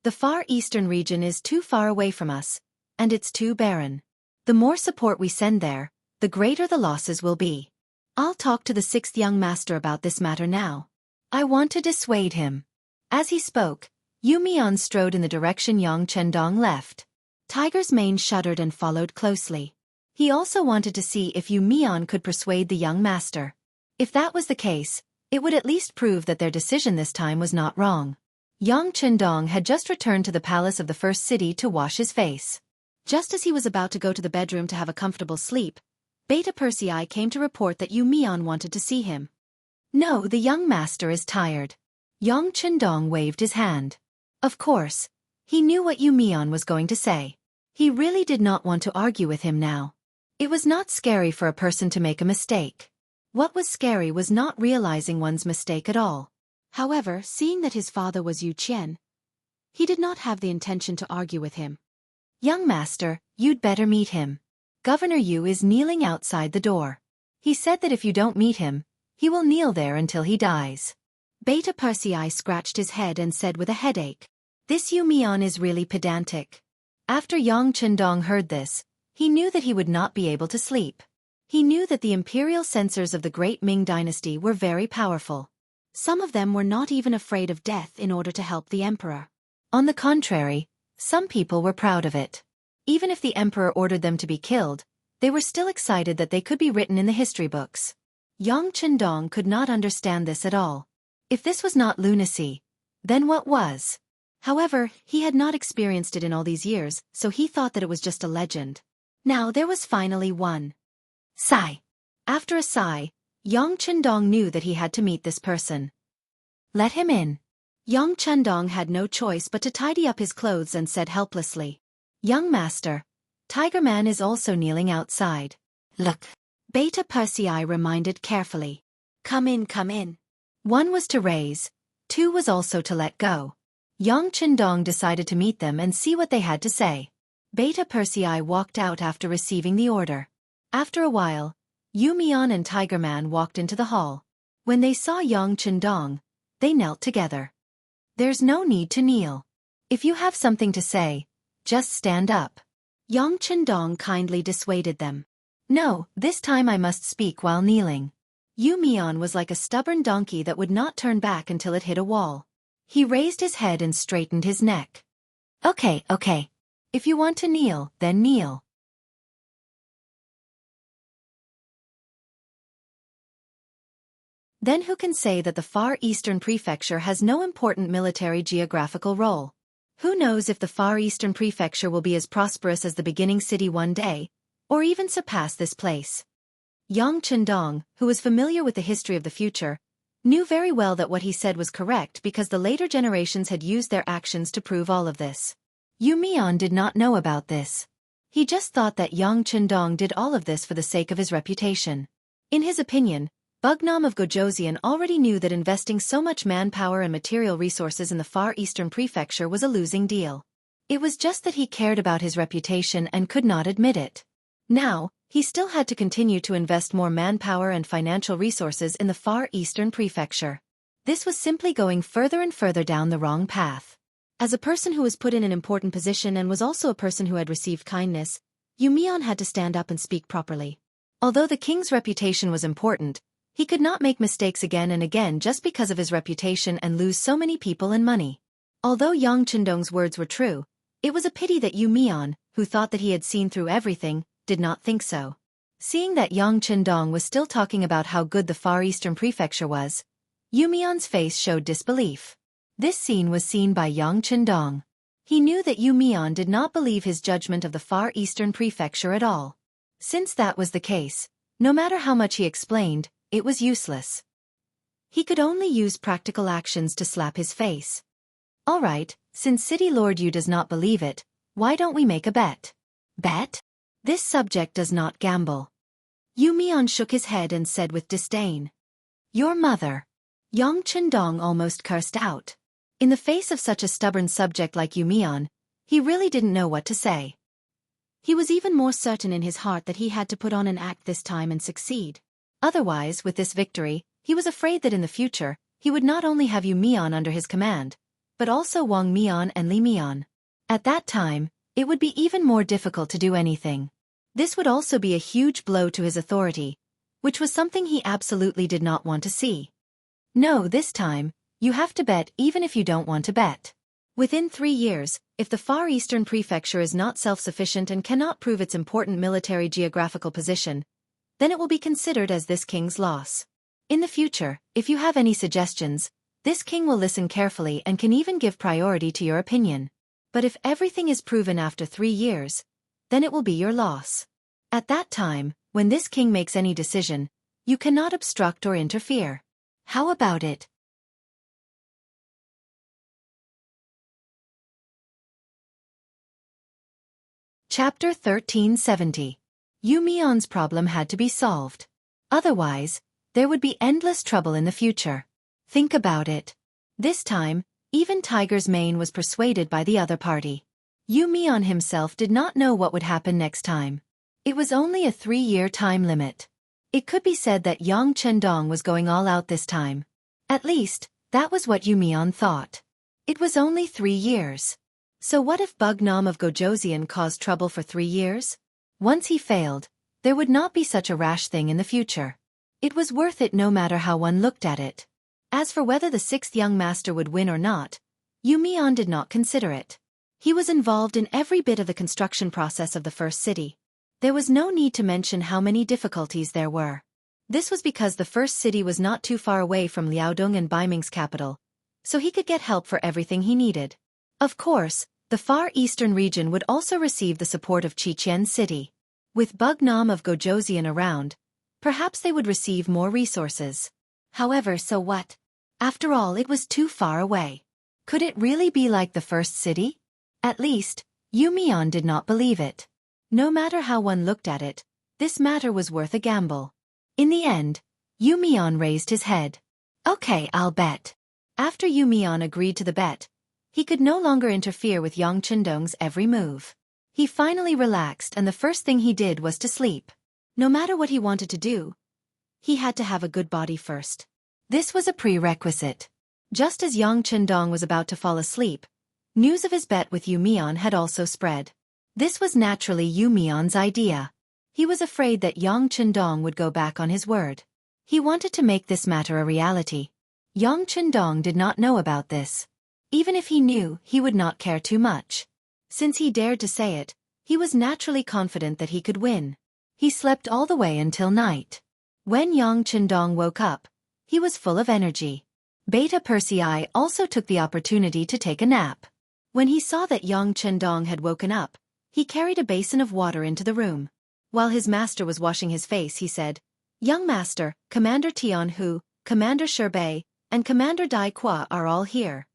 The Far Eastern region is too far away from us, and it's too barren. The more support we send there, the greater the losses will be. I'll talk to the sixth young master about this matter now. I want to dissuade him. As he spoke, Yu Mian strode in the direction Yang Qindong left. Tiger's Mane shuddered and followed closely. He also wanted to see if Yu Mian could persuade the young master. If that was the case, it would at least prove that their decision this time was not wrong. Yang Qindong had just returned to the palace of the first city to wash his face. Just as he was about to go to the bedroom to have a comfortable sleep, Beta Persei came to report that Yu Mian wanted to see him. No, the young master is tired. Yang Qindong waved his hand. Of course, he knew what Yu Mian was going to say. He really did not want to argue with him now. It was not scary for a person to make a mistake. What was scary was not realizing one's mistake at all. However, seeing that his father was Yu Qian, he did not have the intention to argue with him. Young master, you'd better meet him. Governor Yu is kneeling outside the door. He said that if you don't meet him, he will kneel there until he dies. Beta Persei scratched his head and said with a headache, "This Yu Mian is really pedantic." After Yang Qindong heard this, he knew that he would not be able to sleep. He knew that the imperial censors of the great Ming dynasty were very powerful. Some of them were not even afraid of death in order to help the emperor. On the contrary, some people were proud of it. Even if the emperor ordered them to be killed, they were still excited that they could be written in the history books. Yang Qindong could not understand this at all. If this was not lunacy, then what was? However, he had not experienced it in all these years, so he thought that it was just a legend. Now there was finally one. Sigh. After a sigh, Yang Qindong knew that he had to meet this person. Let him in. Yang Qindong had no choice but to tidy up his clothes and said helplessly, "Young master, Tiger Man is also kneeling outside." Look. Beta Persei reminded carefully. Come in, come in. One was to raise, two was also to let go. Yang Qindong decided to meet them and see what they had to say. Beta Persei walked out after receiving the order. After a while, Yu Mian and Tiger Man walked into the hall. When they saw Yang Qindong, they knelt together. There's no need to kneel. If you have something to say, just stand up. Yang Qindong kindly dissuaded them. No, this time I must speak while kneeling. Yu Mian was like a stubborn donkey that would not turn back until it hit a wall. He raised his head and straightened his neck. Okay. If you want to kneel, then kneel. Then who can say that the Far Eastern Prefecture has no important military geographical role? Who knows if the Far Eastern Prefecture will be as prosperous as the beginning city one day, or even surpass this place? Yang Qindong, who was familiar with the history of the future, knew very well that what he said was correct because the later generations had used their actions to prove all of this. Yu Mian did not know about this. He just thought that Yang Qindong did all of this for the sake of his reputation. In his opinion, Bugnam of Gojoseon already knew that investing so much manpower and material resources in the Far Eastern Prefecture was a losing deal. It was just that he cared about his reputation and could not admit it. Now, he still had to continue to invest more manpower and financial resources in the Far Eastern Prefecture. This was simply going further and further down the wrong path. As a person who was put in an important position and was also a person who had received kindness, Yu Mian had to stand up and speak properly. Although the king's reputation was important, he could not make mistakes again and again just because of his reputation and lose so many people and money. Although Yang Qindong's words were true, it was a pity that Yu Mian, who thought that he had seen through everything, did not think so. Seeing that Yang Qindong was still talking about how good the Far Eastern Prefecture was, Yu Mian's face showed disbelief. This scene was seen by Yang Qindong. He knew that Yu Mian did not believe his judgment of the Far Eastern Prefecture at all. Since that was the case, no matter how much he explained, it was useless. He could only use practical actions to slap his face. All right, since City Lord Yu does not believe it, why don't we make a bet? Bet? This subject does not gamble. Yu Mian shook his head and said with disdain. Your mother. Yang Qindong almost cursed out. In the face of such a stubborn subject like Yu Mian, he really didn't know what to say. He was even more certain in his heart that he had to put on an act this time and succeed. Otherwise, with this victory, he was afraid that in the future, he would not only have Yu Mian under his command, but also Wang Mian and Li Mian. At that time, it would be even more difficult to do anything. This would also be a huge blow to his authority, which was something he absolutely did not want to see. No, this time, you have to bet even if you don't want to bet. Within 3 years, if the Far Eastern Prefecture is not self-sufficient and cannot prove its important military geographical position, then it will be considered as this king's loss. In the future, if you have any suggestions, this king will listen carefully and can even give priority to your opinion. But if everything is proven after 3 years, then it will be your loss. At that time, when this king makes any decision, you cannot obstruct or interfere. How about it? Chapter 1370. Yu Mian's problem had to be solved. Otherwise, there would be endless trouble in the future. Think about it. This time, even Tiger's mane was persuaded by the other party. Yu Mian himself did not know what would happen next time. It was only a 3-year time limit. It could be said that Yang Qindong was going all out this time. At least, that was what Yu Mian thought. It was only 3 years. So what if Bugnam of Gojoseon caused trouble for 3 years? Once he failed, there would not be such a rash thing in the future. It was worth it no matter how one looked at it. As for whether the 6th young master would win or not, Yu Mian did not consider it. He was involved in every bit of the construction process of the first city. There was no need to mention how many difficulties there were. This was because the first city was not too far away from Liaodong and Baiming's capital, so he could get help for everything he needed. Of course, the Far Eastern region would also receive the support of Qiqian City. With Bugnam of Gojoseon around, perhaps they would receive more resources. However, so what? After all, it was too far away. Could it really be like the first city? At least, Yu Mian did not believe it. No matter how one looked at it, This matter was worth a gamble. In the end, Yu Mian raised his head. Okay, I'll bet. After Yu Mian agreed to the bet, he could no longer interfere with Yang Chendong's every move. He finally relaxed, and the first thing he did was to sleep. No matter what he wanted to do, he had to have a good body first. This was a prerequisite. Just as Yang Chendong was about to fall asleep, news of his bet with Yu Mian had also spread. This was naturally Yu Mian's idea. He was afraid that Yang Chendong would go back on his word. He wanted to make this matter a reality. Yang Chendong did not know about this. Even if he knew, he would not care too much. Since he dared to say it, he was naturally confident that he could win. He slept all the way until night. When Yang Chendong woke up, he was full of energy. Beta Persei also took the opportunity to take a nap. When he saw that Yang Chendong had woken up, he carried a basin of water into the room. While his master was washing his face, he said, "Young master, Commander Tianhu, Commander Sherbei, and Commander Dai Qua are all here.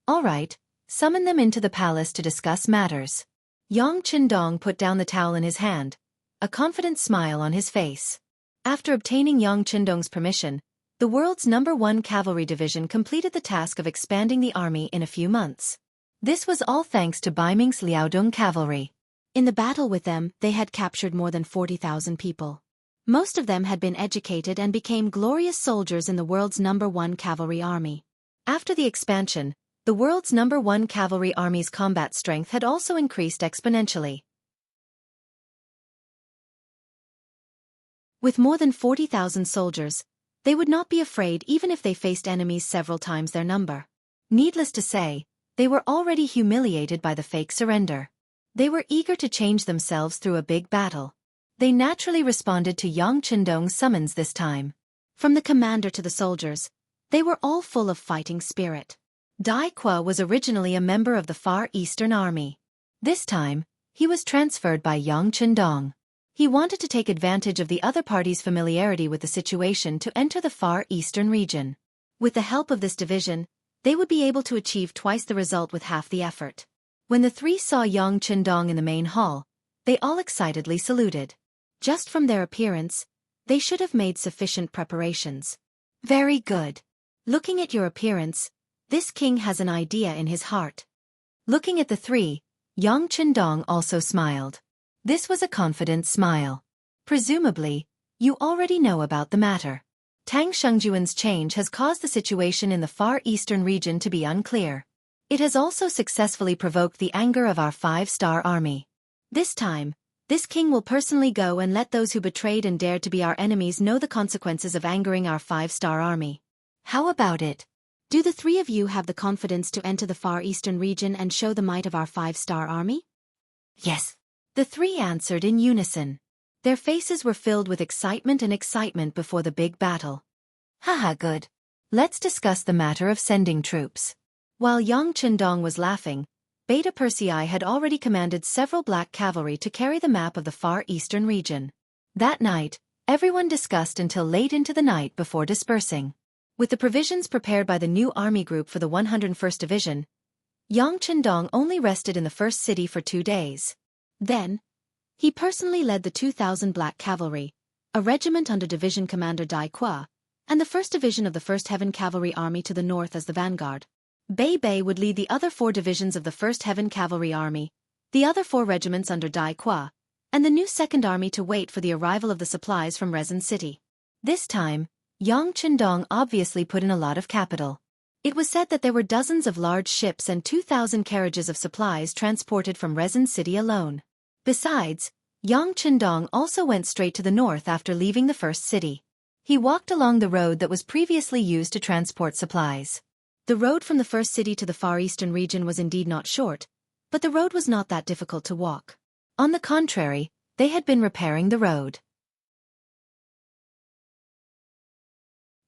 All right, summon them into the palace to discuss matters." Yang Chendong put down the towel in his hand, a confident smile on his face. After obtaining Yang Chendong's permission, the world's #1 cavalry division completed the task of expanding the army in a few months. This was all thanks to Baiming's Liaodong cavalry. In the battle with them, they had captured more than 40,000 people. Most of them had been educated and became glorious soldiers in the world's #1 cavalry army. After the expansion, the world's #1 cavalry army's combat strength had also increased exponentially. With more than 40,000 soldiers, they would not be afraid even if they faced enemies several times their number. Needless to say, they were already humiliated by the fake surrender. They were eager to change themselves through a big battle. They naturally responded to Yang Chendong's summons this time. From the commander to the soldiers, they were all full of fighting spirit. Dai Qua was originally a member of the Far Eastern Army. This time, he was transferred by Yang Chendong. He wanted to take advantage of the other party's familiarity with the situation to enter the Far Eastern region. With the help of this division, they would be able to achieve twice the result with half the effort. When the three saw Yang Chendong in the main hall, they all excitedly saluted. Just from their appearance, they should have made sufficient preparations. Very good. Looking at your appearance, this king has an idea in his heart. Looking at the three, Yang Chendong also smiled. This was a confident smile. Presumably, you already know about the matter. Tang Shengjuan's change has caused the situation in the Far Eastern region to be unclear. It has also successfully provoked the anger of our 5-star army. This time, this king will personally go and let those who betrayed and dared to be our enemies know the consequences of angering our 5-star army. How about it? Do the three of you have the confidence to enter the Far Eastern region and show the might of our 5-star army? Yes. The three answered in unison. Their faces were filled with excitement before the big battle. Haha, good. Let's discuss the matter of sending troops. While Yang Chendong was laughing, Beta Persei had already commanded several black cavalry to carry the map of the Far Eastern region. That night, everyone discussed until late into the night before dispersing. With the provisions prepared by the new army group for the 101st Division, Yang Chendong only rested in the first city for 2 days. Then, he personally led the 2,000 black cavalry, a regiment under division commander Dai Qua, and the 1st Division of the 1st Heaven Cavalry Army to the north as the vanguard. Bei would lead the other 4 divisions of the 1st Heaven Cavalry Army, the other 4 regiments under Dai Qua, and the new 2nd Army to wait for the arrival of the supplies from Resin City. This time, Yang Chendong obviously put in a lot of capital. It was said that there were dozens of large ships and 2,000 carriages of supplies transported from Resin City alone. Besides, Yang Chendong also went straight to the north after leaving the first city. He walked along the road that was previously used to transport supplies. The road from the first city to the Far Eastern region was indeed not short, but the road was not that difficult to walk. On the contrary, they had been repairing the road.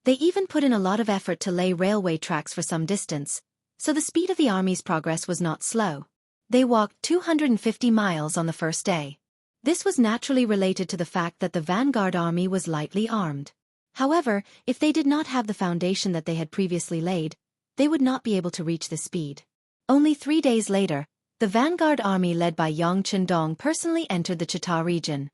They even put in a lot of effort to lay railway tracks for some distance, so the speed of the army's progress was not slow. They walked 250 miles on the first day. This was naturally related to the fact that the vanguard army was lightly armed. However, if they did not have the foundation that they had previously laid, they would not be able to reach this speed. Only 3 days later, the vanguard army led by Yang Chendong personally entered the Chita region.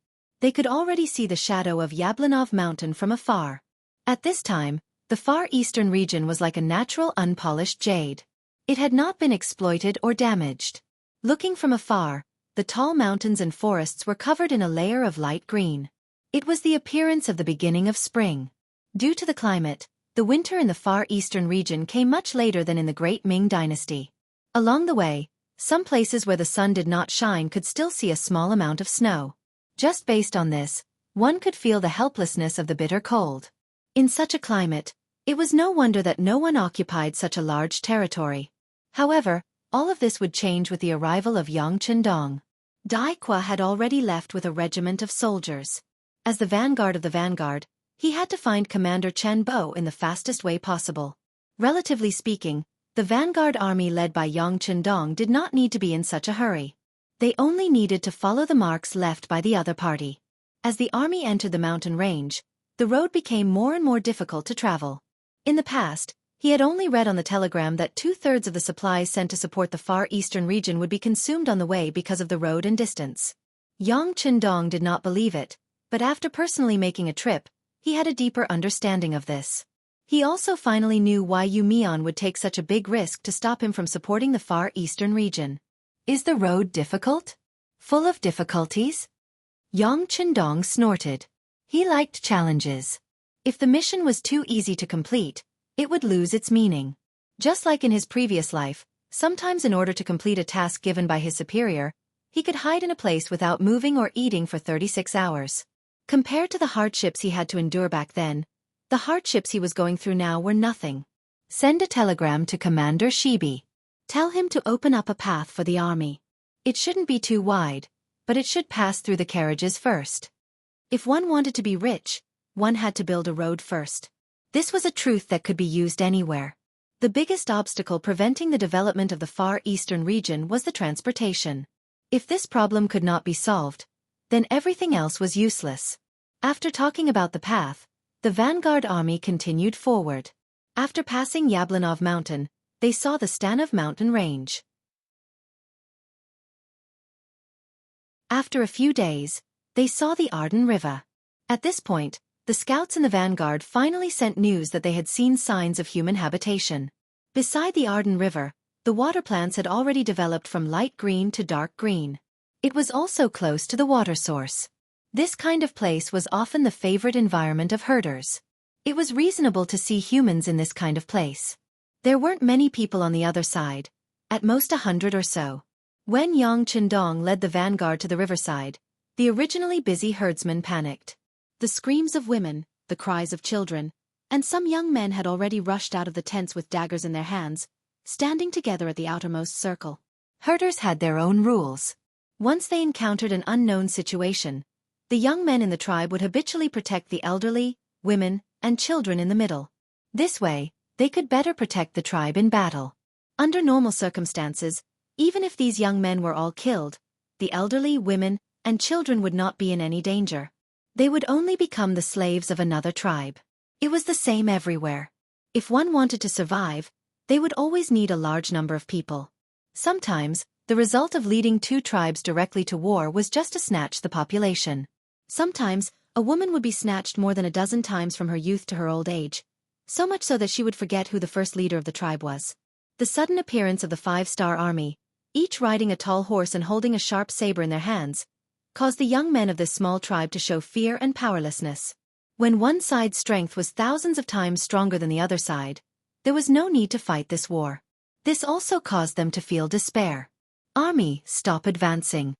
They could already see the shadow of Yablonov Mountain from afar. At this time, the far eastern region was like a natural unpolished jade. It had not been exploited or damaged. Looking from afar, the tall mountains and forests were covered in a layer of light green. It was the appearance of the beginning of spring. Due to the climate, the winter in the far eastern region came much later than in the Great Ming Dynasty. Along the way, some places where the sun did not shine could still see a small amount of snow. Just based on this, one could feel the helplessness of the bitter cold. In such a climate, it was no wonder that no one occupied such a large territory. However, all of this would change with the arrival of Yang Chendong. Dai Qua had already left with a regiment of soldiers. As the vanguard of the vanguard, he had to find Commander Chen Bo in the fastest way possible. Relatively speaking, the vanguard army led by Yang Chendong did not need to be in such a hurry. They only needed to follow the marks left by the other party. As the army entered the mountain range, the road became more and more difficult to travel. In the past, he had only read on the telegram that 2/3 of the supplies sent to support the far eastern region would be consumed on the way because of the road and distance. Yang Chendong did not believe it, but after personally making a trip, he had a deeper understanding of this. He also finally knew why Yu Mian would take such a big risk to stop him from supporting the far eastern region. Is the road difficult? Full of difficulties? Yang Chendong snorted. He liked challenges. If the mission was too easy to complete, it would lose its meaning. Just like in his previous life, sometimes in order to complete a task given by his superior, he could hide in a place without moving or eating for 36 hours. Compared to the hardships he had to endure back then, the hardships he was going through now were nothing. Send a telegram to Commander Shibi. Tell him to open up a path for the army. It shouldn't be too wide, but it should pass through the carriages first. If one wanted to be rich, one had to build a road first. This was a truth that could be used anywhere. The biggest obstacle preventing the development of the far eastern region was the transportation. If this problem could not be solved, then everything else was useless. After talking about the path, the vanguard army continued forward. After passing Yablonov Mountain, they saw the Stanov Mountain range. After a few days, they saw the Arden River. At this point, the scouts in the vanguard finally sent news that they had seen signs of human habitation. Beside the Arden River, the water plants had already developed from light green to dark green. It was also close to the water source. This kind of place was often the favorite environment of herders. It was reasonable to see humans in this kind of place. There weren't many people on the other side, at most 100 or so. When Yang Chendong led the vanguard to the riverside, the originally busy herdsmen panicked. The screams of women, the cries of children, and some young men had already rushed out of the tents with daggers in their hands, standing together at the outermost circle. Herders had their own rules. Once they encountered an unknown situation, the young men in the tribe would habitually protect the elderly, women, and children in the middle. This way, they could better protect the tribe in battle. Under normal circumstances, even if these young men were all killed, the elderly, women, and children would not be in any danger. They would only become the slaves of another tribe. It was the same everywhere. If one wanted to survive, they would always need a large number of people. Sometimes, the result of leading two tribes directly to war was just to snatch the population. Sometimes, a woman would be snatched more than a dozen times from her youth to her old age, so much so that she would forget who the first leader of the tribe was. The sudden appearance of the 5-star army, each riding a tall horse and holding a sharp saber in their hands, caused the young men of this small tribe to show fear and powerlessness. When one side's strength was thousands of times stronger than the other side, there was no need to fight this war. This also caused them to feel despair. Army, stop advancing.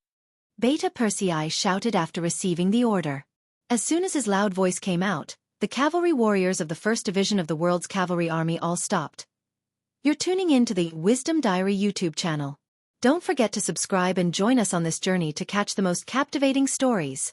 Beta Persei shouted after receiving the order. As soon as his loud voice came out, the cavalry warriors of the 1st Division of the World's Cavalry Army all stopped. You're tuning in to the Wisdom Diary YouTube channel. Don't forget to subscribe and join us on this journey to catch the most captivating stories.